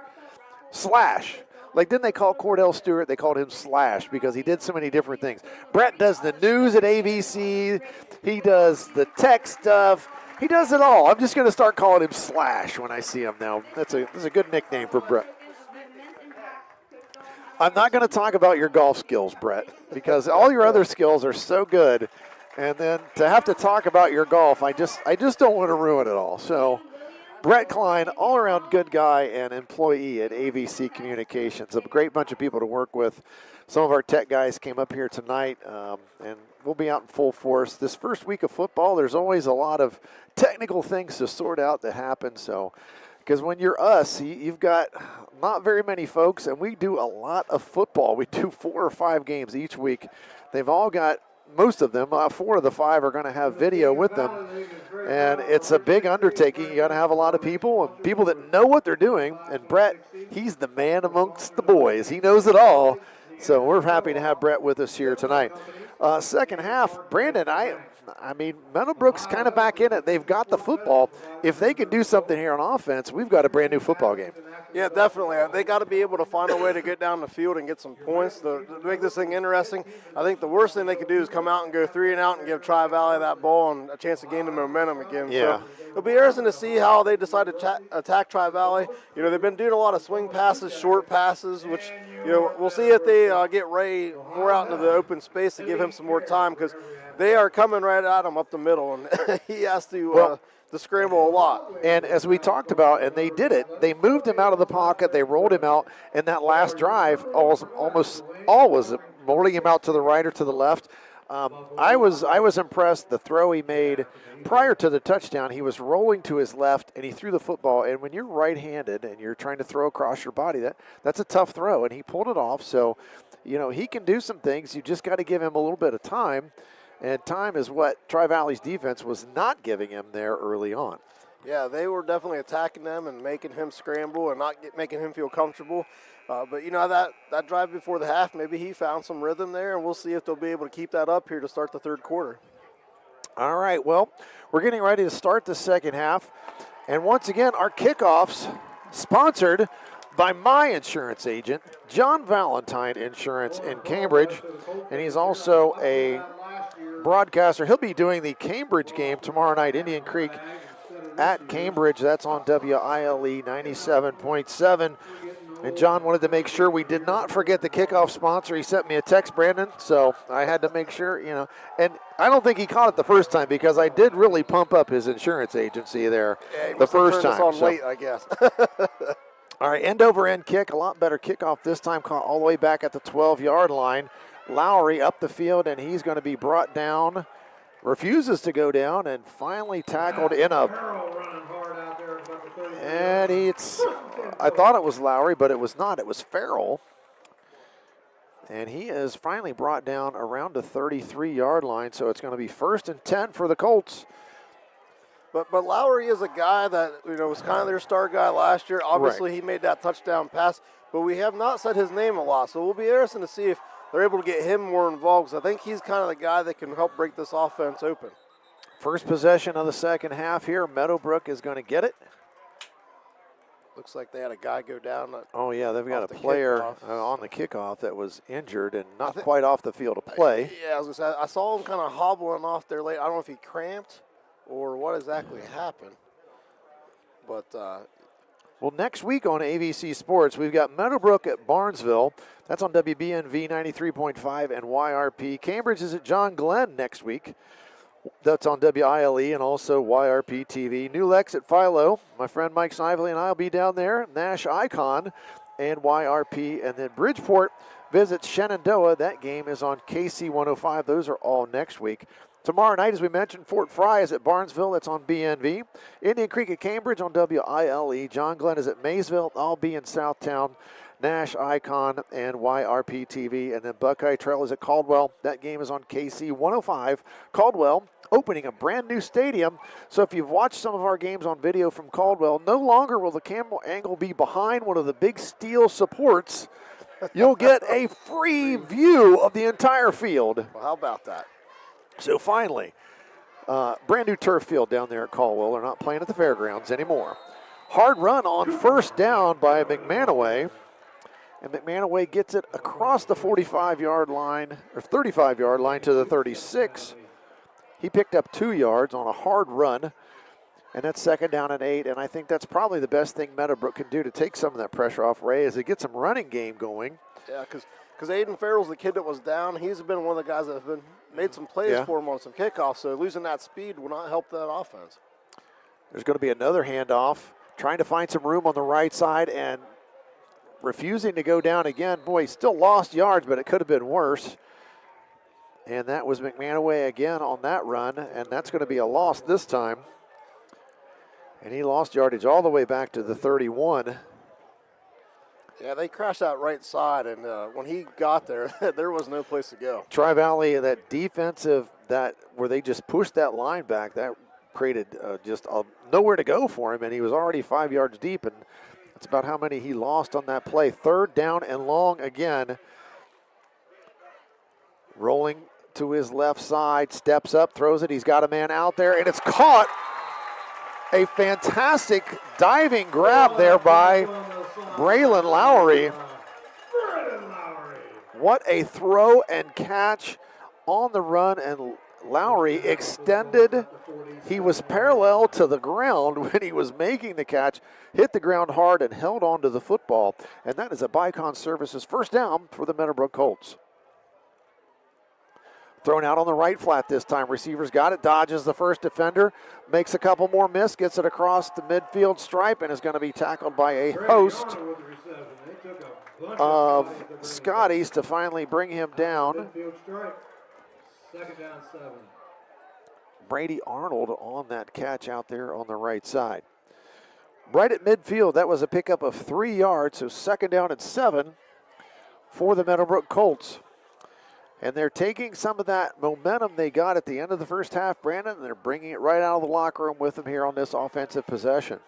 Like, didn't they call Cordell Stewart? They called him Slash because he did so many different things. Brett does the news at AVC. He does the tech stuff. He does it all. I'm just going to start calling him Slash when I see him now. That's a good nickname for Brett. I'm not going to talk about your golf skills, Brett, because all your other skills are so good. And then to have to talk about your golf, I just don't want to ruin it all. So Brett Klein, all-around good guy and employee at AVC Communications. A great bunch of people to work with. Some of our tech guys came up here tonight, and we'll be out in full force. This first week of football, there's always a lot of technical things to sort out that happen. So, because when you're us, you've got not very many folks, and we do a lot of football. We do 4 or 5 games each week. They've all got, most of them, 4 of the 5 are going to have video with them. And it's a big undertaking. You got to have a lot of people and people that know what they're doing. And Brett, he's the man amongst the boys. He knows it all. So we're happy to have Brett with us here tonight. Second half, Brandon, I mean, Meadowbrook's kind of back in it. They've got the football. If they can do something here on offense, we've got a brand new football game. Yeah, definitely. They got to be able to find a way to get down the field and get some points to make this thing interesting. I think the worst thing they could do is come out and go 3 and out and give Tri-Valley that ball and a chance to gain the momentum again. Yeah. So it'll be interesting to see how they decide to attack Tri-Valley. You know, they've been doing a lot of swing passes, short passes, which, you know, we'll see if they get Ray more out into the open space to give him some more time because they are coming right at him up the middle, and he has to scramble a lot. And as we talked about, and they did it, they moved him out of the pocket, they rolled him out, and that last drive almost all was rolling him out to the right or to the left. I was impressed. The throw he made prior to the touchdown, he was rolling to his left, and he threw the football. And when you're right-handed and you're trying to throw across your body, that's a tough throw, and he pulled it off. So, you know, he can do some things. You just got to give him a little bit of time. And time is what Tri-Valley's defense was not giving him there early on. Yeah, they were definitely attacking them and making him scramble and not making him feel comfortable. But, you know, that drive before the half, maybe he found some rhythm there, and we'll see if they'll be able to keep that up here to start the third quarter. All right, well, we're getting ready to start the second half. And once again, our kickoffs sponsored by my insurance agent, John Valentine Insurance in Cambridge. And he's also a broadcaster. He'll be doing the Cambridge game tomorrow night, Indian Creek at Cambridge. That's on WILE 97.7. And John wanted to make sure we did not forget the kickoff sponsor. He sent me a text, Brandon, so I had to make sure, you know. And I don't think he caught it the first time because I did really pump up his insurance agency there the first time. Us on late, I guess. All right, end-over-end kick, a lot better kickoff this time, caught all the way back at the 12-yard line. Lowry up the field, and he's going to be brought down, refuses to go down, and finally tackled in a, and I thought it was Lowry, but it was not. It was Farrell. And he is finally brought down around the 33-yard line, so it's going to be 1st and 10 for the Colts. But Lowry is a guy that, you know, was kind of their star guy last year. Obviously, He made that touchdown pass, but we have not said his name a lot, so we'll be interested to see if they're able to get him more involved, because I think he's kind of the guy that can help break this offense open. First possession of the second half here. Meadowbrook is going to get it. Looks like they had a guy go down. Oh, yeah, they've got a player on the kickoff that was injured and not quite off the field to play. Yeah, I was gonna say, I saw him kind of hobbling off there late. I don't know if he cramped or what exactly happened. But well, next week on AVC Sports, we've got Meadowbrook at Byesville. That's on WBNV 93.5 and YRP. Cambridge is at John Glenn next week. That's on WILE and also YRP TV. New Lex at Philo. My friend Mike Snively and I will be down there. NASH ICON and YRP. And then Bridgeport visits Shenandoah. That game is on KC 105. Those are all next week. Tomorrow night, as we mentioned, Fort Fry is at Barnesville. That's on BNV. Indian Creek at Cambridge on WILE. John Glenn is at Maysville. I'll be in Southtown. NASH ICON and YRP TV. And then Buckeye Trail is at Caldwell. That game is on KC 105. Caldwell opening a brand new stadium. So if you've watched some of our games on video from Caldwell, no longer will the camera angle be behind one of the big steel supports. You'll get a free view of the entire field. Well, how about that? So finally, brand new turf field down there at Caldwell. They're not playing at the fairgrounds anymore. Hard run on first down by McManaway. And McManaway gets it across the 45-yard line, or 35-yard line to the 36. He picked up 2 yards on a hard run, and that's second down and 8. And I think that's probably the best thing Meadowbrook can do to take some of that pressure off Ray as they get some running game going. Yeah, because Aiden Farrell's the kid that was down. He's been one of the guys that have made some plays for him on some kickoffs, so losing that speed will not help that offense. There's going to be another handoff, trying to find some room on the right side and refusing to go down again. Boy, he still lost yards, but it could have been worse. And that was McManaway again on that run, and that's going to be a loss this time. And he lost yardage all the way back to the 31. Yeah, they crashed that right side, and when he got there, there was no place to go. Tri-Valley, that defensive, where they just pushed that line back, that created just nowhere to go for him, and he was already 5 yards deep, and that's about how many he lost on that play. Third down and long again. Rolling to his left side, steps up, throws it. He's got a man out there, and it's caught. A fantastic diving grab there by Braylon Lowry. What a throw and catch on the run, and Lowry extended. He was parallel to the ground when he was making the catch, hit the ground hard and held on to the football. And that is a Bycon Services first down for the Meadowbrook Colts. Thrown out on the right flat this time. Receivers got it, dodges the first defender, makes a couple more miss, gets it across the midfield stripe, and is going to be tackled by a host of Scotties to finally bring him down. Second down, 7. Brady Arnold on that catch out there on the right side. Right at midfield, that was a pickup of 3 yards, so second down and 7 for the Meadowbrook Colts. And they're taking some of that momentum they got at the end of the first half, Brandon, and they're bringing it right out of the locker room with them here on this offensive possession.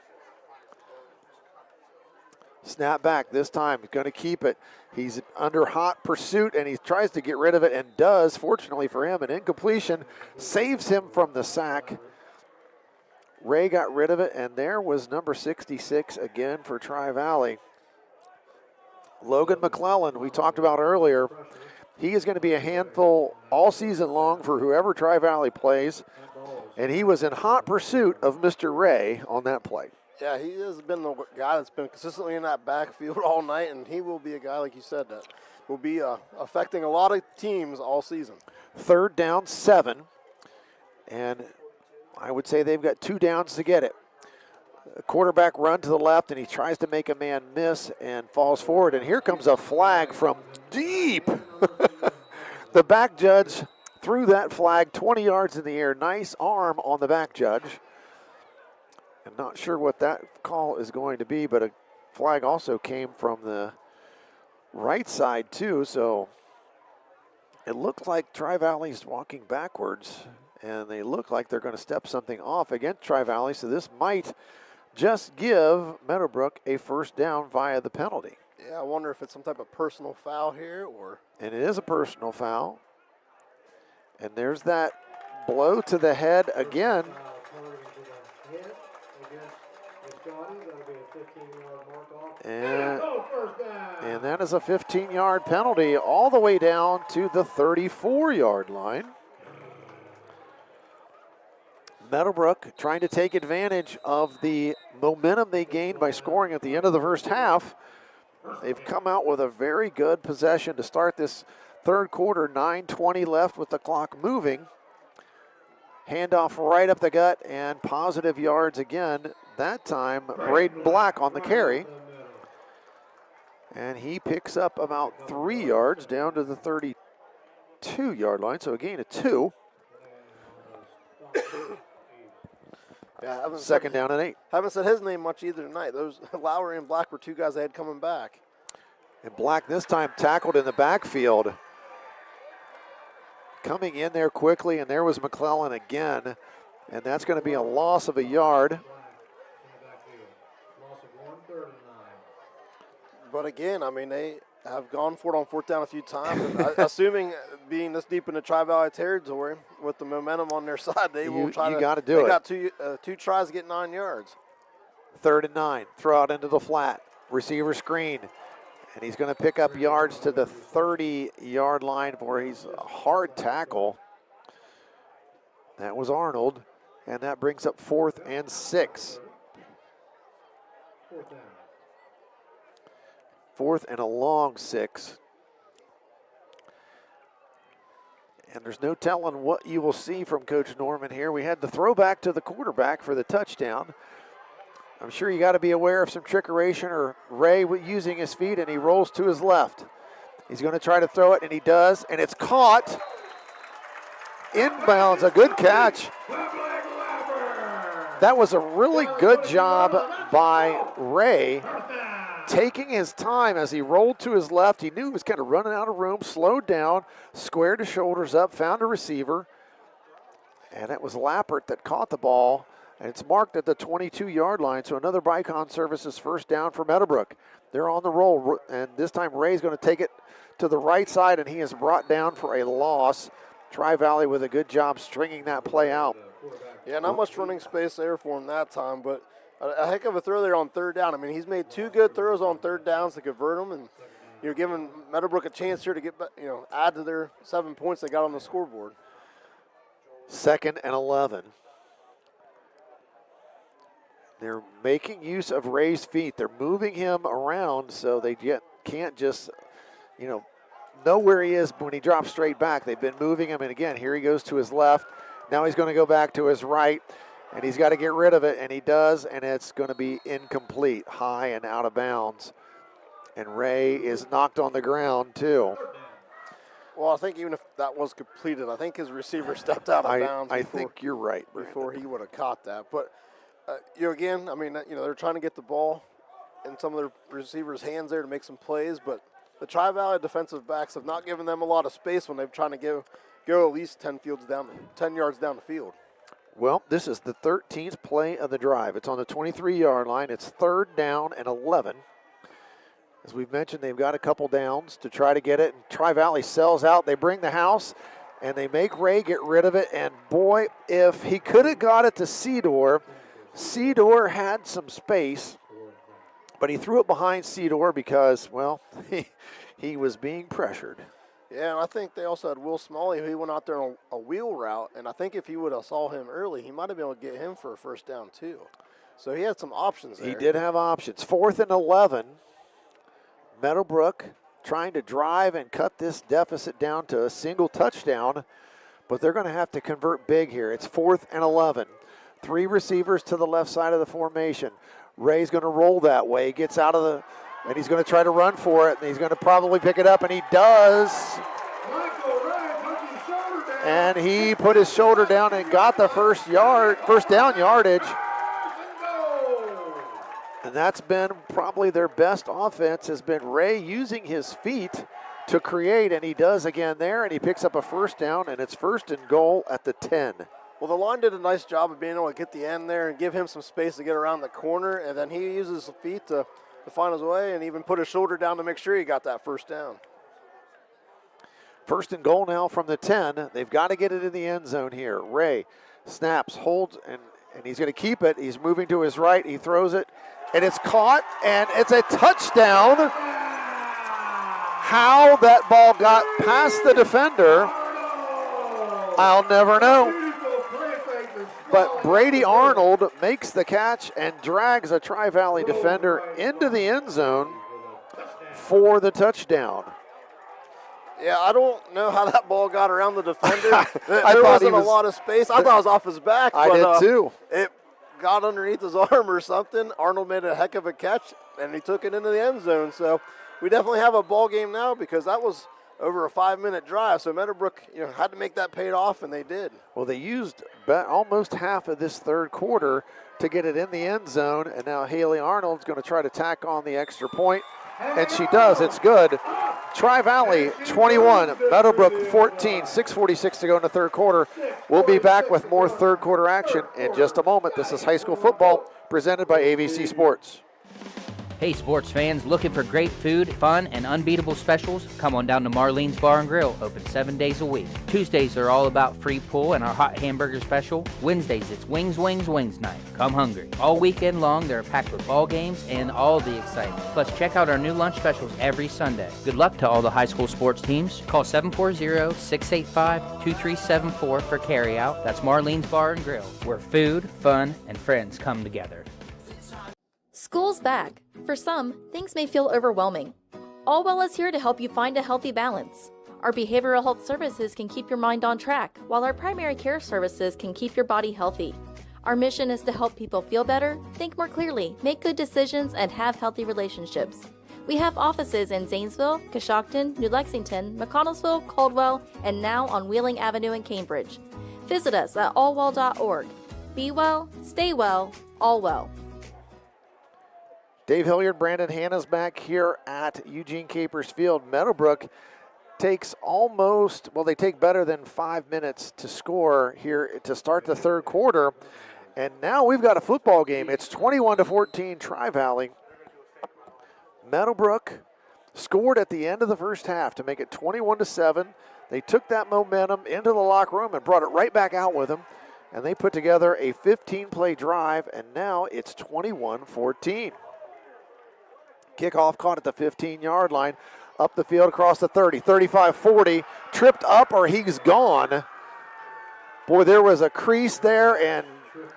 Snap back this time, he's going to keep it. He's under hot pursuit, and he tries to get rid of it and does. Fortunately for him, an incompletion saves him from the sack. Ray got rid of it, and there was number 66 again for Tri-Valley. Logan McClellan, we talked about earlier. He is going to be a handful all season long for whoever Tri-Valley plays, and he was in hot pursuit of Mr. Ray on that play. Yeah, he has been the guy that's been consistently in that backfield all night, and he will be a guy, like you said, that will be affecting a lot of teams all season. Third down, 7, and I would say they've got 2 downs to get it. A quarterback run to the left, and he tries to make a man miss and falls forward, and here comes a flag from deep. The back judge threw that flag 20 yards in the air. Nice arm on the back judge. I'm not sure what that call is going to be, but a flag also came from the right side too, so it looks like Tri-Valley's walking backwards, and they look like they're going to step something off against Tri-Valley, so this might just give Meadowbrook a first down via the penalty. Yeah, I wonder if it's some type of personal foul here, or. And it is a personal foul. And there's that blow to the head again. And that is a 15-yard penalty all the way down to the 34-yard line. Meadowbrook trying to take advantage of the momentum they gained by scoring at the end of the first half. They've come out with a very good possession to start this third quarter. 9:20 left with the clock moving. Handoff right up the gut and positive yards again. That time, Braden Black on the carry. And he picks up about 3 yards down to the 32-yard line, so a gain of 2. Yeah, second down and 8. Haven't said his name much either tonight. Those Lowry and Black were two guys they had coming back. And Black this time tackled in the backfield. Coming in there quickly, and there was McClellan again. And that's going to be a loss of a yard. But again, I mean, they have gone for it on fourth down a few times. And assuming being this deep into Tri-Valley territory with the momentum on their side, they will try to. You got to do it. They got two tries to get 9 yards. 3rd and 9. Throw out into the flat. Receiver screen. And he's going to pick up yards to the 30-yard line where he's a hard tackle. That was Arnold. And that brings up 4th and 6. 4th and a long 6. And there's no telling what you will see from Coach Norman here. We had the throwback to the quarterback for the touchdown. I'm sure you got to be aware of some trickeration or Ray using his feet, and he rolls to his left. He's going to try to throw it, and he does, and it's caught. Inbounds, a good catch. That was a really good job by Ray, taking his time as he rolled to his left. He knew he was kind of running out of room, slowed down, squared his shoulders up, found a receiver, and it was Lappert that caught the ball. And it's marked at the 22-yard line, so another Bicon Services first down for Meadowbrook. They're on the roll, and this time Ray's going to take it to the right side, and he is brought down for a loss. Tri-Valley with a good job stringing that play out. Yeah, not much running space there for him that time, but a heck of a throw there on 3rd down. I mean, he's made 2 good throws on 3rd downs to convert them, and you're giving Meadowbrook a chance here to get, add to their 7 points they got on the scoreboard. 2nd and 11. They're making use of Ray's feet. They're moving him around so they can't just, know where he is when he drops straight back. They've been moving him, and again, here he goes to his left. Now he's going to go back to his right, and he's got to get rid of it, and he does, and it's going to be incomplete, high and out of bounds. And Ray is knocked on the ground, too. Well, I think even if that was completed, I think his receiver stepped out of bounds. I think you're right, Brandon. Before he would have caught that. But again, I mean, they're trying to get the ball in some of their receivers' hands there to make some plays, but the Tri-Valley defensive backs have not given them a lot of space when they've trying to go at least 10 yards down the field. Well, this is the 13th play of the drive. It's on the 23-yard line. It's 3rd down and 11. As we've mentioned, they've got a couple downs to try to get it, and Tri-Valley sells out. They bring the house, and they make Ray get rid of it, and boy, if he could have got it to Cedar had some space, but he threw it behind Cedar because, well, he was being pressured. Yeah, and I think they also had Will Smalley, who went out there on a wheel route, and I think if he would have saw him early, he might have been able to get him for a first down too. So he had some options there. He did have options. 4th and 11. Meadowbrook trying to drive and cut this deficit down to a single touchdown, but they're going to have to convert big here. It's 4th and 11. 3 receivers to the left side of the formation. Ray's going to roll that way. He gets out of and he's going to try to run for it, and he's going to probably pick it up, and he does. And he put his shoulder down and got the first down yardage. And that's been probably their best offense, has been Ray using his feet to create, and he does again there, and he picks up a first down, and it's 1st and goal at the 10. Well, the line did a nice job of being able to get the end there and give him some space to get around the corner, and then he uses his feet to find his way and even put his shoulder down to make sure he got that first down. 1st and goal now from the 10. They've got to get it in the end zone here. Ray snaps, holds, and he's going to keep it. He's moving to his right. He throws it, and it's caught, and it's a touchdown. How that ball got past the defender, I'll never know. but Brady Arnold makes the catch and drags a Tri-Valley defender into the end zone for the touchdown. Yeah, I don't know how that ball got around the defender. There wasn't a lot of space. I thought it was off his back. I did too. It got underneath his arm or something. Arnold made a heck of a catch, and he took it into the end zone. So we definitely have a ball game now because that was over a 5-minute drive. So Meadowbrook, had to make that paid off, and they did. Well, they used almost half of this third quarter to get it in the end zone, and now Haley Arnold's going to try to tack on the extra point, and she does. It's good. Tri-Valley 21, Meadowbrook 14, 6:46 to go in the third quarter. We'll be back with more third quarter action in just a moment. This is high school football presented by AVC Sports. Hey sports fans, looking for great food, fun, and unbeatable specials? Come on down to Marlene's Bar and Grill, open 7 days a week. Tuesdays are all about free pool and our hot hamburger special. Wednesdays, it's Wings night. Come hungry. All weekend long, they're packed with ball games and all the excitement. Plus, check out our new lunch specials every Sunday. Good luck to all the high school sports teams. Call 740-685-2374 for carryout. That's Marlene's Bar and Grill, where food, fun, and friends come together. School's back. For some, things may feel overwhelming. Allwell is here to help you find a healthy balance. Our behavioral health services can keep your mind on track, while our primary care services can keep your body healthy. Our mission is to help people feel better, think more clearly, make good decisions, and have healthy relationships. We have offices in Zanesville, Coshocton, New Lexington, McConnellsville, Caldwell, and now on Wheeling Avenue in Cambridge. Visit us at allwell.org. Be well, stay well, all well. Dave Hilliard, Brandon Hannahs back here at Eugene Capers Field. Meadowbrook takes they take better than 5 minutes to score here to start the third quarter. And now we've got a football game. It's 21-14 Tri-Valley. Meadowbrook scored at the end of the first half to make it 21-7. They took that momentum into the locker room and brought it right back out with them. And they put together a 15-play drive, and now it's 21-14. Kickoff caught at the 15-yard line, up the field across the 30, 35-40, tripped up or he's gone. Boy, there was a crease there, and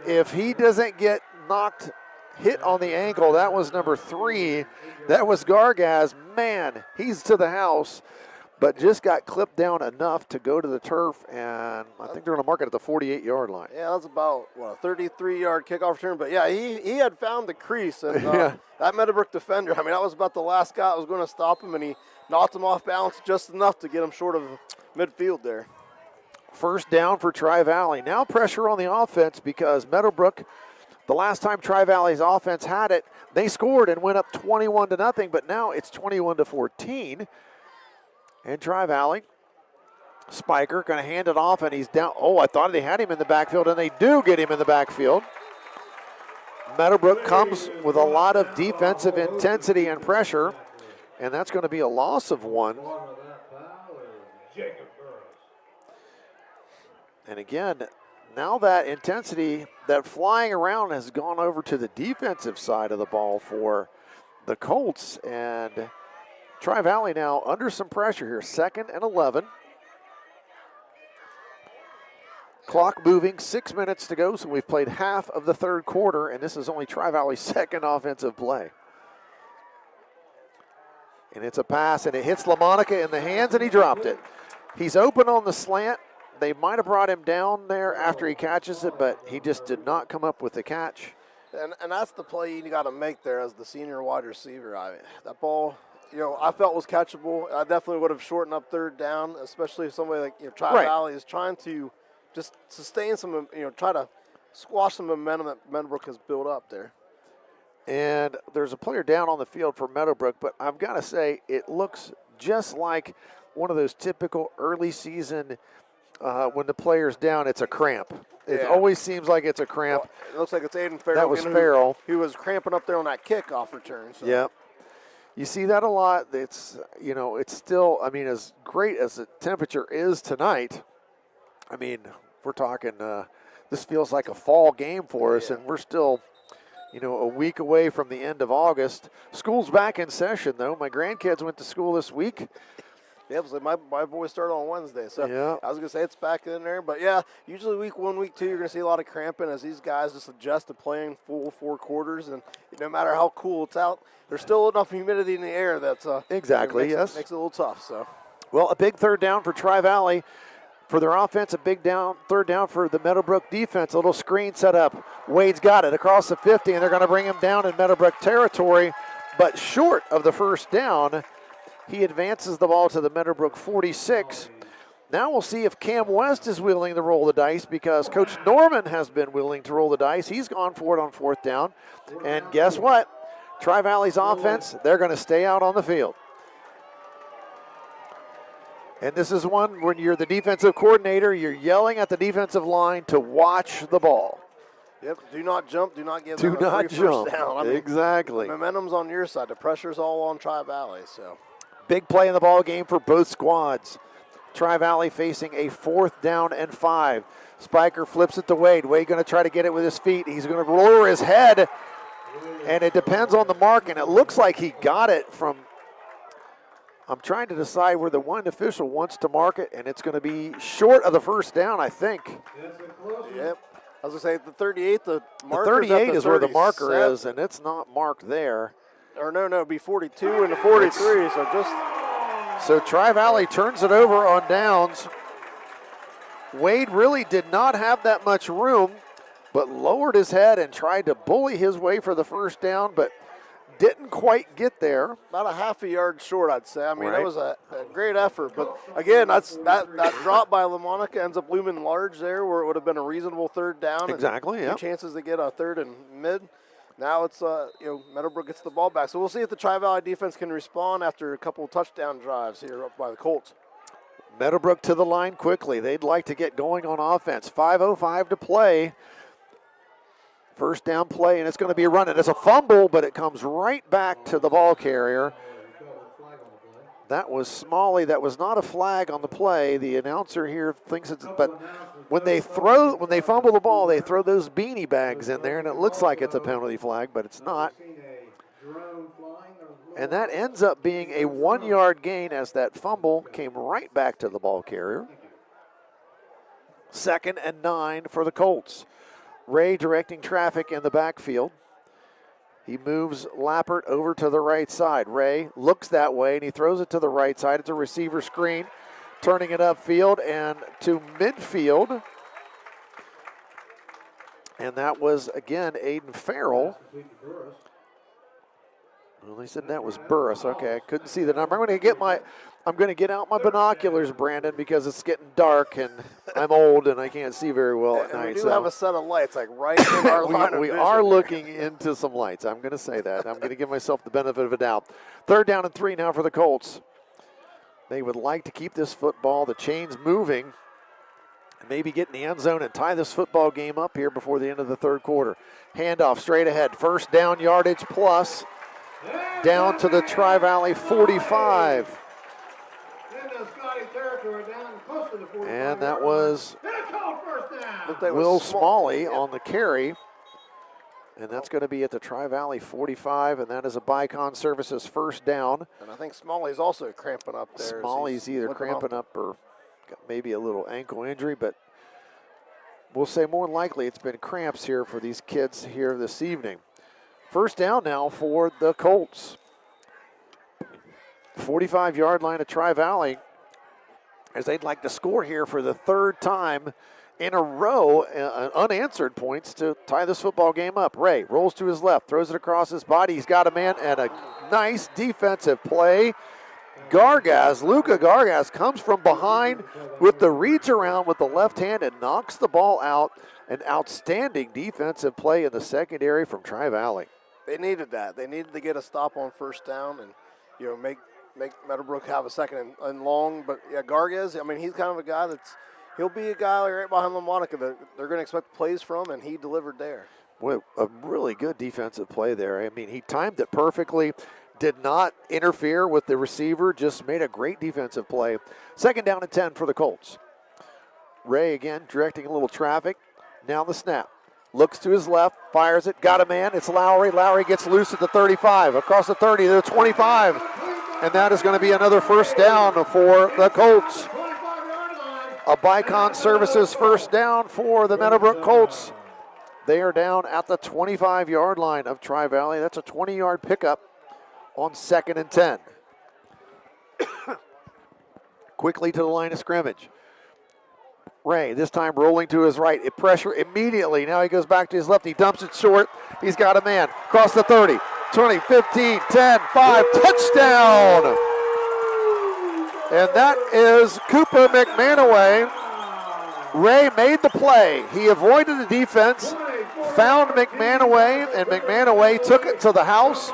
if he doesn't get hit on the ankle, that was number 3. That was Gargaz. Man, he's to the house, but just got clipped down enough to go to the turf, and I think they're going to mark it at the 48-yard line. Yeah, that's about, a 33-yard kickoff return. But, yeah, he had found the crease. And that Meadowbrook defender, that was about the last guy that was going to stop him, and he knocked him off balance just enough to get him short of midfield there. First down for Tri-Valley. Now pressure on the offense because Meadowbrook, the last time Tri-Valley's offense had it, they scored and went up 21-0, but now it's 21-14. And Tri-Valley, Spiker going to hand it off, and he's down. Oh, I thought they had him in the backfield, and they do get him in the backfield. Meadowbrook comes with a lot of defensive intensity and pressure, and that's going to be a loss of 1. And again, now that intensity, that flying around has gone over to the defensive side of the ball for the Colts, and Tri-Valley now under some pressure here, 2nd and 11. Clock moving, 6 minutes to go, so we've played half of the third quarter, and this is only Tri-Valley's second offensive play. And it's a pass, and it hits LaMonica in the hands, and he dropped it. He's open on the slant. They might have brought him down there after he catches it, but he just did not come up with the catch. And that's the play you got to make there as the senior wide receiver. That ball, I felt was catchable. I definitely would have shortened up third down, especially if somebody like Tri-Valley is trying to just sustain some, try to squash some momentum that Meadowbrook has built up there. And there's a player down on the field for Meadowbrook, but I've got to say it looks just like one of those typical early season when the player's down, it's a cramp. It always seems like it's a cramp. Well, it looks like it's Aiden Farrell. That was Farrell. He was cramping up there on that kickoff return. So. Yep. You see that a lot. It's, it's still, as great as the temperature is tonight, we're talking, this feels like a fall game for us, and we're still, a week away from the end of August. School's back in session, though. My grandkids went to school this week. Yep, so my boys start on Wednesday. So yeah. I was going to say it's back in there. But, yeah, usually week 1, week 2, you're going to see a lot of cramping as these guys just adjust to playing full 4 quarters. And no matter how cool it's out, there's still enough humidity in the air that's exactly, makes it a little tough. So, well, a big third down for Tri-Valley. For their offense, a big third down for the Meadowbrook defense. A little screen set up. Wade's got it across the 50, and they're going to bring him down in Meadowbrook territory, but short of the first down. He advances the ball to the Meadowbrook 46. Now we'll see if Cam West is willing to roll the dice, because Coach Norman has been willing to roll the dice. He's gone for it on 4th down. And guess what? Tri-Valley's offense, they're going to stay out on the field. And this is one when you're the defensive coordinator, you're yelling at the defensive line to watch the ball. Yep, do not jump, do not give them a free first down. I mean, exactly. The momentum's on your side. The pressure's all on Tri-Valley, so. Big play in the ball game for both squads. Tri-Valley facing a 4th down and 5. Spiker flips it to Wade. Wade going to try to get it with his feet. He's going to lower his head, and it depends on the mark, and it looks like he got it from, I'm trying to decide where the one official wants to mark it, and it's going to be short of the first down, I think. Yep. I was going to say the 38, the marker 38 is where the marker is, and it's not marked there. Or no, it'd be 42 and the 43, So Tri-Valley turns it over on downs. Wade really did not have that much room, but lowered his head and tried to bully his way for the first down, but didn't quite get there. About a half a yard short, I'd say. I mean, Right. That was a great effort. But, again, that drop by LaMonica ends up looming large there where it would have been a reasonable 3rd down. Exactly, and 2 chances to get a 3rd and mid. Now it's, Meadowbrook gets the ball back. So we'll see if the Tri-Valley defense can respond after a couple of touchdown drives here up by the Colts. Meadowbrook to the line quickly. They'd like to get going on offense. 5:05 to play. First down play, and it's going to be a run. It's a fumble, but it comes right back to the ball carrier. That was Smalley. That was not a flag on the play. The announcer here thinks it's, but when they fumble the ball, they throw those beanie bags in there, and it looks like it's a penalty flag, but it's not. And that ends up being a 1-yard gain as that fumble came right back to the ball carrier. 2nd and 9 for the Colts. Ray directing traffic in the backfield. He moves Lappert over to the right side. Ray looks that way, and he throws it to the right side. It's a receiver screen, turning it upfield and to midfield. And that was, again, Aiden Farrell. Well, they said that was Burris. Okay, I couldn't see the number. I'm going to get out my binoculars, Brandon, because it's getting dark and I'm old and I can't see very well at night. We do have a set of lights, like right in our line of we vision. are looking into some lights. I'm going to say that. I'm going to give myself the benefit of a doubt. 3rd down and 3 now for the Colts. They would like to keep this football, the chains moving, and maybe get in the end zone and tie this football game up here before the end of the 3rd quarter. Handoff straight ahead. First down yardage plus. Down to the Tri-Valley 45. And that was Will Smalley on the carry. And that's going to be at the Tri-Valley 45, and that is a Bycon Services first down. And I think Smalley's also cramping up there. Smalley's either cramping up or got maybe a little ankle injury, but we'll say more than likely it's been cramps here for these kids here this evening. First down now for the Colts. 45-yard line of Tri-Valley, as they'd like to score here for the 3rd time in a row, unanswered points to tie this football game up. Ray rolls to his left, throws it across his body. He's got a man, and a nice defensive play. Luka Gargas comes from behind with the reach around with the left hand and knocks the ball out. An outstanding defensive play in the secondary from Tri-Valley. They needed that. They needed to get a stop on first down and, make Meadowbrook have a 2nd and long. But, yeah, Gargas, I mean, he's kind of a guy he'll be a guy right behind LaMonica that they're going to expect plays from, and he delivered there. Well, a really good defensive play there. I mean, he timed it perfectly, did not interfere with the receiver, just made a great defensive play. 2nd down and 10 for the Colts. Ray again directing a little traffic. Now the snap. Looks to his left, fires it, got a man. It's Lowry. Lowry gets loose at the 35, across the 30 to the 25. And that is going to be another first down for the Colts. A Bycon Services first down for the Meadowbrook Colts. They are down at the 25-yard line of Tri-Valley. That's a 20-yard pickup on 2nd and 10. Quickly to the line of scrimmage. Ray, this time rolling to his right. Pressure immediately. Now he goes back to his left. He dumps it short. He's got a man. Across the 30, 20, 15, 10, 5. Touchdown! And that is Cooper McManaway. Ray made the play. He avoided the defense, found McManaway, and McManaway took it to the house.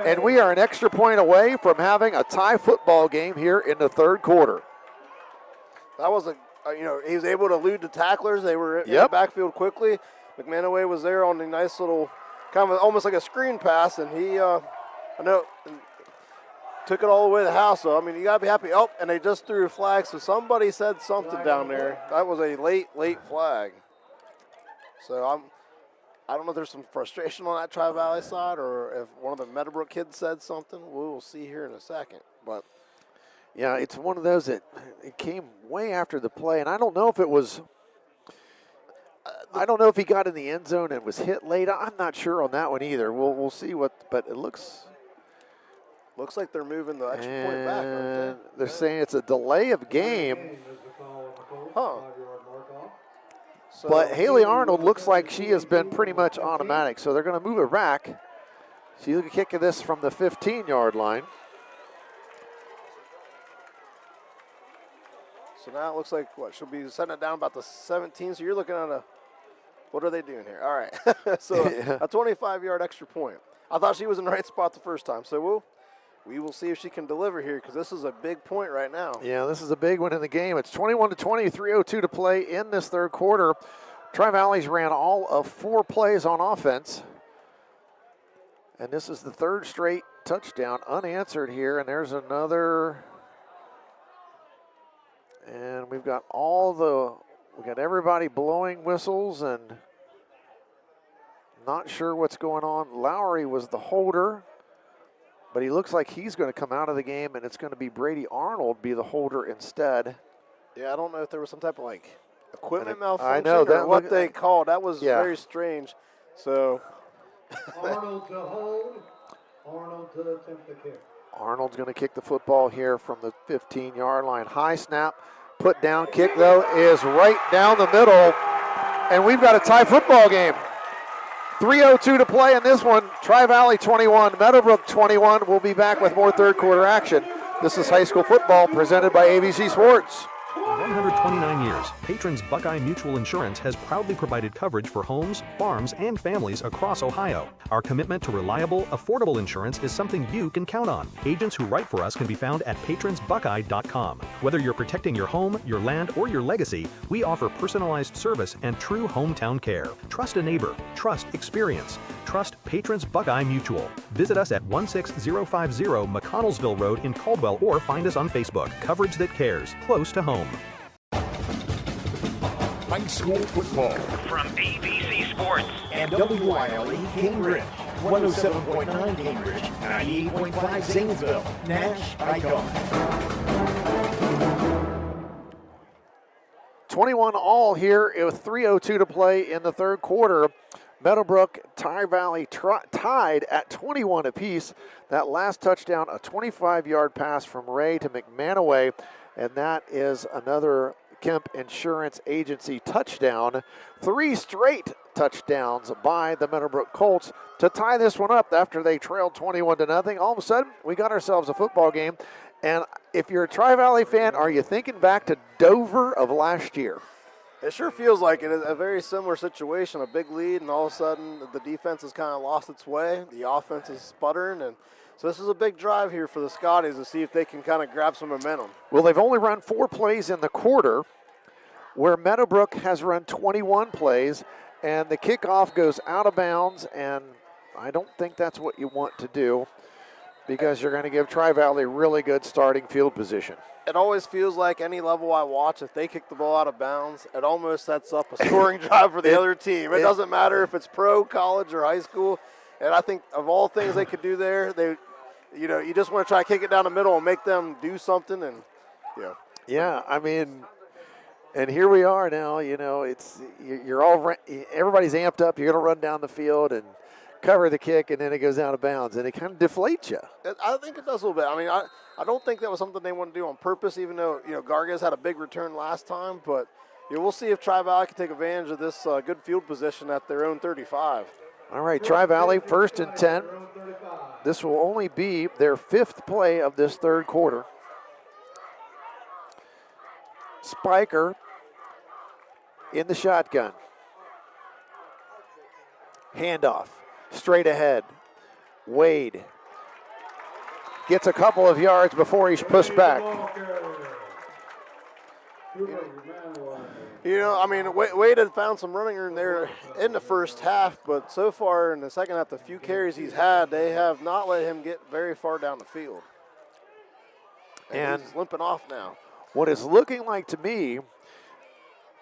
And we are an extra point away from having a tie football game here in the third quarter. That was he was able to elude the tacklers. They were in the backfield quickly. McManaway was there on the nice little, kind of almost like a screen pass, and he, took it all the way to the house. So, you got to be happy. Oh, and they just threw a flag, so somebody said something down there. That was a late flag. So I don't know if there's some frustration on that Tri-Valley side or if one of the Meadowbrook kids said something. We will see here in a second. But yeah, it's one of those that it came way after the play, and I don't know if it was I don't know if he got in the end zone and was hit late. I'm not sure on that one either. We'll see but it looks like they're moving the extra point back, aren't they? They're saying it's a delay of game. Huh. So but Haley Arnold looks like she has been pretty much automatic, so they're going to move it back. She's going to kick this from the 15-yard line. So now it looks like, she'll be setting it down about the 17. So you're looking at what are they doing here? All right. So a 25-yard extra point. I thought she was in the right spot the first time. So we will see if she can deliver here because this is a big point right now. Yeah, this is a big one in the game. It's 21-20, 3:02 to play in this third quarter. Tri-Valley's ran all of 4 plays on offense. And this is the third straight touchdown unanswered here. And there's another. And we've got everybody blowing whistles and not sure what's going on. Lowry was the holder. But he looks like he's going to come out of the game, and it's going to be Brady Arnold be the holder instead. Yeah, I don't know if there was some type of equipment malfunction. I know that what they called. That was very strange. So Arnold to hold. Arnold to attempt the kick. Arnold's going to kick the football here from the 15-yard line. High snap, put down kick though is right down the middle, and we've got a tie football game. 3:02 to play in this one. Tri-Valley 21, Meadowbrook 21. We'll be back with more third quarter action. This is high school football presented by AVC Sports. 129 years, Patrons Buckeye Mutual Insurance has proudly provided coverage for homes, farms, and families across Ohio. Our commitment to reliable, affordable insurance is something you can count on. Agents who write for us can be found at patronsbuckeye.com. Whether you're protecting your home, your land, or your legacy, we offer personalized service and true hometown care. Trust a neighbor. Trust experience. Trust Patrons Buckeye Mutual. Visit us at 16050 McConnellsville Road in Caldwell or find us on Facebook. Coverage that cares. Close to home. High school football from AVC Sports and WILE Cambridge, 107.9 Cambridge, 98.5 Zanesville, NASH ICON. 21 all here with 3:02 to play in the third quarter. Meadowbrook, Tri-Valley tied at 21 apiece. That last touchdown, a 25-yard pass from Ray to McManaway, and that is another Kemp Insurance Agency touchdown. 3 straight touchdowns by the Meadowbrook Colts to tie this one up after they trailed 21-0. All of a sudden, we got ourselves a football game. And if you're a Tri-Valley fan, are you thinking back to Dover of last year? It sure feels like it is a very similar situation, a big lead, and all of a sudden the defense has kind of lost its way. The offense is sputtering, and so this is a big drive here for the Scotties to see if they can kind of grab some momentum. Well, they've only run 4 plays in the quarter, where Meadowbrook has run 21 plays, and the kickoff goes out of bounds, and I don't think that's what you want to do because you're going to give Tri-Valley really good starting field position. It always feels like any level I watch, if they kick the ball out of bounds, it almost sets up a scoring drive for the other team. It doesn't matter if it's pro, college, or high school. And I think of all things they could do there, you just want to try to kick it down the middle and make them do something, and Yeah, I mean, and here we are now. It's you're all everybody's amped up. You're going to run down the field and cover the kick, and then it goes out of bounds, and it kind of deflates you. I think it does a little bit. I mean, I don't think that was something they want to do on purpose, even though Gargas had a big return last time. But we'll see if Tri-Valley can take advantage of this good field position at their own 35. All right, Tri-Valley 1st and 10. This will only be their 5th play of this third quarter. Spiker in the shotgun. Handoff, straight ahead. Wade gets a couple of yards before he's pushed back. I mean, Wade had found some running room there in the first half, but so far in the second half, the few carries he's had, they have not let him get very far down the field. And he's limping off now. What it's looking like to me,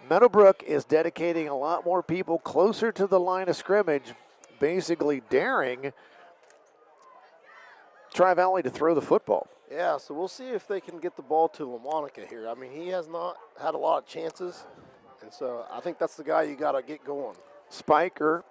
Meadowbrook is dedicating a lot more people closer to the line of scrimmage, basically daring Tri-Valley to throw the football. Yeah, so we'll see if they can get the ball to LaMonica here. I mean, he has not had a lot of chances, and so I think that's the guy you got to get going. Spiker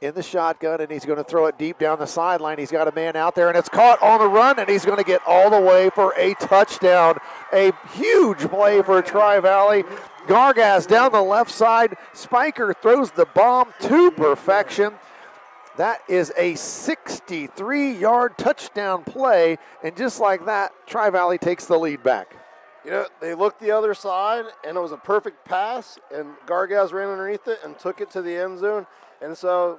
in the shotgun, and he's going to throw it deep down the sideline. He's got a man out there, and it's caught on the run, and he's going to get all the way for a touchdown. A huge play for Tri-Valley. Gargas down the left side. Spiker throws the bomb to perfection. That is a 63-yard touchdown play, and just like that, Tri-Valley takes the lead back. They looked the other side, and it was a perfect pass, and Gargas ran underneath it and took it to the end zone. And so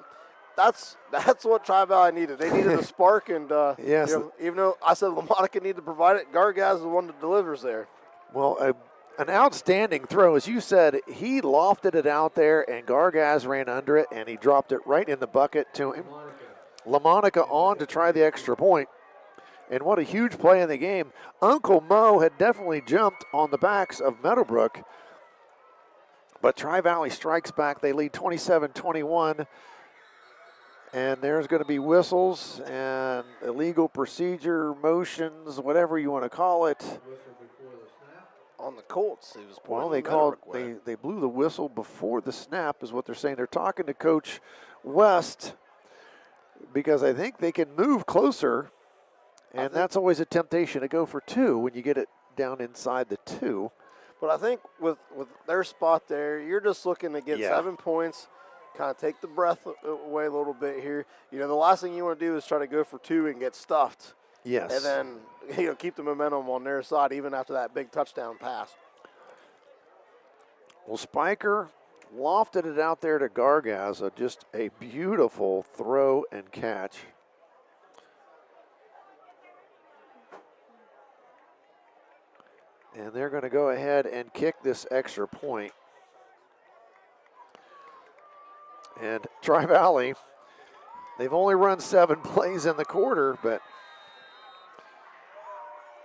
that's what Tri-Valley needed. They needed a spark, and yes. Even though I said LaMonica needed to provide it, Gargas is the one that delivers there. Well, an outstanding throw. As you said, he lofted it out there, and Gargas ran under it, and he dropped it right in the bucket to him. LaMonica on to try the extra point. And what a huge play in the game. Uncle Mo had definitely jumped on the backs of Meadowbrook, but Tri-Valley strikes back. They lead 27-21, and there's going to be whistles and illegal procedure, motions, whatever you want to call it. On the Colts, he was they blew the whistle before the snap is what they're saying. They're talking to Coach West because I think they can move closer, and that's always a temptation to go for 2 when you get it down inside the 2. But I think with their spot there, you're just looking to get 7 points, kind of take the breath away a little bit here. The last thing you want to do is try to go for 2 and get stuffed. Yes. And then keep the momentum on their side even after that big touchdown pass. Well, Spiker lofted it out there to Gargas, just a beautiful throw and catch. And they're going to go ahead and kick this extra point. And Tri-Valley, they've only run 7 plays in the quarter, but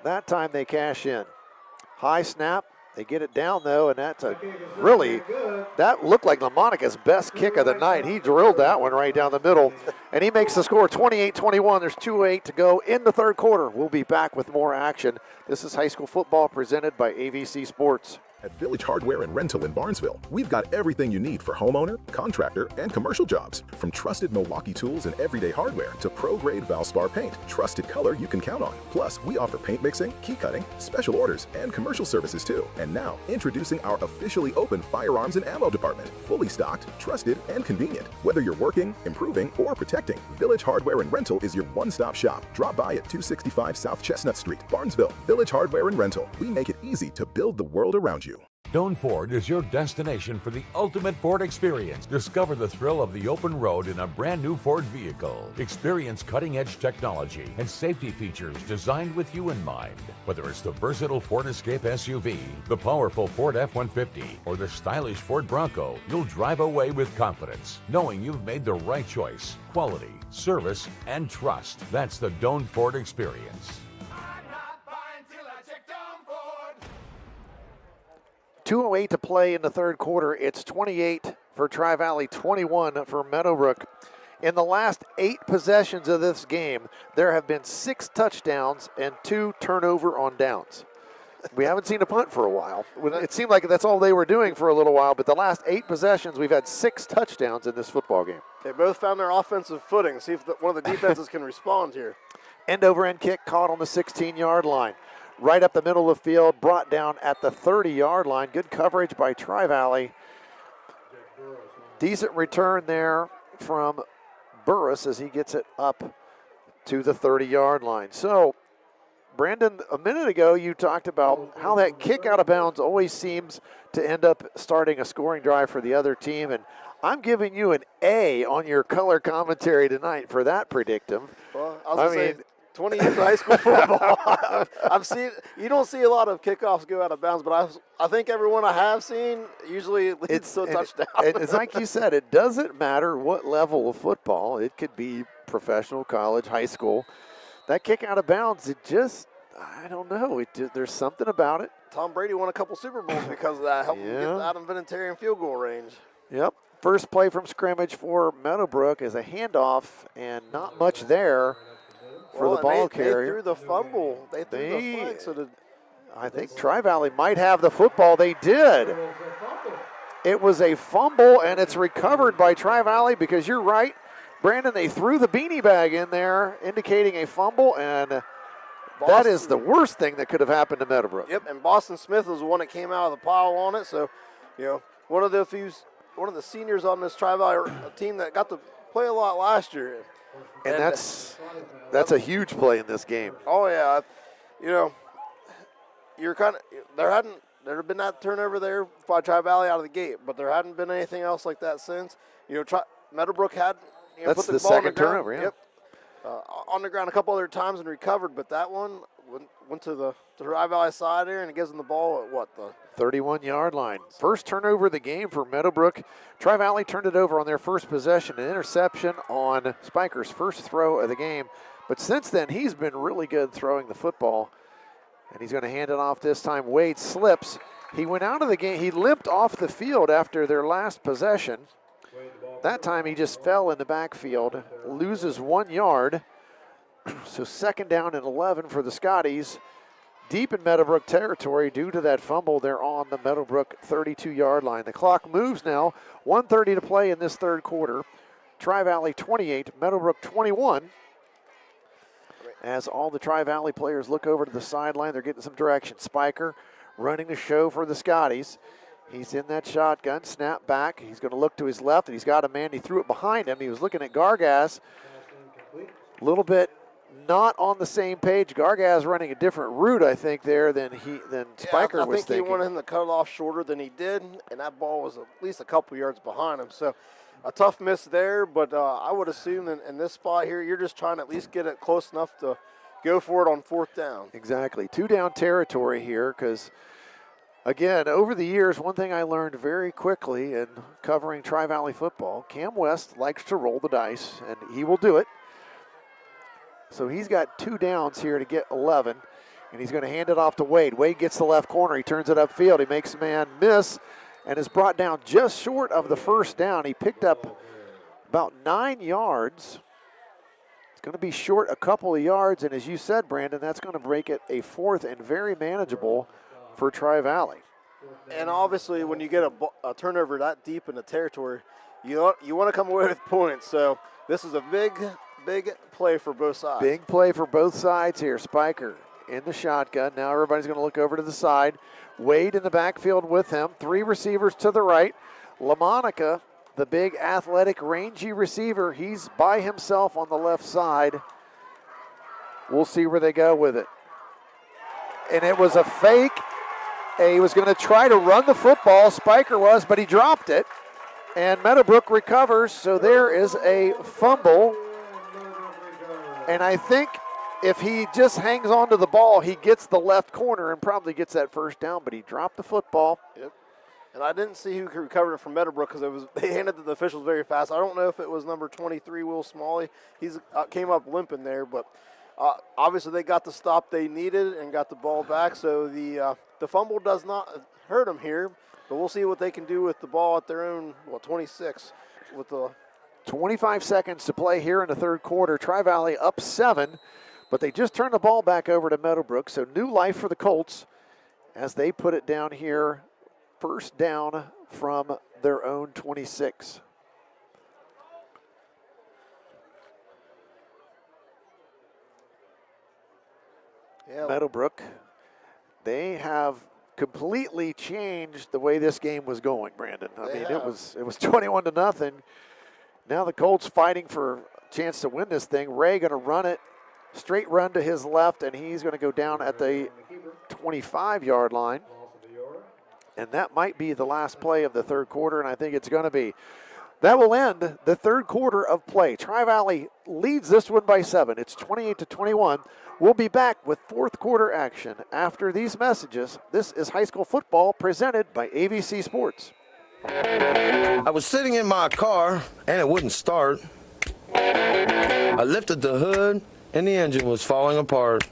that time they cash in. High snap, they get it down though, and that's that looked like LaMonica's best kick of the night. He drilled that one right down the middle, and he makes the score 28-21. There's 2:08 to go in the third quarter. We'll be back with more action. This is high school football presented by AVC Sports. At Village Hardware and Rental in Barnesville, we've got everything you need for homeowner, contractor, and commercial jobs. From trusted Milwaukee tools and everyday hardware to pro-grade Valspar paint, trusted color you can count on. Plus, we offer paint mixing, key cutting, special orders, and commercial services too. And now, introducing our officially open firearms and ammo department. Fully stocked, trusted, and convenient. Whether you're working, improving, or protecting, Village Hardware and Rental is your one-stop shop. Drop by at 265 South Chestnut Street, Barnesville. Village Hardware and Rental. We make it easy to build the world around you. Doan Ford is your destination for the ultimate Ford experience. Discover the thrill of the open road in a brand new Ford vehicle. Experience cutting-edge technology and safety features designed with you in mind. Whether it's the versatile Ford Escape SUV, the powerful Ford F-150, or the stylish Ford Bronco, you'll drive away with confidence, knowing you've made the right choice. Quality, service, and trust. That's the Doan Ford experience. 2:08 to play in the third quarter. It's 28 for Tri-Valley, 21 for Meadowbrook. In the last 8 possessions of this game, there have been 6 touchdowns and 2 turnover on downs. We haven't seen a punt for a while. It seemed like that's all they were doing for a little while, but the last 8 possessions, we've had 6 touchdowns in this football game. They both found their offensive footing. See if one of the defenses can respond here. End-over-end kick caught on the 16-yard line. Right up the middle of the field, brought down at the 30-yard line. Good coverage by Tri-Valley. Decent return there from Burris as he gets it up to the 30-yard line. So, Brandon, a minute ago you talked about how that kick out of bounds always seems to end up starting a scoring drive for the other team, and I'm giving you an A on your color commentary tonight for that predictum. Well, I was going to say, 20 years of high school football, I've seen, you don't see a lot of kickoffs go out of bounds, but I think everyone I have seen usually leads to a touchdown. It's like you said, it doesn't matter what level of football. It could be professional, college, high school. That kick out of bounds, it just, I don't know. There's something about it. Tom Brady won a couple Super Bowls because of that, helping him get out of Venetarian field goal range. Yep. First play from scrimmage for Meadowbrook is a handoff, and not much there for the ball carrier. They threw the fumble. They threw the flag. So I think Tri-Valley might have the football. They did. It was a fumble, and it's recovered by Tri-Valley because you're right, Brandon, they threw the beanie bag in there, indicating a fumble, and that is the worst thing that could have happened to Meadowbrook. Yep, and Boston Smith was the one that came out of the pile on it. So, you know, one of the seniors on this Tri-Valley team that got to play a lot last year. And that's a huge play in this game. Oh yeah, you know, you're kind of there had been that turnover there by Tri-Valley out of the gate, but there hadn't been anything else like that since. You know, Meadowbrook had that's put the ball second on the ground. turnover. Yeah. Yep, on the ground a couple other times and recovered, but that one went to the Tri-Valley side there, and it gives them the ball at the 31-yard line. First turnover of the game for Meadowbrook. Tri-Valley turned it over on their first possession, an interception on Spiker's first throw of the game. But since then, he's been really good throwing the football. And he's going to hand it off this time. Wade slips. He went out of the game. He limped off the field after their last possession. That time he just fell in the backfield, loses 1 yard. So second down and 11 for the Scotties. Deep in Meadowbrook territory due to that fumble. They're on the Meadowbrook 32-yard line. The clock moves now. 1:30 to play in this third quarter. Tri-Valley 28, Meadowbrook 21. As all the Tri-Valley players look over to the sideline, they're getting some direction. Spiker running the show for the Scotties. He's in that shotgun, snap back. He's going to look to his left, and he's got a man. He threw it behind him. He was looking at Gargas. A little bit not on the same page. Gargas running a different route, I think, there than Spiker was thinking. I think he wanted him to cut it off shorter than he did, and that ball was at least a couple yards behind him. So a tough miss there, but I would assume in this spot here, you're just trying to at least get it close enough to go for it on fourth down. Exactly. 2-down territory here because, again, over the years, one thing I learned very quickly in covering Tri-Valley football, Cam West likes to roll the dice, and he will do it. So he's got 2 downs here to get 11, and he's going to hand it off to Wade. Wade gets the left corner. He turns it upfield. He makes a man miss and is brought down just short of the first down. He picked up about 9 yards. It's going to be short a couple of yards, and as you said, Brandon, that's going to make it a fourth and very manageable for Tri-Valley. And obviously when you get a turnover that deep in the territory, you want to come away with points. So this is a big play for both sides. Big play for both sides here. Spiker in the shotgun. Now everybody's going to look over to the side. Wade in the backfield with him. 3 receivers to the right. LaMonica, the big athletic rangy receiver, he's by himself on the left side. We'll see where they go with it. And it was a fake. He was going to try to run the football, Spiker was, but he dropped it. And Meadowbrook recovers, so there is a fumble. And I think if he just hangs on to the ball, he gets the left corner and probably gets that first down, but he dropped the football. Yep. And I didn't see who recovered it from Meadowbrook because they handed it to the officials very fast. I don't know if it was number 23, Will Smalley. He's came up limping there, but obviously they got the stop they needed and got the ball back. So the fumble does not hurt them here, but we'll see what they can do with the ball at their own 26 with the 25 seconds to play here in the third quarter. Tri-Valley up 7, but they just turned the ball back over to Meadowbrook. So new life for the Colts as they put it down here. First down from their own 26. Yeah. Meadowbrook, they have completely changed the way this game was going, Brandon. I mean, it was 21-0. Now the Colts fighting for a chance to win this thing. Ray going to run it, straight run to his left, and he's going to go down at the 25-yard line. And that might be the last play of the third quarter, and I think it's going to be. That will end the third quarter of play. Tri-Valley leads this one by 7. It's 28-21. We'll be back with fourth quarter action after these messages. This is high school football presented by AVC Sports. I was sitting in my car and it wouldn't start. I lifted the hood and the engine was falling apart.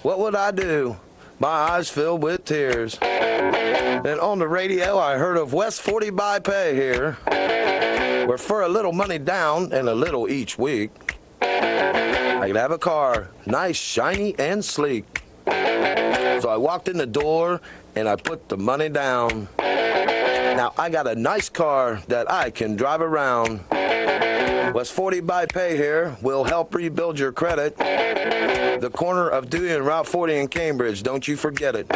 What would I do? My eyes filled with tears. Then on the radio I heard of West 40 by Pay here, where for a little money down and a little each week, I could have a car, nice, shiny, and sleek. So I walked in the door and I put the money down. Now I got a nice car that I can drive around. West 40 by Pay here will help rebuild your credit. The corner of Dewey and Route 40 in Cambridge, don't you forget it.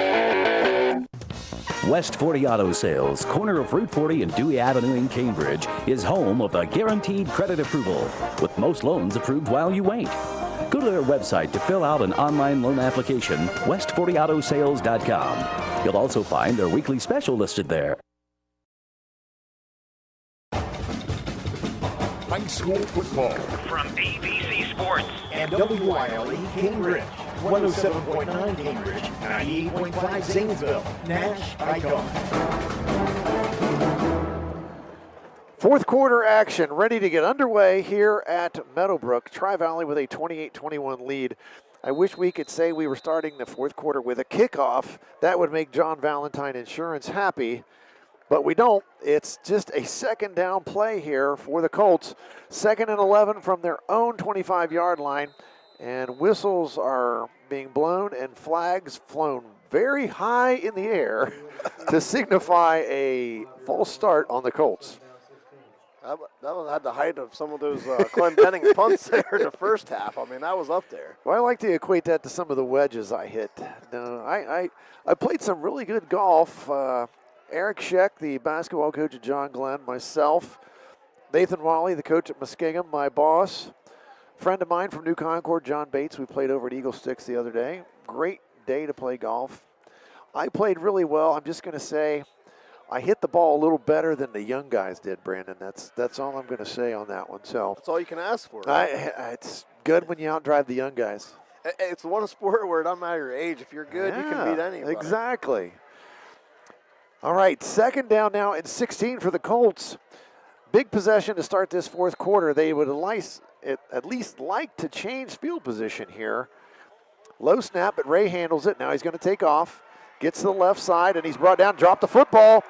West 40 Auto Sales, corner of Route 40 and Dewey Avenue in Cambridge, is home of the guaranteed credit approval, with most loans approved while you wait. Go to their website to fill out an online loan application, west40autosales.com. You'll also find their weekly special listed there. High school football from AVC Sports and WYLE Cambridge. 107.9 Cambridge, 98.5 Zanesville, NASH ICON. Fourth quarter action ready to get underway here at Meadowbrook. Tri-Valley with a 28-21 lead. I wish we could say we were starting the fourth quarter with a kickoff. That would make John Valentine Insurance happy, but we don't. It's just a second down play here for the Colts. 2nd and 11 from their own 25-yard line. And whistles are being blown and flags flown very high in the air to signify a false start on the Colts. That was at the height of some of those Clendenning punts there in the first half. I mean, that was up there. Well, I like to equate that to some of the wedges I hit. No, I played some really good golf. Eric Scheck, the basketball coach at John Glenn, myself, Nathan Wally, the coach at Muskingum, my boss, friend of mine from New Concord, John Bates. We played over at Eagle Sticks the other day. Great day to play golf. I played really well. I'm just going to say I hit the ball a little better than the young guys did, Brandon. That's all I'm going to say on that one. So that's all you can ask for. Right? It's good when you outdrive the young guys. It's one sport where it doesn't matter your age. If you're good, you can beat anybody. Exactly. All right, second down now and 16 for the Colts. Big possession to start this fourth quarter. They would at least like to change field position here. Low snap, but Ray handles it. Now he's going to take off. Gets to the left side, and he's brought down, dropped the football,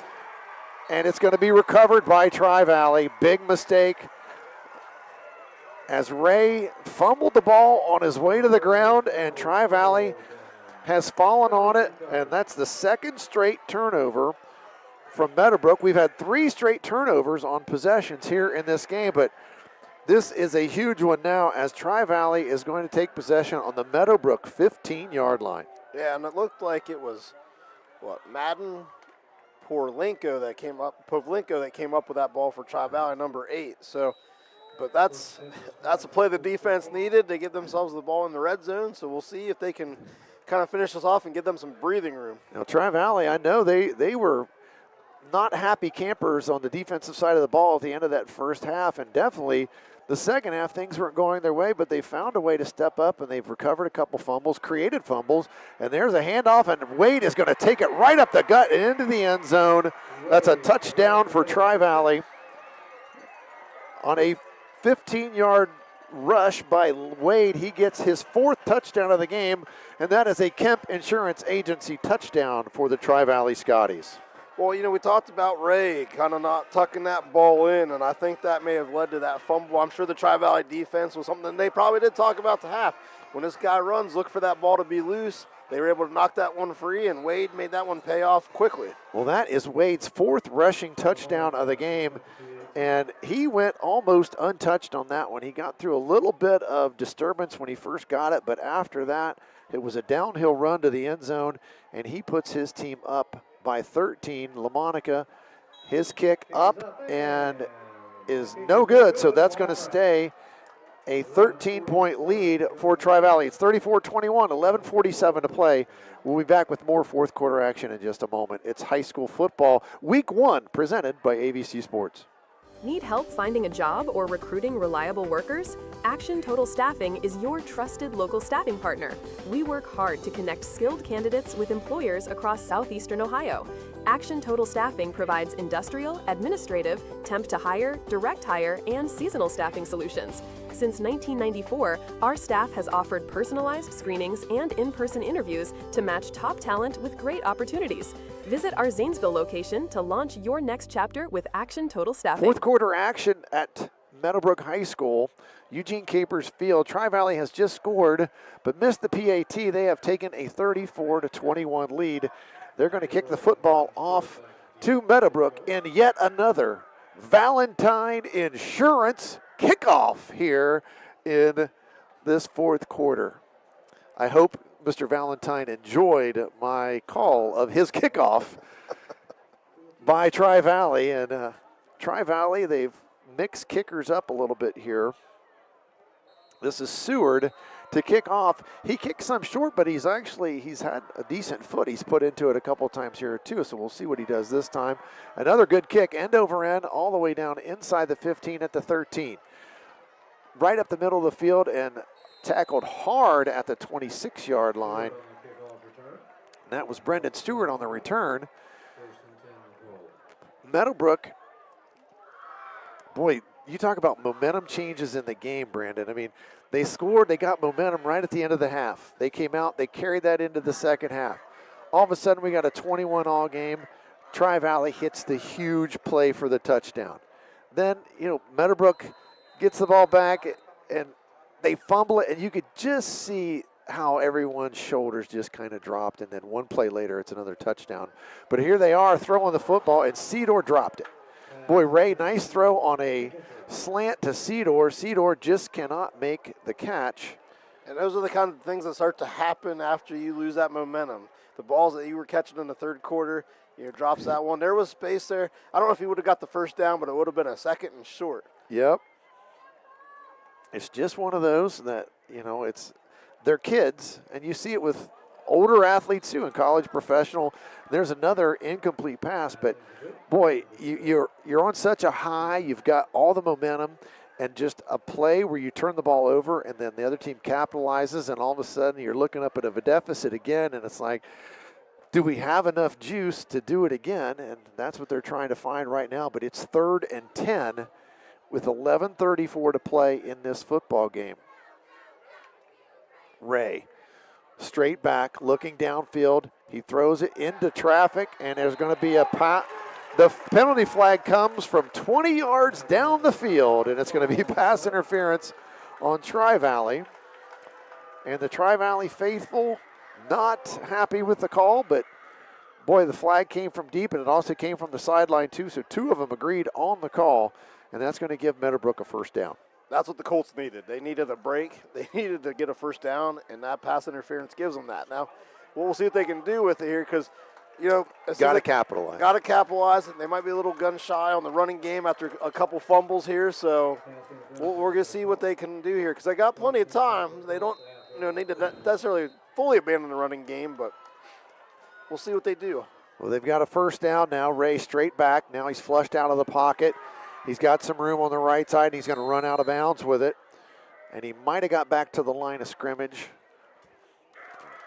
and it's going to be recovered by Tri-Valley. Big mistake as Ray fumbled the ball on his way to the ground, and Tri-Valley has fallen on it, and that's the second straight turnover from Meadowbrook. We've had 3 straight turnovers on possessions here in this game, but this is a huge one now as Tri-Valley is going to take possession on the Meadowbrook 15-yard line. Yeah, and it looked like it was, Pavlenko that came up with that ball for Tri-Valley, number 8. So, but that's a play the defense needed to get themselves the ball in the red zone. So we'll see if they can kind of finish this off and give them some breathing room. Now, Tri-Valley, I know they were not happy campers on the defensive side of the ball at the end of that first half, and definitely the second half, things weren't going their way, but they found a way to step up, and they've recovered a couple fumbles, created fumbles, and there's a handoff, and Wade is going to take it right up the gut and into the end zone. That's a touchdown for Tri-Valley on a 15-yard rush by Wade. He gets his 4th touchdown of the game, and that is a Kemp Insurance Agency touchdown for the Tri-Valley Scotties. Well, we talked about Ray kind of not tucking that ball in, and I think that may have led to that fumble. I'm sure the Tri-Valley defense was something they probably did talk about at the half. When this guy runs, look for that ball to be loose. They were able to knock that one free, and Wade made that one pay off quickly. Well, that is Wade's 4th rushing touchdown of the game, and he went almost untouched on that one. He got through a little bit of disturbance when he first got it, but after that, it was a downhill run to the end zone, and he puts his team up by 13. LaMonica, his kick up and is no good, so that's going to stay a 13-point lead for Tri-Valley. It's 34-21, 11:47 to play. We'll be back with more fourth quarter action in just a moment. It's high school football, week 1, presented by AVC Sports. Need help finding a job or recruiting reliable workers? Action Total Staffing is your trusted local staffing partner. We work hard to connect skilled candidates with employers across southeastern Ohio. Action Total Staffing provides industrial, administrative, temp to hire, direct hire, and seasonal staffing solutions. Since 1994, our staff has offered personalized screenings and in-person interviews to match top talent with great opportunities. Visit our Zanesville location to launch your next chapter with Action Total Staffing. Fourth quarter action at Meadowbrook High School. Eugene Capers Field. Tri-Valley has just scored but missed the PAT. They have taken a 34-21 lead. They're going to kick the football off to Meadowbrook in yet another Valentine Insurance kickoff here in this fourth quarter. I hope Mr. Valentine enjoyed my call of his kickoff by Tri-Valley. And Tri-Valley, they've mixed kickers up a little bit here. This is Seward to kick off. He kicked some short, but he's had a decent foot. He's put into it a couple times here too, so we'll see what he does this time. Another good kick, end over end, all the way down inside the 15 at the 13. Right up the middle of the field and tackled hard at the 26-yard line. And that was Brendan Stewart on the return. Meadowbrook, boy, you talk about momentum changes in the game, Brandon. I mean, they scored, they got momentum right at the end of the half. They came out, they carried that into the second half. All of a sudden, we got a 21-all game. Tri-Valley hits the huge play for the touchdown. Then, Meadowbrook gets the ball back, and they fumble it, and you could just see how everyone's shoulders just kind of dropped, and then one play later, it's another touchdown. But here they are throwing the football, and Cedar dropped it. Boy, Ray, nice throw on a slant to Cedar. Cedar just cannot make the catch. And those are the kind of things that start to happen after you lose that momentum. The balls that you were catching in the third quarter, drops that one. There was space there. I don't know if he would have got the first down, but it would have been a second and short. Yep. It's just one of those that, they're kids, and you see it with older athletes too in college, professional. There's another incomplete pass, but boy, you're on such a high. You've got all the momentum, and just a play where you turn the ball over, and then the other team capitalizes, and all of a sudden you're looking up at a deficit again, and it's like, do we have enough juice to do it again? And that's what they're trying to find right now. But it's 3rd and 10 with 11:34 to play in this football game. Ray, straight back, looking downfield. He throws it into traffic, and there's going to be the penalty flag comes from 20 yards down the field, and it's going to be pass interference on Tri-Valley. And the Tri-Valley faithful not happy with the call, but boy, the flag came from deep, and it also came from the sideline too, so two of them agreed on the call, and that's going to give Meadowbrook a first down. That's what the Colts needed. They needed a break. They needed to get a first down, and that pass interference gives them that. Now, we'll see what they can do with it here because, got to capitalize. Got to capitalize. They might be a little gun shy on the running game after a couple fumbles here, so we're going to see what they can do here because they got plenty of time. They don't need to necessarily fully abandon the running game, but we'll see what they do. Well, they've got a first down now. Ray straight back. Now he's flushed out of the pocket. He's got some room on the right side, and he's going to run out of bounds with it. And he might have got back to the line of scrimmage,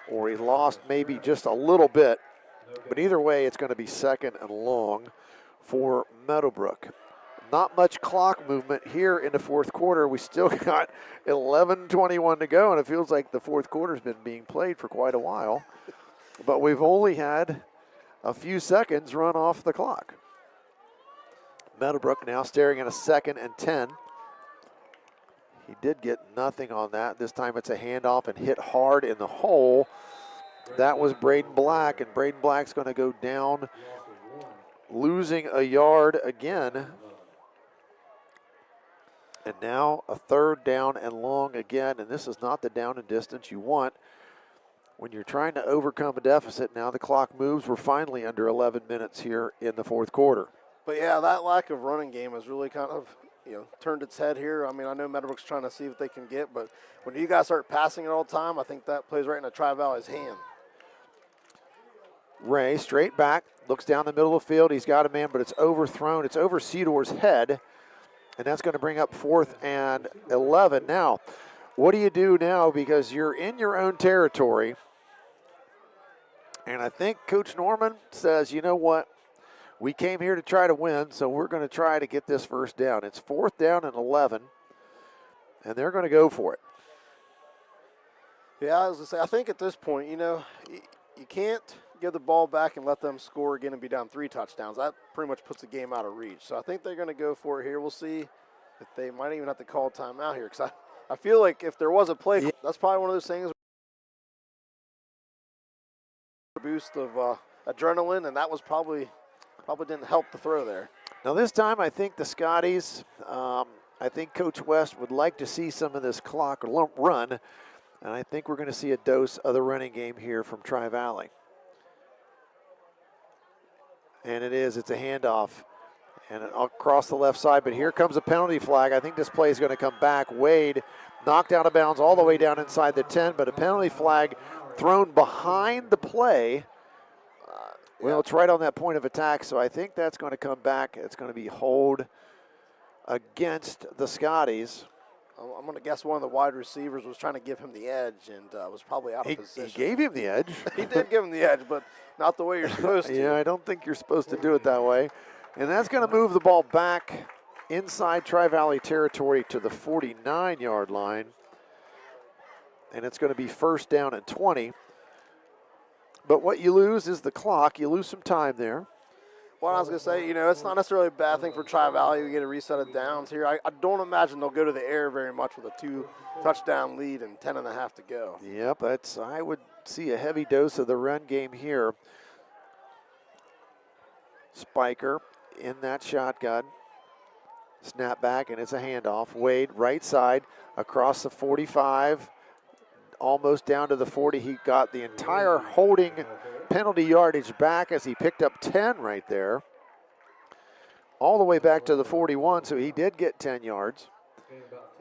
or he lost maybe just a little bit. But either way, it's going to be 2nd and long for Meadowbrook. Not much clock movement here in the fourth quarter. We still got 11:21 to go, and it feels like the fourth quarter's been being played for quite a while. But we've only had a few seconds run off the clock. Meadowbrook now staring at a 2nd and 10. He did get nothing on that. This time it's a handoff and hit hard in the hole. That was Braden Black, and Braden Black's going to go down, losing a yard again. And now a 3rd down and long again, and this is not the down and distance you want when you're trying to overcome a deficit. Now the clock moves. We're finally under 11 minutes here in the 4th quarter. But yeah, that lack of running game has really kind of, turned its head here. I mean, I know Meadowbrook's trying to see what they can get, but when you guys start passing it all the time, I think that plays right into Tri-Valley's hand. Ray straight back, looks down the middle of the field. He's got a man, but it's overthrown. It's over Cedor's head, and that's going to bring up 4th and 11. Now, what do you do now? Because you're in your own territory, and I think Coach Norman says, you know what? We came here to try to win, so we're going to try to get this 1st down. It's 4th down and 11, and they're going to go for it. Yeah, I was going to say, I think at this point, you can't give the ball back and let them score again and be down 3 touchdowns. That pretty much puts the game out of reach. So I think they're going to go for it here. We'll see if they might even have to call a timeout here, because I feel like if there was a play, that's probably one of those things, boost of adrenaline, and that was probably didn't help the throw there. Now this time I think the Scotties, I think Coach West would like to see some of this clock run, and I think we're going to see a dose of the running game here from Tri-Valley. And it's a handoff and across the left side, but here comes a penalty flag. I think this play is going to come back. Wade knocked out of bounds all the way down inside the 10, but a penalty flag thrown behind the play. Well, it's right on that point of attack, so I think that's going to come back. It's going to be hold against the Scotties. I'm going to guess one of the wide receivers was trying to give him the edge and was probably out of position. He gave him the edge. He did give him the edge, but not the way you're supposed to. Yeah, I don't think you're supposed to do it that way. And that's going to move the ball back inside Tri-Valley territory to the 49-yard line. And it's going to be 1st down and 20. But what you lose is the clock. You lose some time there. Well, I was going to say, it's not necessarily a bad thing for Tri-Valley. We get a reset of downs here. I don't imagine they'll go to the air very much with a 2-touchdown lead and 10.5 to go. Yep, I would see a heavy dose of the run game here. Spiker in that shotgun. Snap back, and it's a handoff. Wade, right side, across the 45. Almost down to the 40. He got the entire holding penalty yardage back as he picked up 10 right there. All the way back to the 41, so he did get 10 yards.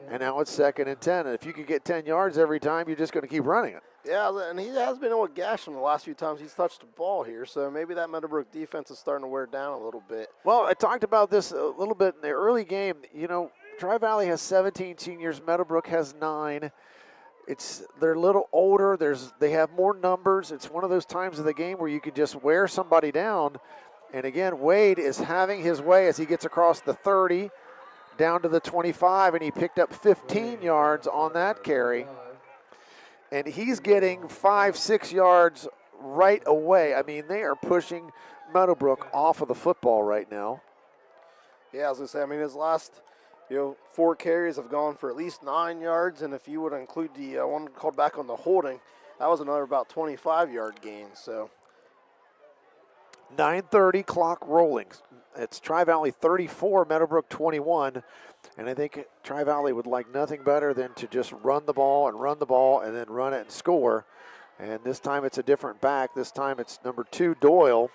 And now it's 2nd and 10. And if you could get 10 yards every time, you're just going to keep running it. Yeah, and he has been able to gash him the last few times he's touched the ball here. So maybe that Meadowbrook defense is starting to wear down a little bit. Well, I talked about this a little bit in the early game. Tri-Valley has 17 seniors. Meadowbrook has 9. They're a little older. They have more numbers. It's one of those times of the game where you can just wear somebody down. And again, Wade is having his way as he gets across the 30 down to the 25, and he picked up 15 yards on that carry. And he's getting 5-6 yards right away. I mean, they are pushing Meadowbrook off of the football right now. Yeah, I was going to say, his last 4 carries have gone for at least 9 yards, and if you would include the one called back on the holding, that was another about 25-yard gain. So 9:30 clock rolling. It's Tri-Valley 34, Meadowbrook 21, and I think Tri-Valley would like nothing better than to just run the ball and then run it and score. And this time it's a different back. This time it's number 2, Doyle.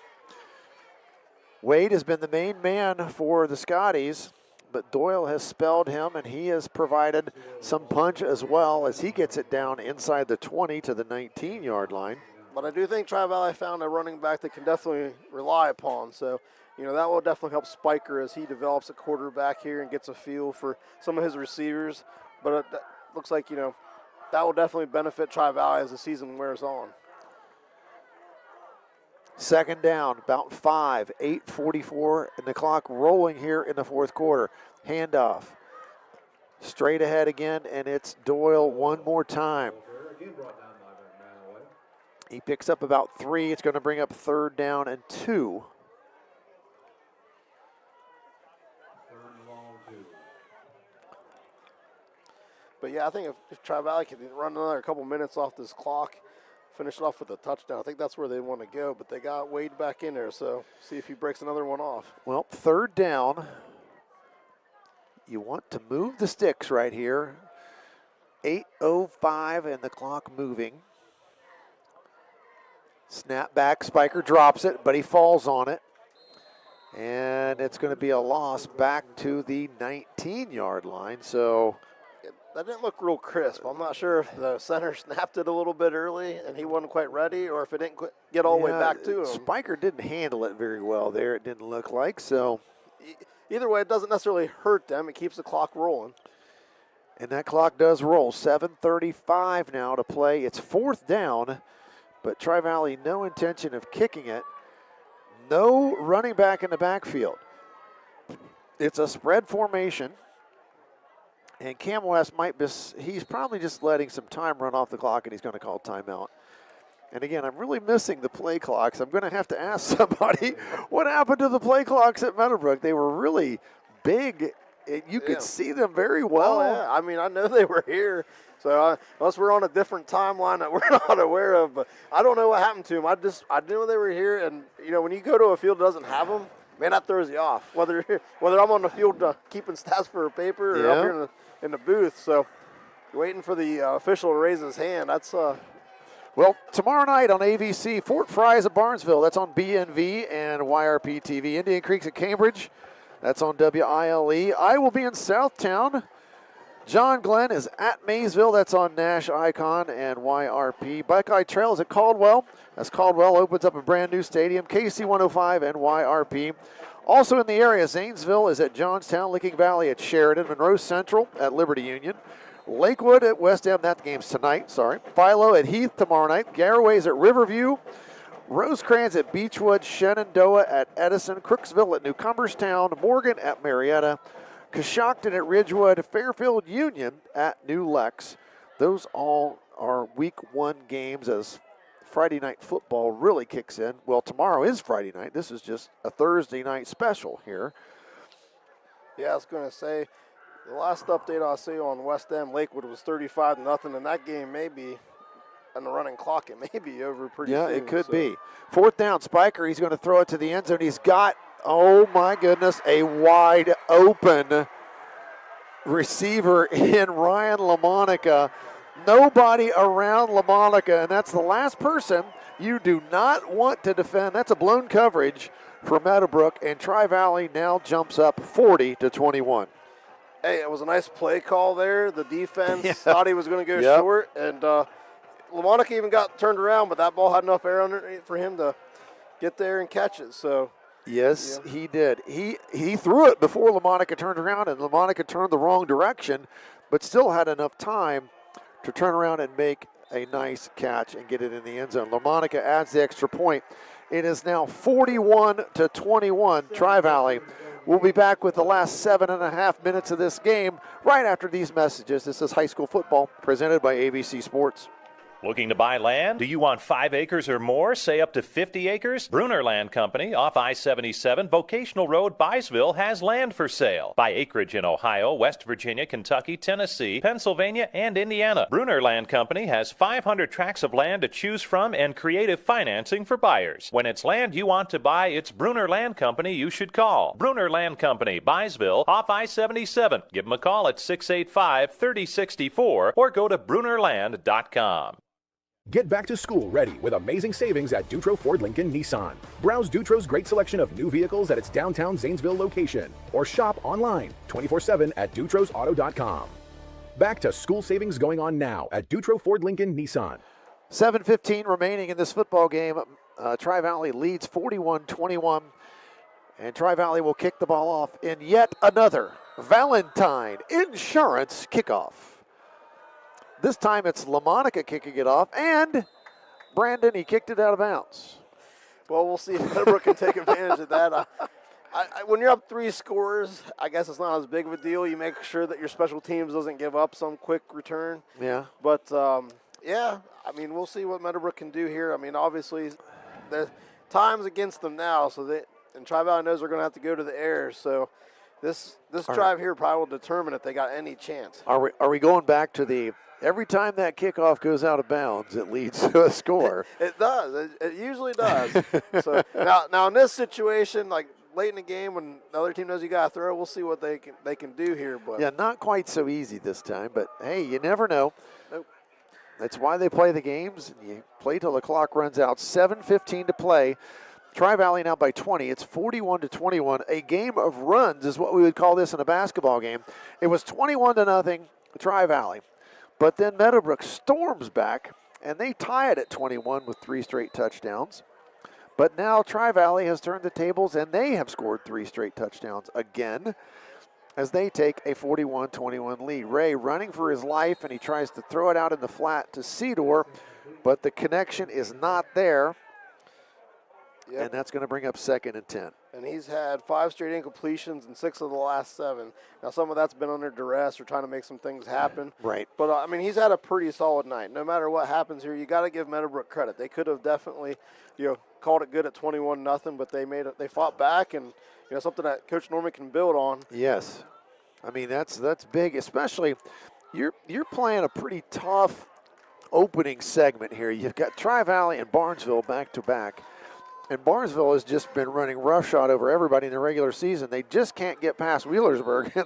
Wade has been the main man for the Scotties, but Doyle has spelled him, and he has provided some punch as well as he gets it down inside the 20 to the 19-yard line. But I do think Tri-Valley found a running back they can definitely rely upon. So, that will definitely help Spiker as he develops a quarterback here and gets a feel for some of his receivers. But it looks like, that will definitely benefit Tri-Valley as the season wears on. 2nd down, about 5, 8:44, and the clock rolling here in the 4th quarter. Handoff. Straight ahead again, and it's Doyle one more time. He picks up about 3. It's going to bring up 3rd down and 2. But yeah, I think if Tri-Valley can run another couple minutes off this clock, finish it off with a touchdown, I think that's where they want to go. But they got Wade back in there, so see if he breaks another one off. Well, 3rd down. You want to move the sticks right here. 8:05 and the clock moving. Snap back, Spiker drops it, but he falls on it. And it's going to be a loss back to the 19-yard line. So that didn't look real crisp. I'm not sure if the center snapped it a little bit early and he wasn't quite ready, or if it didn't get all the way back to him. Spiker didn't handle it very well there, it didn't look like. So either way, it doesn't necessarily hurt them. It keeps the clock rolling. And that clock does roll. 7:35 now to play. It's 4th down, but Tri-Valley no intention of kicking it. No running back in the backfield. It's a spread formation. And Cam West he's probably just letting some time run off the clock, and he's going to call timeout. And again, I'm really missing the play clocks. I'm going to have to ask somebody what happened to the play clocks at Meadowbrook. They were really big. You could see them very well. Oh, yeah. I mean, I know they were here. So unless we're on a different timeline that we're not aware of, but I don't know what happened to them. I knew they were here, and when you go to a field that doesn't have them, man, that throws you off. Whether I'm on the field keeping stats for a paper or up here in the booth. So you're waiting for the official to raise his hand. That's Well, tomorrow night on AVC, Fort Fry's at Barnesville. That's on BNV and YRP TV. Indian Creek's at Cambridge. That's on WILE. I will be in Southtown. John Glenn is at Maysville. That's on NASH ICON and YRP. Buckeye Trail is at Caldwell. As Caldwell opens up a brand new stadium. KC 105 and YRP. Also in the area, Zanesville is at Johnstown. Licking Valley at Sheridan. Monroe Central at Liberty Union. Lakewood at West End. That game's tonight. Philo at Heath tomorrow night. Garraway's at Riverview. Rosecrans at Beechwood, Shenandoah at Edison, Crooksville at New Cumberstown, Morgan at Marietta, Coshocton at Ridgewood, Fairfield Union at New Lex. Those all are week 1 games as Friday night football really kicks in. Well, tomorrow is Friday night. This is just a Thursday night special here. Yeah, I was going to say, the last update I see on West End, Lakewood was 35-0, and that game may be on the running clock. It may be over pretty soon. Yeah, it could be. 4th down, Spiker. He's going to throw it to the end zone. He's got, oh my goodness, a wide open receiver in Ryan LaMonica. Nobody around LaMonica, and that's the last person you do not want to defend. That's a blown coverage for Meadowbrook, and Tri-Valley now jumps up 40-21. Hey, it was a nice play call there. The defense thought he was going to go short, and LaMonica even got turned around, but that ball had enough air underneath for him to get there and catch it. So yes, he did. He threw it before LaMonica turned around, and LaMonica turned the wrong direction, but still had enough time to turn around and make a nice catch and get it in the end zone. LaMonica adds the extra point. It is now 41-21. Tri-Valley. We'll be back with the last 7.5 minutes of this game right after these messages. This is high school football presented by AVC Sports. Looking to buy land? Do you want 5 acres or more, say up to 50 acres? Bruner Land Company off I-77, Vocational Road, Byesville has land for sale. Buy acreage in Ohio, West Virginia, Kentucky, Tennessee, Pennsylvania, and Indiana. Bruner Land Company has 500 tracts of land to choose from and creative financing for buyers. When it's land you want to buy, it's Bruner Land Company you should call. Bruner Land Company, Byesville, off I-77. Give them a call at 685-3064 or go to brunerland.com. Get back to school ready with amazing savings at Dutro Ford Lincoln Nissan. Browse Dutro's great selection of new vehicles at its downtown Zanesville location or shop online 24/7 at dutrosauto.com. Back to school savings going on now at Dutro Ford Lincoln Nissan. 7:15 remaining in this football game. Tri-Valley leads 41-21, and Tri-Valley will kick the ball off in yet another Valentine Insurance kickoff. This time it's LaMonica kicking it off, and Brandon, he kicked it out of bounds. Well, we'll see if Meadowbrook can take advantage of that. When you're up 3 scores, I guess it's not as big of a deal. You make sure that your special teams doesn't give up some quick return. Yeah. But Yeah, I mean, we'll see what Meadowbrook can do here. I mean, obviously, the time's against them now, and Tri-Valley knows they're going to have to go to the air. So this drive here probably will determine if they got any chance. Are we going back to every time that kickoff goes out of bounds, it leads to a score? It does. It usually does. So now in this situation, like late in the game when the other team knows you got to throw, we'll see what they can do here. But yeah, not quite so easy this time. But hey, you never know. Nope. That's why they play the games. And you play till the clock runs out. 7:15 to play. Tri-Valley now by 20. It's 41-21. A game of runs is what we would call this in a basketball game. It was 21-0 Tri-Valley. But then Meadowbrook storms back, and they tie it at 21 with 3 straight touchdowns. But now Tri-Valley has turned the tables, and they have scored 3 straight touchdowns again as they take a 41-21 lead. Ray running for his life, and he tries to throw it out in the flat to Cedar, but the connection is not there. Yep. And that's going to bring up 2nd and 10. And he's had 5 straight incompletions in 6 of the last 7. Now, some of that's been under duress or trying to make some things happen. Right. But, I mean, he's had a pretty solid night. No matter what happens here, you got to give Meadowbrook credit. They could have definitely, called it good at 21-0, but they fought back, and, something that Coach Norman can build on. Yes. I mean, that's big, especially you're playing a pretty tough opening segment here. You've got Tri-Valley and Barnesville back-to-back. And Barnesville has just been running roughshod over everybody in the regular season. They just can't get past Wheelersburg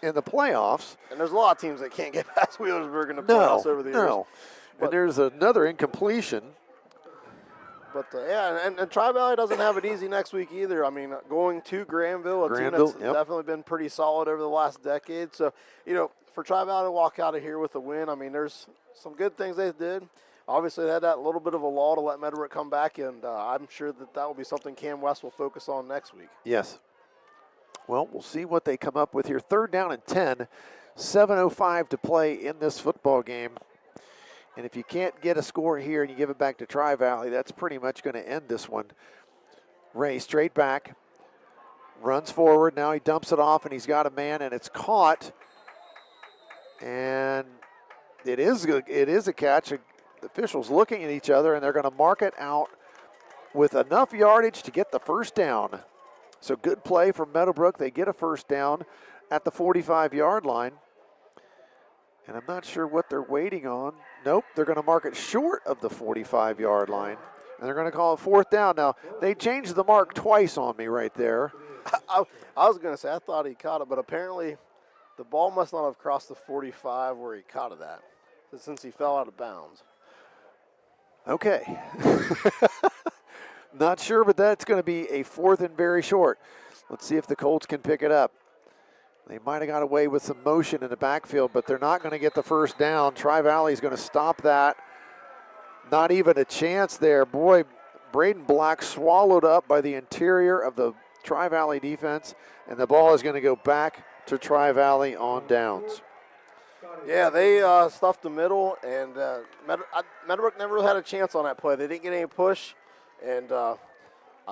in the playoffs. And there's a lot of teams that can't get past Wheelersburg in the playoffs over the years. No, and there's another incompletion. But, and Tri-Valley doesn't have it easy next week either. I mean, going to Granville, team that's definitely been pretty solid over the last decade. So, for Tri-Valley to walk out of here with a win, I mean, there's some good things they did. Obviously, they had that little bit of a lull to let Meadowbrook come back, and I'm sure that will be something Cam West will focus on next week. Yes. Well, we'll see what they come up with here. 3rd down and 10, 7:05 to play in this football game. And if you can't get a score here and you give it back to Tri-Valley, that's pretty much going to end this one. Ray straight back, runs forward. Now he dumps it off, and he's got a man, and it's caught. And it is a catch. The officials looking at each other, and they're going to mark it out with enough yardage to get the first down. So good play from Meadowbrook. They get a first down at the 45-yard line. And I'm not sure what they're waiting on. Nope, they're going to mark it short of the 45-yard line. And they're going to call it 4th down. Now, they changed the mark twice on me right there. I was going to say, I thought he caught it, but apparently the ball must not have crossed the 45 where he caught it at, since he fell out of bounds. Okay. Not sure, but that's going to be a 4th and very short. Let's see if the Colts can pick it up. They might have got away with some motion in the backfield, but they're not going to get the first down. Tri-Valley is going to stop that. Not even a chance there. Boy, Braden Black swallowed up by the interior of the Tri-Valley defense, and the ball is going to go back to Tri-Valley on downs. Yeah, they stuffed the middle, and Meadowbrook never had a chance on that play. They didn't get any push, and I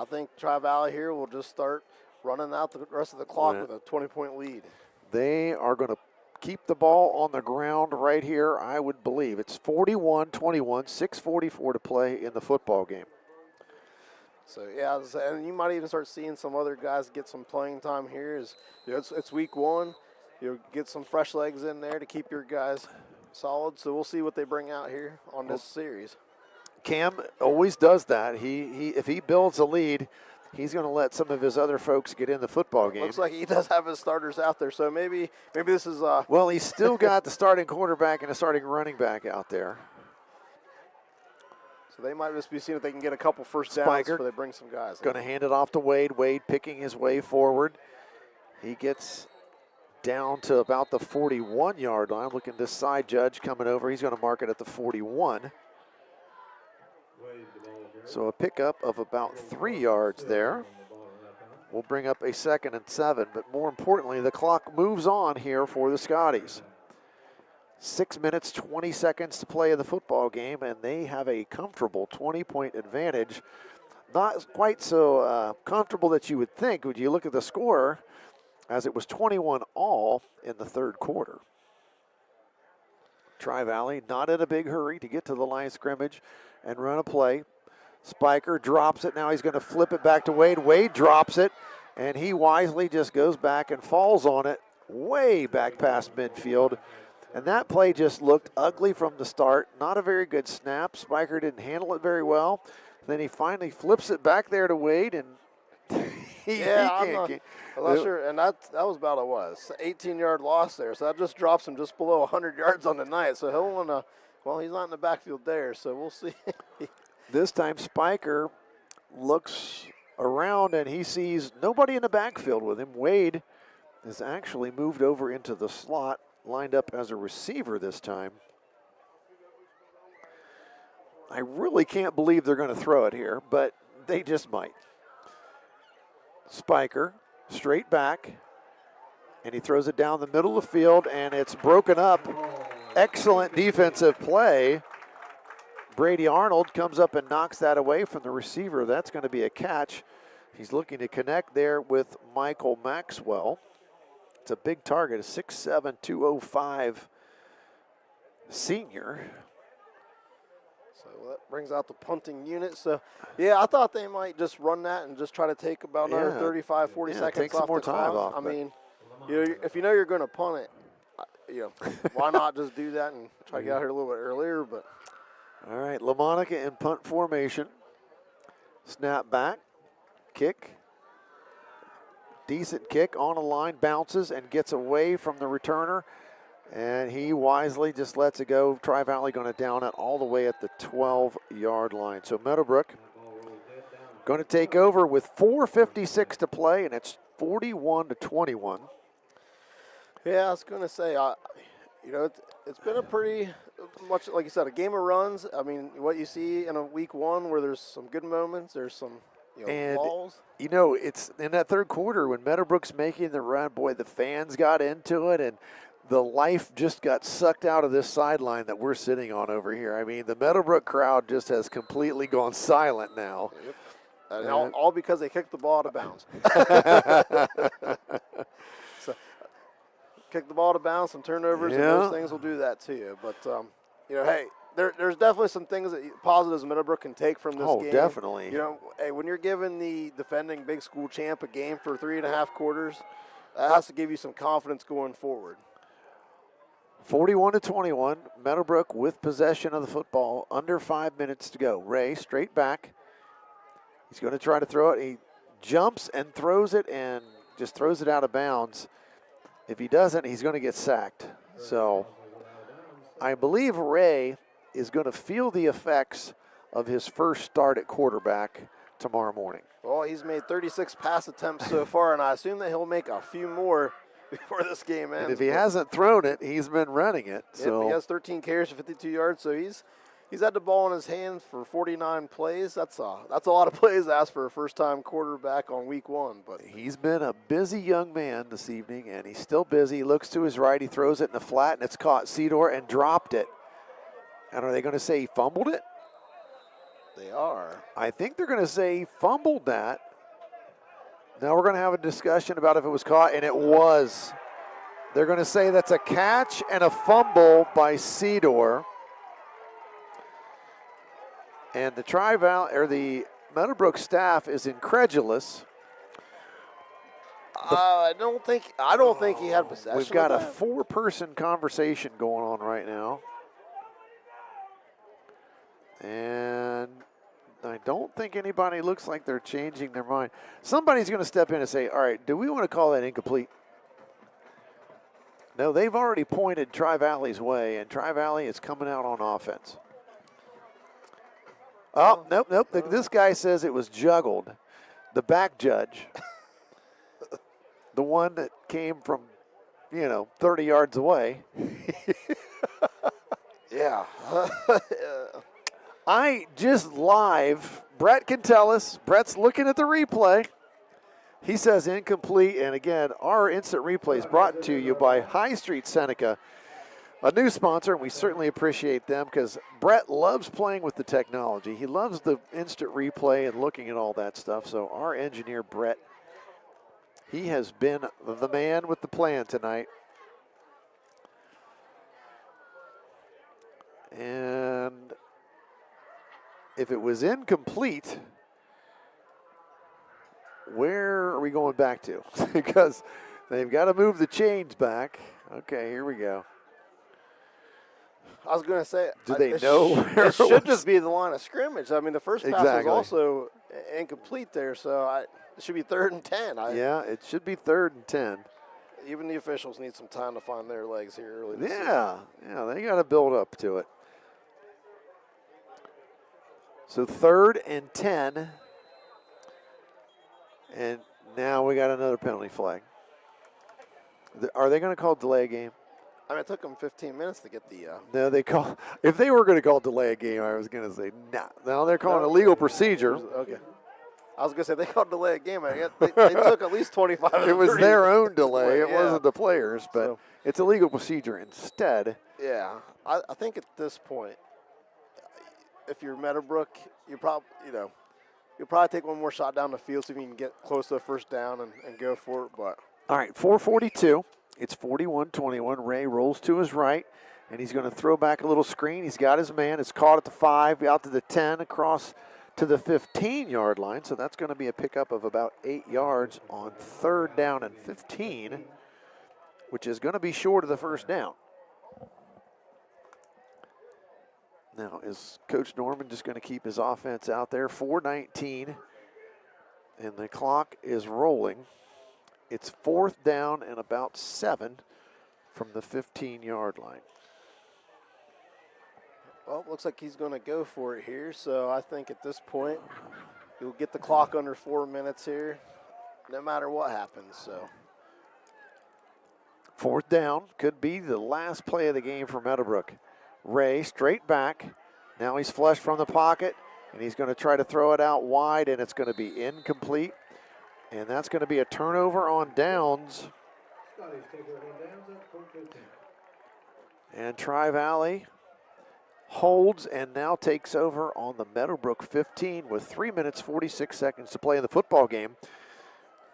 think Tri-Valley here will just start running out the rest of the clock with a 20-point lead. They are going to keep the ball on the ground right here, I would believe. It's 41-21, 6:44 to play in the football game. So, yeah, and you might even start seeing some other guys get some playing time here. It's week 1. You'll get some fresh legs in there to keep your guys solid. So we'll see what they bring out here on this series. Cam always does that. If he builds a lead, he's going to let some of his other folks get in the football game. Looks like he does have his starters out there. So maybe this is well, he's still got the starting quarterback and a starting running back out there. So they might just be seeing if they can get a couple first downs before they bring some guys. Going to hand it off to Wade. Wade picking his way forward. He gets down to about the 41-yard line. Look at this side judge coming over. He's going to mark it at the 41. So a pickup of about 3 yards there. We'll bring up a 2nd and 7, but more importantly, the clock moves on here for the Scotties. 6 minutes, 20 seconds to play in the football game, and they have a comfortable 20-point advantage. Not quite so comfortable that you would think. Would you look at the score, as it was 21 all in the 3rd quarter. Tri-Valley, not in a big hurry to get to the line of scrimmage and run a play. Spiker drops it. Now he's going to flip it back to Wade. Wade drops it, and he wisely just goes back and falls on it way back past midfield. And that play just looked ugly from the start. Not a very good snap. Spiker didn't handle it very well. Then he finally flips it back there to Wade, and I'm not sure. And that was about a 18-yard loss there. So that just drops him just below 100 yards on the night. So he'll want to, well, he's not in the backfield there, so we'll see. This time Spiker looks around, and he sees nobody in the backfield with him. Wade is actually moved over into the slot, lined up as a receiver this time. I really can't believe they're going to throw it here, but they just might. Spiker, straight back, and he throws it down the middle of the field, and it's broken up. Excellent defensive play. Brady Arnold comes up and knocks that away from the receiver. That's going to be a catch. He's looking to connect there with Michael Maxwell. It's a big target, a 6'7", 205 senior. So that brings out the punting unit. So, yeah, I thought they might just run that and just try to take about another 35, 40 seconds take some off more the time clock. off. I mean, if you know you're going to punt it, why not just do that and try to get out here a little bit earlier? But all right, LaMonica in punt formation. Snap back, kick. Decent kick on a line, bounces and gets away from the returner. And he wisely just lets it go. Tri-Valley going to down it all the way at the 12-yard line. So Meadowbrook going to take over with 4:56 to play, and it's 41-21. Yeah, I was going to say, it's been a pretty much, like you said, a game of runs. I mean, what you see in a week one where there's some good moments, there's some balls. It's in that third quarter when Meadowbrook's making the run, boy, the fans got into it, and the life just got sucked out of this sideline that we're sitting on over here. I mean, the Meadowbrook crowd just has completely gone silent now. Yep. And all because they kicked the ball out of bounds. So, kick the ball out of bounds, some turnovers, and those things will do that to you. But, hey, there's definitely some things positives Meadowbrook can take from this game. Oh, definitely. Hey, when you're giving the defending big school champ a game for 3.5 quarters, that has to give you some confidence going forward. 41-21, Meadowbrook with possession of the football, under 5 minutes to go. Ray straight back. He's going to try to throw it. He jumps and throws it and just throws it out of bounds. If he doesn't, he's going to get sacked. So I believe Ray is going to feel the effects of his first start at quarterback tomorrow morning. Well, he's made 36 pass attempts so far, and I assume that he'll make a few more before this game ends. And if he hasn't thrown it, he's been running it. So he has 13 carries for 52 yards, so he's had the ball in his hands for 49 plays. That's a lot of plays to ask for a first-time quarterback on week one. But he's been a busy young man this evening, and he's still busy. He looks to his right. He throws it in the flat, and it's caught. Cedar and dropped it. And are they going to say he fumbled it? They are. I think they're going to say he fumbled that. Now we're going to have a discussion about if it was caught, and it was. They're going to say that's a catch and a fumble by Cedar. And the Tri-Valley or the Meadowbrook staff is incredulous. I don't think he had possession. We've got of a that. 4-person conversation going on right now. And I don't think anybody looks like they're changing their mind. Somebody's going to step in and say, all right, do we want to call that incomplete? No, they've already pointed Tri-Valley's way, and Tri-Valley is coming out on offense. Oh, nope. This guy says it was juggled. The back judge, the one that came from, 30 yards away. Yeah. I just live. Brett can tell us. Brett's looking at the replay. He says incomplete. And again, our instant replay is brought to you by High Street Seneca, a new sponsor, and we certainly appreciate them because Brett loves playing with the technology. He loves the instant replay and looking at all that stuff. So our engineer, Brett, he has been the man with the plan tonight. And if it was incomplete, where are we going back to? Because they've got to move the chains back. Okay, here we go. I was going to say, do they know? It should just be the line of scrimmage. I mean, the first pass was also incomplete there, so it should be 3rd and 10. Yeah, it should be 3rd and 10. Even the officials need some time to find their legs here early this season. Yeah, they got to build up to it. So 3rd and 10. And now we got another penalty flag. Are they going to call delay a game? I mean, it took them 15 minutes to get the. No, they call. If they were going to call delay a game, I was going to say nah. Now they're calling a legal procedure. Okay. I was going to say they called delay a game. They took at least 25. It was their own delay. It wasn't the players, but it's a legal procedure instead. Yeah, I think at this point, if you're Meadowbrook, you'll probably take one more shot down the field so if you can get close to a first down and go for it. But all right, 4:42. It's 41-21. Ray rolls to his right, and he's going to throw back a little screen. He's got his man. It's caught at the 5, out to the 10, across to the 15-yard line. So that's going to be a pickup of about 8 yards on 3rd down and 15, which is going to be short of the first down. Now, is Coach Norman just going to keep his offense out there? 4:19, and the clock is rolling. It's 4th down and about 7 from the 15-yard line. Well, it looks like he's going to go for it here. So I think at this point, you'll get the clock under 4 minutes here, no matter what happens. So 4th down could be the last play of the game for Meadowbrook. Ray straight back. Now he's flushed from the pocket, and he's going to try to throw it out wide, and it's going to be incomplete. And that's going to be a turnover on downs. And Tri-Valley holds and now takes over on the Meadowbrook 15 with 3 minutes, 46 seconds to play in the football game.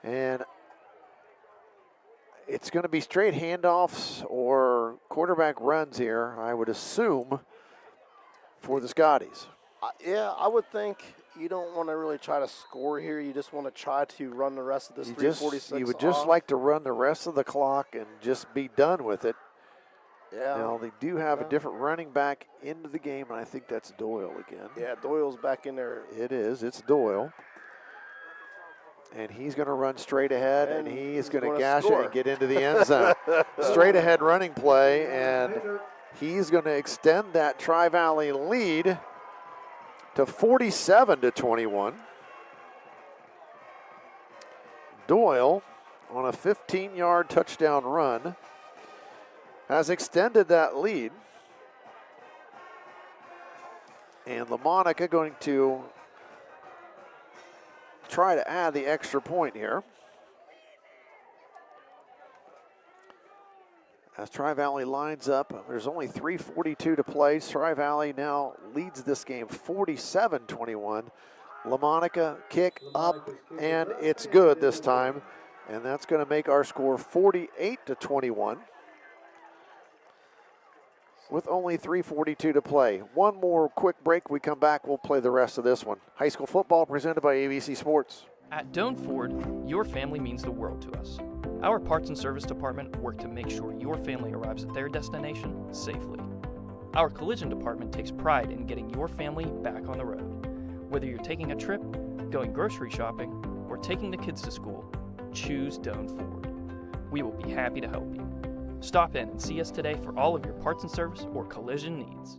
And it's going to be straight handoffs or quarterback runs here, I would assume, for the Scotties. Yeah, I would think you don't want to really try to score here. You just want to try to run the rest of this 3:46 You would just like to run the rest of the clock and just be done with it. Yeah. Now, they do have a different running back into the game, and I think that's Doyle again. Yeah, Doyle's back in there. It is. It's Doyle. And he's going to run straight ahead, and he is going to gash it and get into the end zone. Straight ahead running play, and he's going to extend that Tri-Valley lead to 47-21. Doyle, on a 15-yard touchdown run, has extended that lead. And LaMonica going to try to add the extra point here. As Tri-Valley lines up, there's only 3:42 to play. Tri-Valley now leads this game 47-21. LaMonica kick up, and it's good this time. And that's going to make our score 48-21. With only 3:42 to play. One more quick break. We come back, we'll play the rest of this one. High school football presented by AVC Sports. At Doan Ford, your family means the world to us. Our parts and service department work to make sure your family arrives at their destination safely. Our collision department takes pride in getting your family back on the road. Whether you're taking a trip, going grocery shopping, or taking the kids to school, choose Doan Ford. We will be happy to help you. Stop in and see us today for all of your parts and service or collision needs.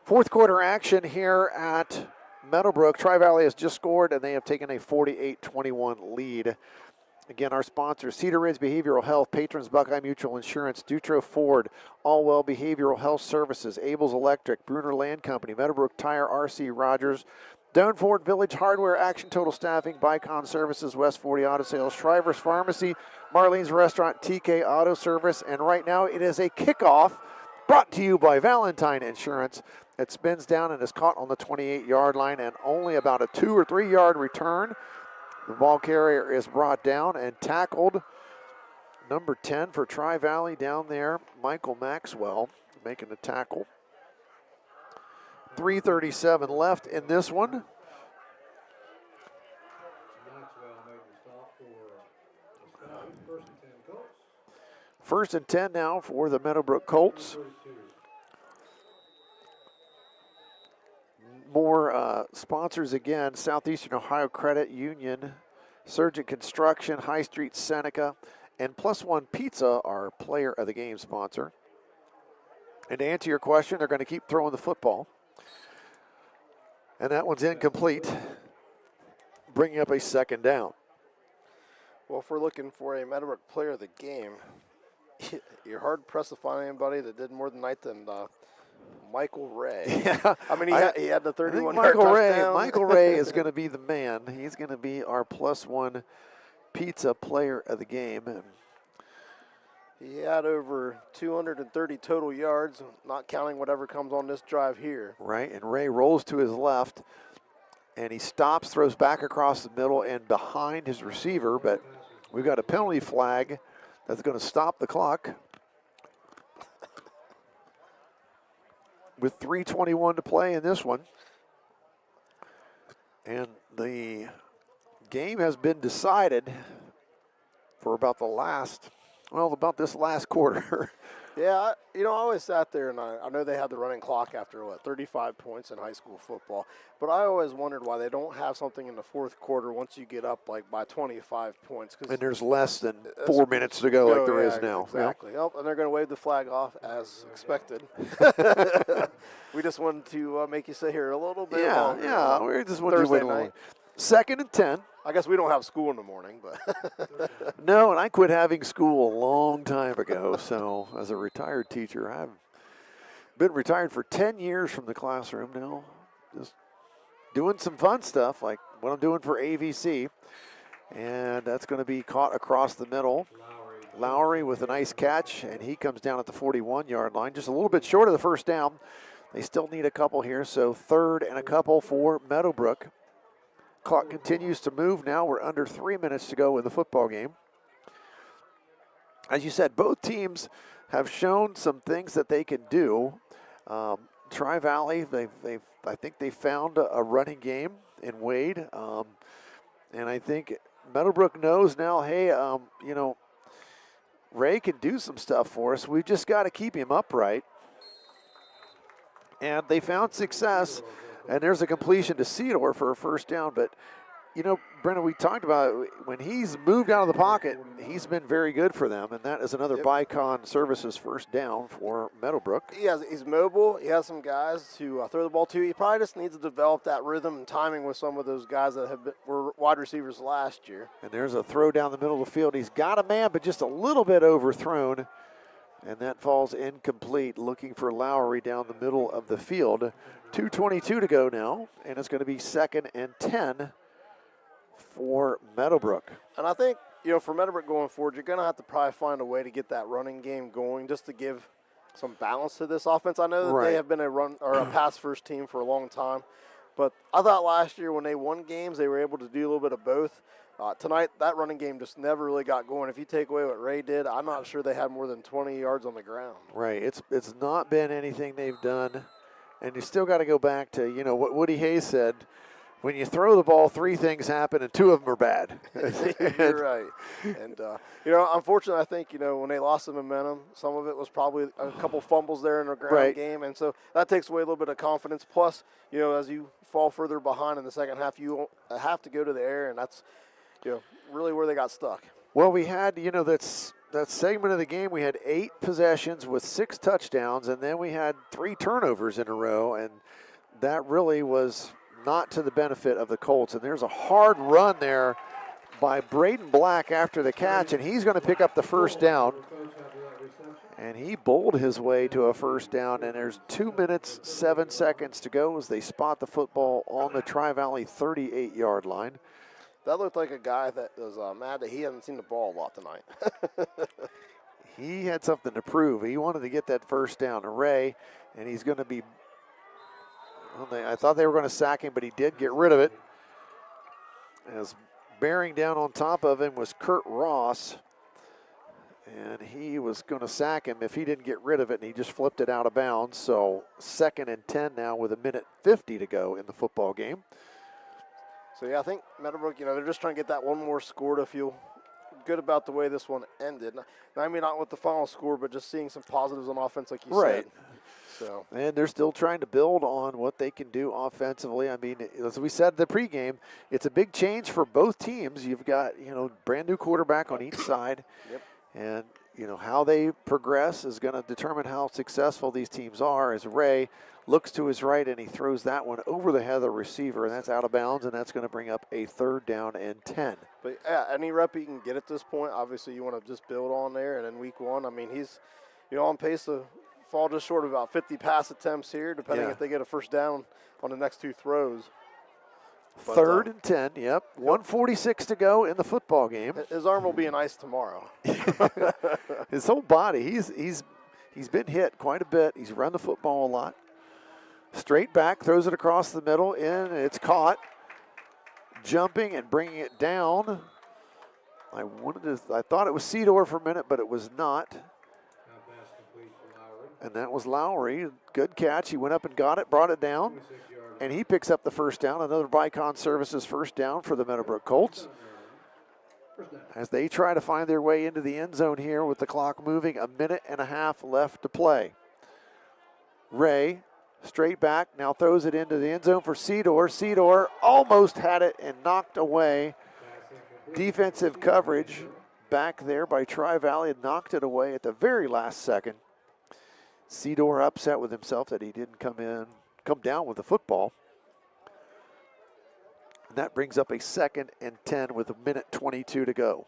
Fourth quarter action here at Meadowbrook. Tri-Valley has just scored, and they have taken a 48-21 lead. Again, our sponsors, Cedar Ridge Behavioral Health, Patrons Buckeye Mutual Insurance, Dutro Ford, Allwell Behavioral Health Services, Abel's Electric, Bruner Land Company, Meadowbrook Tire, RC Rogers, Doan Ford Village Hardware, Action Total Staffing, Bicon Services, West 40 Auto Sales, Shriver's Pharmacy, Marlene's Restaurant, TK Auto Service, and right now it is a kickoff Brought to you by Valentine Insurance. It spins down and is caught on the 28-yard line, and only about a 2 or 3 yard return. The ball carrier is brought down and tackled. Number 10 for Tri-Valley down there, Michael Maxwell, making the tackle. 3:37 left in this one. First and 10 now for the Meadowbrook Colts. More sponsors again: Southeastern Ohio Credit Union, Surgeon Construction, High Street Seneca, and Plus One Pizza, our player of the game sponsor. And to answer your question, they're going to keep throwing the football. And that one's incomplete, bringing up a second down. Well, if we're looking for a Meadowbrook player of the game, you're hard-pressed to find anybody that did more tonight than Michael Ray. Yeah. I mean, he had the 31-yard touchdown. Michael Ray is going to be the man. He's going to be our Plus One Pizza player of the game. And he had over 230 total yards, not counting whatever comes on this drive here. Right, and Ray rolls to his left, and he stops, throws back across the middle and behind his receiver, but we've got a penalty flag that's going to stop the clock. With 3:21 to play in this one. And the game has been decided for about about this last quarter. Yeah, I always sat there, and I know they had the running clock after, 35 points in high school football. But I always wondered why they don't have something in the fourth quarter once you get up, by 25 points. And there's less than 4 minutes to go like there is now. Exactly. Yep. And they're going to wave the flag off as expected. We just wanted to make you sit here a little bit longer. Yeah, we just wanted to wait a little. 2nd and 10. I guess we don't have school in the morning, but. No, and I quit having school a long time ago. So as a retired teacher, I've been retired for 10 years from the classroom now. Just doing some fun stuff like what I'm doing for AVC. And that's going to be caught across the middle. Lowry with a nice catch, and he comes down at the 41-yard line. Just a little bit short of the first down. They still need a couple here, so 3rd and a couple for Meadowbrook. Clock continues to move now. We're under 3 minutes to go in the football game. As you said, both teams have shown some things that they can do. Tri-Valley, I think they found a running game in Wade. And I think Meadowbrook knows now, hey, Ray can do some stuff for us. We've just got to keep him upright. And they found success. And there's a completion to Cedar for a first down. But, Brennan, we talked about it. When he's moved out of the pocket, he's been very good for them. And that is another Bicon Services first down for Meadowbrook. He's mobile. He has some guys to throw the ball to. He probably just needs to develop that rhythm and timing with some of those guys that were wide receivers last year. And there's a throw down the middle of the field. He's got a man, but just a little bit overthrown. And that falls incomplete, looking for Lowry down the middle of the field. 2:22 to go now, and it's going to be 2nd and 10 for Meadowbrook. And I think, for Meadowbrook going forward, you're going to have to probably find a way to get that running game going just to give some balance to this offense. I know that they have been a pass-first team for a long time, but I thought last year when they won games, they were able to do a little bit of both. Tonight, that running game just never really got going. If you take away what Ray did, I'm not sure they had more than 20 yards on the ground. Right. It's not been anything they've done. And you still got to go back to, what Woody Hayes said. When you throw the ball, 3 things happen, and 2 of them are bad. You're right. And, unfortunately, I think, when they lost the momentum, some of it was probably a couple fumbles there in the ground game. And so that takes away a little bit of confidence. Plus, as you fall further behind in the second half, you have to go to the air, and that's, really where they got stuck. Well, we had, that segment of the game, we had 8 possessions with 6 touchdowns, and then we had 3 turnovers in a row, and that really was not to the benefit of the Colts. And there's a hard run there by Braden Black after the catch, and he's going to pick up the first down. And he bowled his way to a first down, and there's 2 minutes, 7 seconds to go as they spot the football on the Tri-Valley 38-yard line. That looked like a guy that was mad that he hasn't seen the ball a lot tonight. He had something to prove. He wanted to get that first down to Ray, and he's going to be, I thought they were going to sack him, but he did get rid of it. As bearing down on top of him was Kurt Ross, and he was going to sack him if he didn't get rid of it, and he just flipped it out of bounds. So 2nd and 10 now with 1:50 to go in the football game. So, yeah, I think Meadowbrook, they're just trying to get that one more score to feel good about the way this one ended. I mean, not with the final score, but just seeing some positives on offense, like you said. So, and they're still trying to build on what they can do offensively. I mean, as we said in the pregame, it's a big change for both teams. You've got, brand new quarterback on each side. Yep. And, how they progress is going to determine how successful these teams are. As Ray looks to his right and he throws that one over the head of the receiver, and that's out of bounds, and that's going to bring up a 3rd down and 10. But, yeah, any rep you can get at this point, obviously you want to just build on there. And in week 1, I mean, he's, on pace to fall just short of about 50 pass attempts here, depending if they get a first down on the next 2 throws. But, 3rd and 10, yep. 1:46 to go in the football game. His arm will be an ice tomorrow. His whole body, he's been hit quite a bit. He's run the football a lot. Straight back, throws it across the middle, and it's caught. Jumping and bringing it down. I thought it was Cedor for a minute, but it was not. And that was Lowry. Good catch. He went up and got it, brought it down, and he picks up the first down. Another Bicon Services first down for the Meadowbrook Colts as they try to find their way into the end zone here with the clock moving. 1.5 left to play. Ray, straight back, now throws it into the end zone for Cedor. Cedor almost had it and knocked away. Defensive coverage back there by Tri-Valley, knocked it away at the very last second. Cedor upset with himself that he didn't come down with the football. And that brings up a 2nd and 10 with 1:22 to go.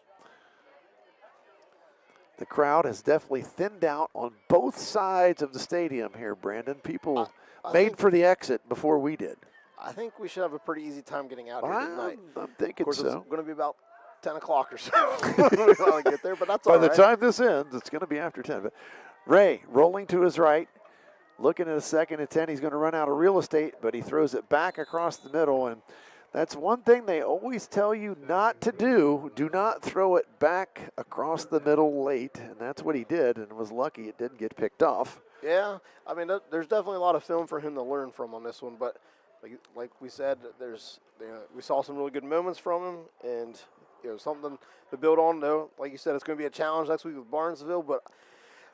The crowd has definitely thinned out on both sides of the stadium here, Brandon. People made for the exit before we did. I think we should have a pretty easy time getting out here tonight. I'm thinking of course, so. It's going to be about 10 o'clock or so when we finally get there, but that's all right. By the time this ends, it's going to be after 10. But Ray rolling to his right, looking at a 2nd and 10. He's going to run out of real estate, but he throws it back across the middle, and that's one thing they always tell you not to do. Do not throw it back across the middle late, and that's what he did, and was lucky it didn't get picked off. Yeah, I mean, there's definitely a lot of film for him to learn from on this one, but like we said, we saw some really good moments from him, and something to build on. Though, like you said, it's going to be a challenge next week with Barnesville, but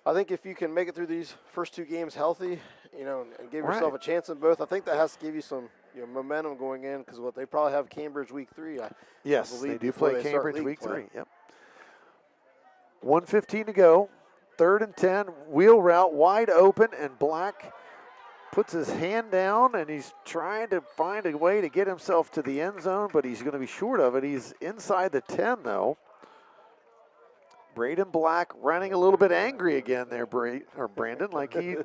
I think if you can make it through these first 2 games healthy, and give yourself a chance in both, I think that has to give you some momentum going in, because they probably have Cambridge week 3. Yes, I believe they do play start Cambridge league week play. 3. Yep. 1:15 to go. 3rd and 10. Wheel route wide open, and Black puts his hand down, and he's trying to find a way to get himself to the end zone, but he's going to be short of it. He's inside the 10, though. Braden Black running a little bit angry again there, Brandon. Like he,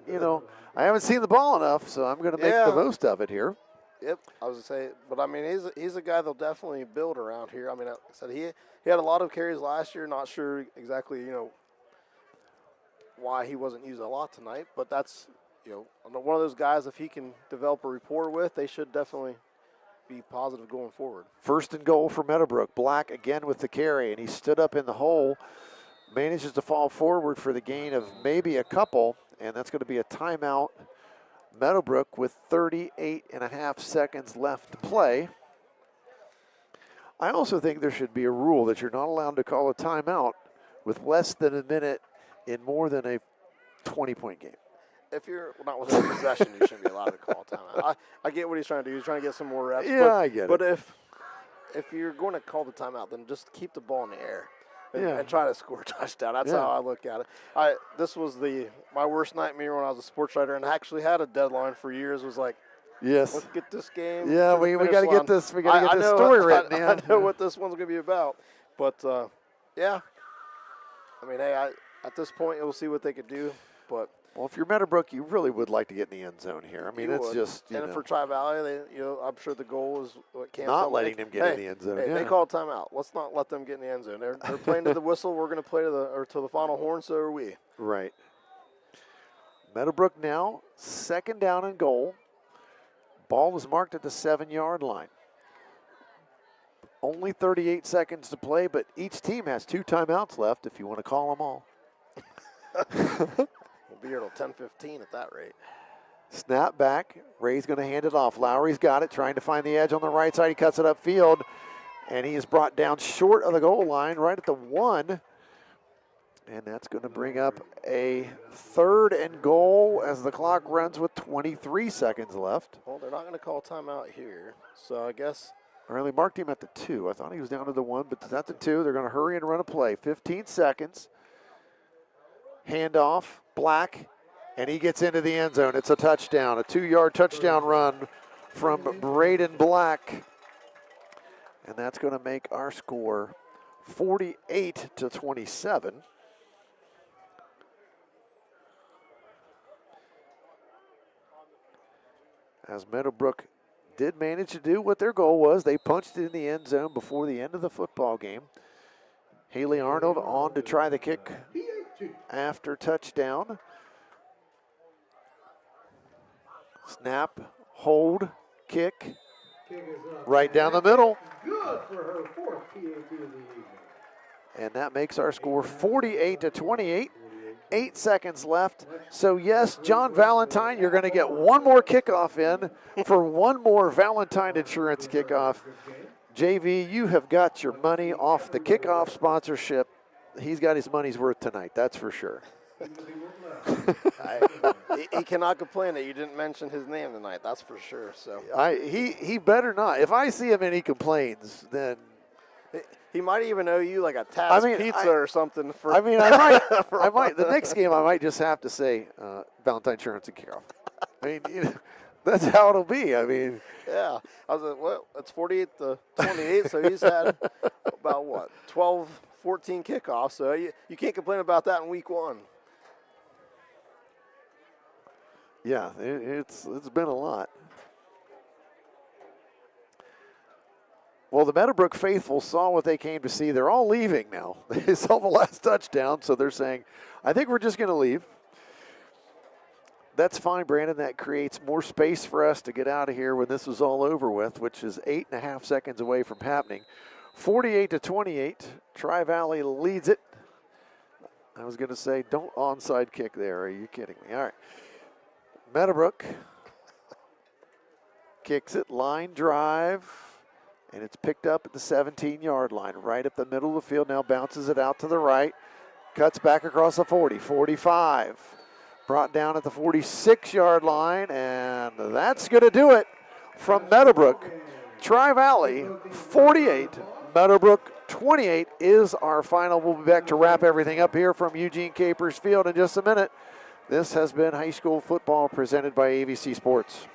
I haven't seen the ball enough, so I'm going to make the most of it here. Yep, I was going to say, but I mean, he's a guy they'll definitely build around here. I mean, like I said, he had a lot of carries last year. Not sure exactly, why he wasn't used a lot tonight, but that's, one of those guys, if he can develop a rapport with, they should definitely be positive going forward. 1st and goal for Meadowbrook. Black again with the carry, and he stood up in the hole, manages to fall forward for the gain of maybe a couple, and that's going to be a timeout. Meadowbrook with 38.5 seconds left to play. I also think there should be a rule that you're not allowed to call a timeout with less than a minute in more than a 20-point game. If you're not within possession, you shouldn't be allowed to call a timeout. I get what he's trying to do. He's trying to get some more reps. Yeah, I get it. But if you're going to call the timeout, then just keep the ball in the air and try to score a touchdown. That's how I look at it. This was my worst nightmare when I was a sports writer, and I actually had a deadline for years. Was like, yes, let's get this game. Yeah, we got to get this. We got to get this story written. I know what this one's going to be about. But yeah, I mean, hey, at this point, we'll see what they could do. But Well, if you're Meadowbrook, you really would like to get in the end zone here. I mean, it's just, and for Tri-Valley, I'm sure the goal is not letting them get in the end zone. Hey, they call timeout. Let's not let them get in the end zone. They're playing to the whistle. We're going to play to the final horn. So are we. Right. Meadowbrook now 2nd down and goal. Ball is marked at the 7-yard line. Only 38 seconds to play, but each team has 2 timeouts left if you want to call them all. We'll be here till 10:15 at that rate. Snap back. Ray's going to hand it off. Lowry's got it, trying to find the edge on the right side. He cuts it upfield, and he is brought down short of the goal line, right at the 1. And that's going to bring up a 3rd and goal as the clock runs with 23 seconds left. Well, they're not going to call timeout here, so I guess. Or they marked him at the 2. I thought he was down to the 1, but it's at the 2. They're going to hurry and run a play. 15 seconds. Handoff, Black, and he gets into the end zone. It's a touchdown, a 2-yard touchdown run from Braden Black. And that's going to make our score 48-27. As Meadowbrook did manage to do what their goal was. They punched it in the end zone before the end of the football game. Haley Arnold on to try the kick after touchdown. Snap, hold, kick, right down the middle. Good for her 4th PAT of the evening. And that makes our score 48-28. 8 seconds left. So yes, John Valentine, you're going to get one more kickoff in for one more Valentine Insurance kickoff. JV, you have got your money off the kickoff sponsorship. He's got his money's worth tonight, that's for sure. He cannot complain that you didn't mention his name tonight, that's for sure. So he better not. If I see him and he complains, then he might even owe you like a Taz pizza or something. I might. The next game, I might just have to say Valentine Insurance and kickoff. I mean, that's how it'll be. I mean, yeah. I was like, well, it's 48-28, so he's had about what 12, 14 kickoffs. So you can't complain about that in week 1. Yeah, it's been a lot. Well, the Meadowbrook faithful saw what they came to see. They're all leaving now. They saw the last touchdown, so they're saying, I think we're just going to leave. That's fine, Brandon. That creates more space for us to get out of here when this is all over with, which is 8.5 seconds away from happening. 48-28. Tri-Valley leads it. I was going to say, don't onside kick there. Are you kidding me? All right. Meadowbrook kicks it, line drive. And it's picked up at the 17-yard line, right up the middle of the field. Now bounces it out to the right. Cuts back across the 40, 45. Brought down at the 46-yard line, and that's going to do it from Meadowbrook. Tri-Valley 48, Meadowbrook 28 is our final. We'll be back to wrap everything up here from Eugene Capers Field in just a minute. This has been high school football presented by AVC Sports.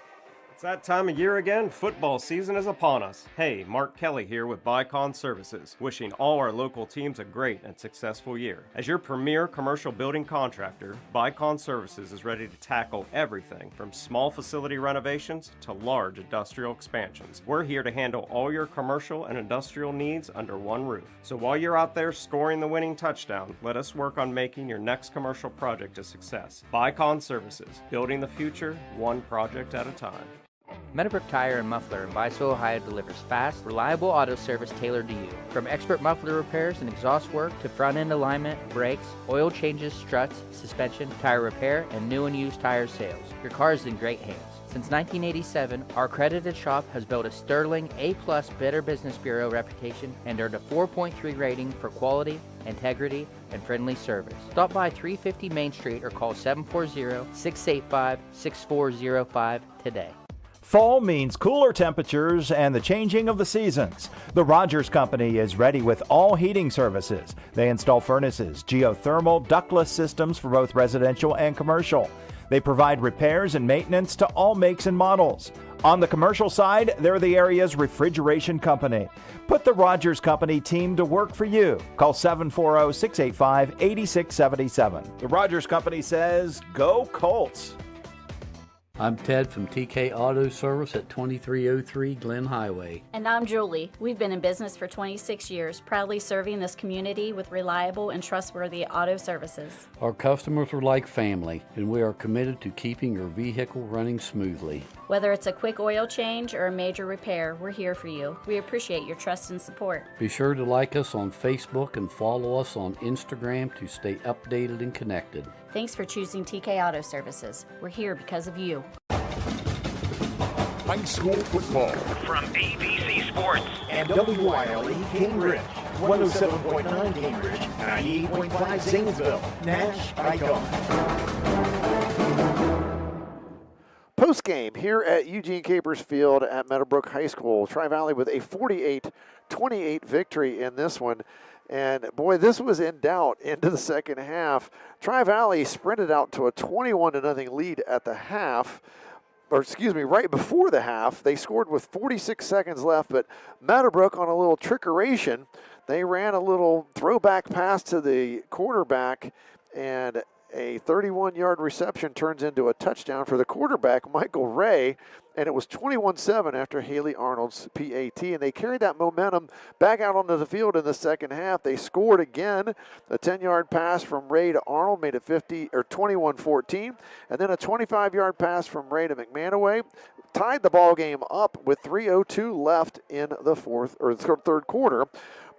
It's that time of year again. Football season is upon us. Hey, Mark Kelly here with Bycon Services, wishing all our local teams a great and successful year. As your premier commercial building contractor, Bycon Services is ready to tackle everything from small facility renovations to large industrial expansions. We're here to handle all your commercial and industrial needs under one roof. So while you're out there scoring the winning touchdown, let us work on making your next commercial project a success. Bycon Services, building the future one project at a time. Meadowbrook Tire and Muffler in Byesville, Ohio delivers fast, reliable auto service tailored to you. From expert muffler repairs and exhaust work to front-end alignment, brakes, oil changes, struts, suspension, tire repair, and new and used tire sales. Your car is in great hands. Since 1987, our accredited shop has built a sterling A-plus Better Business Bureau reputation and earned a 4.3 rating for quality, integrity, and friendly service. Stop by 350 Main Street or call 740-685-6405 today. Fall means cooler temperatures and the changing of the seasons. The Rogers Company is ready with all heating services. They install furnaces, geothermal, ductless systems for both residential and commercial. They provide repairs and maintenance to all makes and models. On the commercial side, they're the area's refrigeration company. Put the Rogers Company team to work for you. Call 740-685-8677. The Rogers Company says, go Colts. I'm Ted from TK Auto Service at 2303 Glen Highway. And I'm Julie. We've been in business for 26 years, proudly serving this community with reliable and trustworthy auto services. Our customers are like family, and we are committed to keeping your vehicle running smoothly. Whether it's a quick oil change or a major repair, we're here for you. We appreciate your trust and support. Be sure to like us on Facebook and follow us on Instagram to stay updated and connected. Thanks for choosing TK Auto Services. We're here because of you. High school football from AVC Sports and WYLE Cambridge, 107.9 Cambridge, 98.5 Zanesville, NASH ICON. Post-game here at Eugene Capers Field at Meadowbrook High School. Tri-Valley with a 48-28 victory in this one. And, boy, this was in doubt into the second half. Tri-Valley sprinted out to a 21-0 lead at the half. Right before the half. They scored with 46 seconds left, but Meadowbrook on a little trickeration. They ran a little throwback pass to the quarterback, and a 31-yard reception turns into a touchdown for the quarterback, Michael Ray, and it was 21-7 after Haley Arnold's PAT, and they carried that momentum back out onto the field in the second half. They scored again. A 10-yard pass from Ray to Arnold made it 21-14, and then a 25-yard pass from Ray to McManaway tied the ball game up with 3:02 left in the third quarter.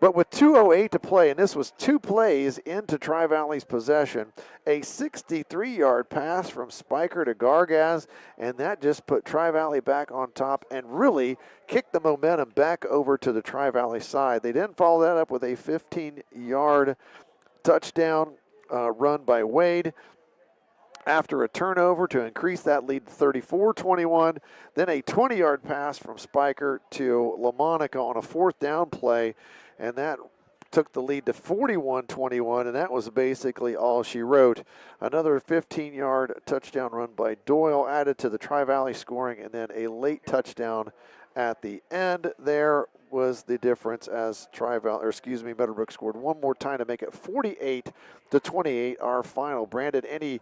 But with 2:08 to play, and this was 2 plays into Tri-Valley's possession, a 63-yard pass from Spiker to Gargaz, and that just put Tri-Valley back on top and really kicked the momentum back over to the Tri-Valley side. They didn't follow that up with a 15-yard touchdown run by Wade after a turnover to increase that lead to 34-21. Then a 20-yard pass from Spiker to LaMonica on a 4th down play, and that took the lead to 41-21, and that was basically all she wrote. Another 15-yard touchdown run by Doyle added to the Tri-Valley scoring, and then a late touchdown at the end. There was the difference as Meadowbrook scored one more time to make it 48-28, our final. Brandon, any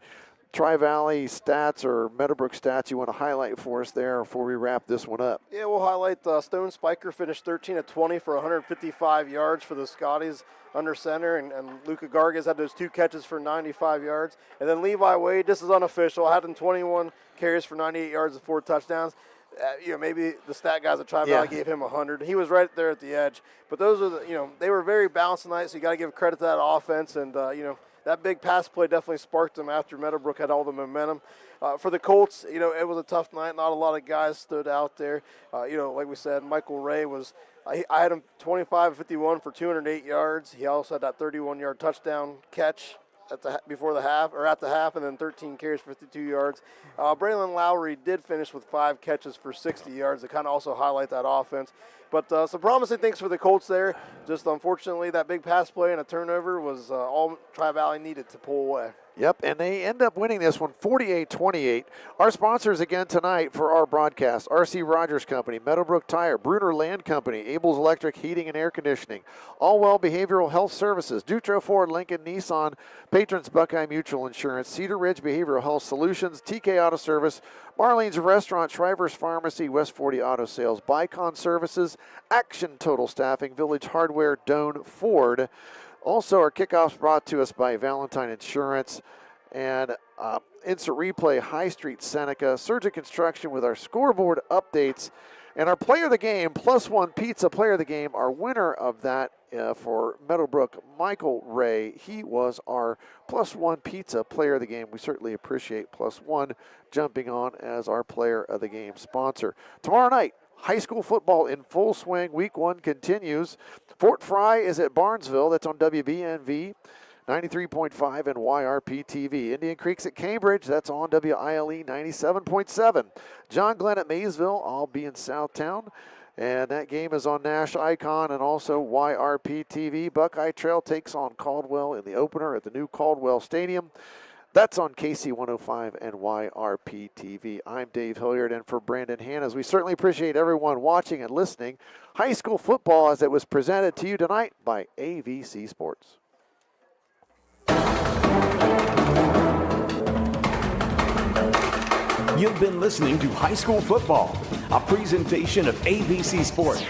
Tri-Valley stats or Meadowbrook stats you want to highlight for us there before we wrap this one up? Yeah, we'll highlight Stone Spiker finished 13-20 for 155 yards for the Scotties under center, and Luca Gargas had those 2 catches for 95 yards. And then Levi Wade, this is unofficial, had him 21 carries for 98 yards and 4 touchdowns. Maybe the stat guys at Tri-Valley gave him 100. He was right there at the edge. But those are they were very balanced tonight, so you got to give credit to that offense. And, that big pass play definitely sparked them after Meadowbrook had all the momentum. For the Colts, it was a tough night. Not a lot of guys stood out there. Like we said, Michael Ray was I had him 25-51 for 208 yards. He also had that 31-yard touchdown catch at the half, and then 13 carries for 52 yards. Braylon Lowry did finish with 5 catches for 60 yards to kind of also highlight that offense. But some promising things for the Colts there. Just unfortunately, that big pass play and a turnover was all Tri-Valley needed to pull away. Yep, and they end up winning this one 48-28. Our sponsors again tonight for our broadcast: R.C. Rogers Company, Meadowbrook Tire, Bruner Land Company, Abel's Electric Heating and Air Conditioning, Allwell Behavioral Health Services, Dutro Ford, Lincoln, Nissan, Patrons Buckeye Mutual Insurance, Cedar Ridge Behavioral Health Solutions, TK Auto Service, Marlene's Restaurant, Shriver's Pharmacy, West 40 Auto Sales, Bicon Services, Action Total Staffing, Village Hardware, Doane Ford. Also, our kickoffs brought to us by Valentine Insurance and Instant Replay, High Street Seneca, Surgeon Construction with our scoreboard updates. And our player of the game, +1 Pizza player of the game, our winner of that for Meadowbrook, Michael Ray. He was our +1 Pizza player of the game. We certainly appreciate +1 jumping on as our player of the game sponsor. Tomorrow night, high school football in full swing. Week 1 continues. Fort Fry is at Barnesville. That's on WBNV 93.5 and YRP-TV. Indian Creek's at Cambridge. That's on WILE 97.7. John Glenn at Maysville. I'll be in Southtown. And that game is on NASH ICON and also YRP-TV. Buckeye Trail takes on Caldwell in the opener at the new Caldwell Stadium. That's on KC105 and YRP-TV. I'm Dave Hilliard, and for Brandon Hannahs, we certainly appreciate everyone watching and listening. High school football as it was presented to you tonight by AVC Sports. You've been listening to High School Football, a presentation of AVC Sports.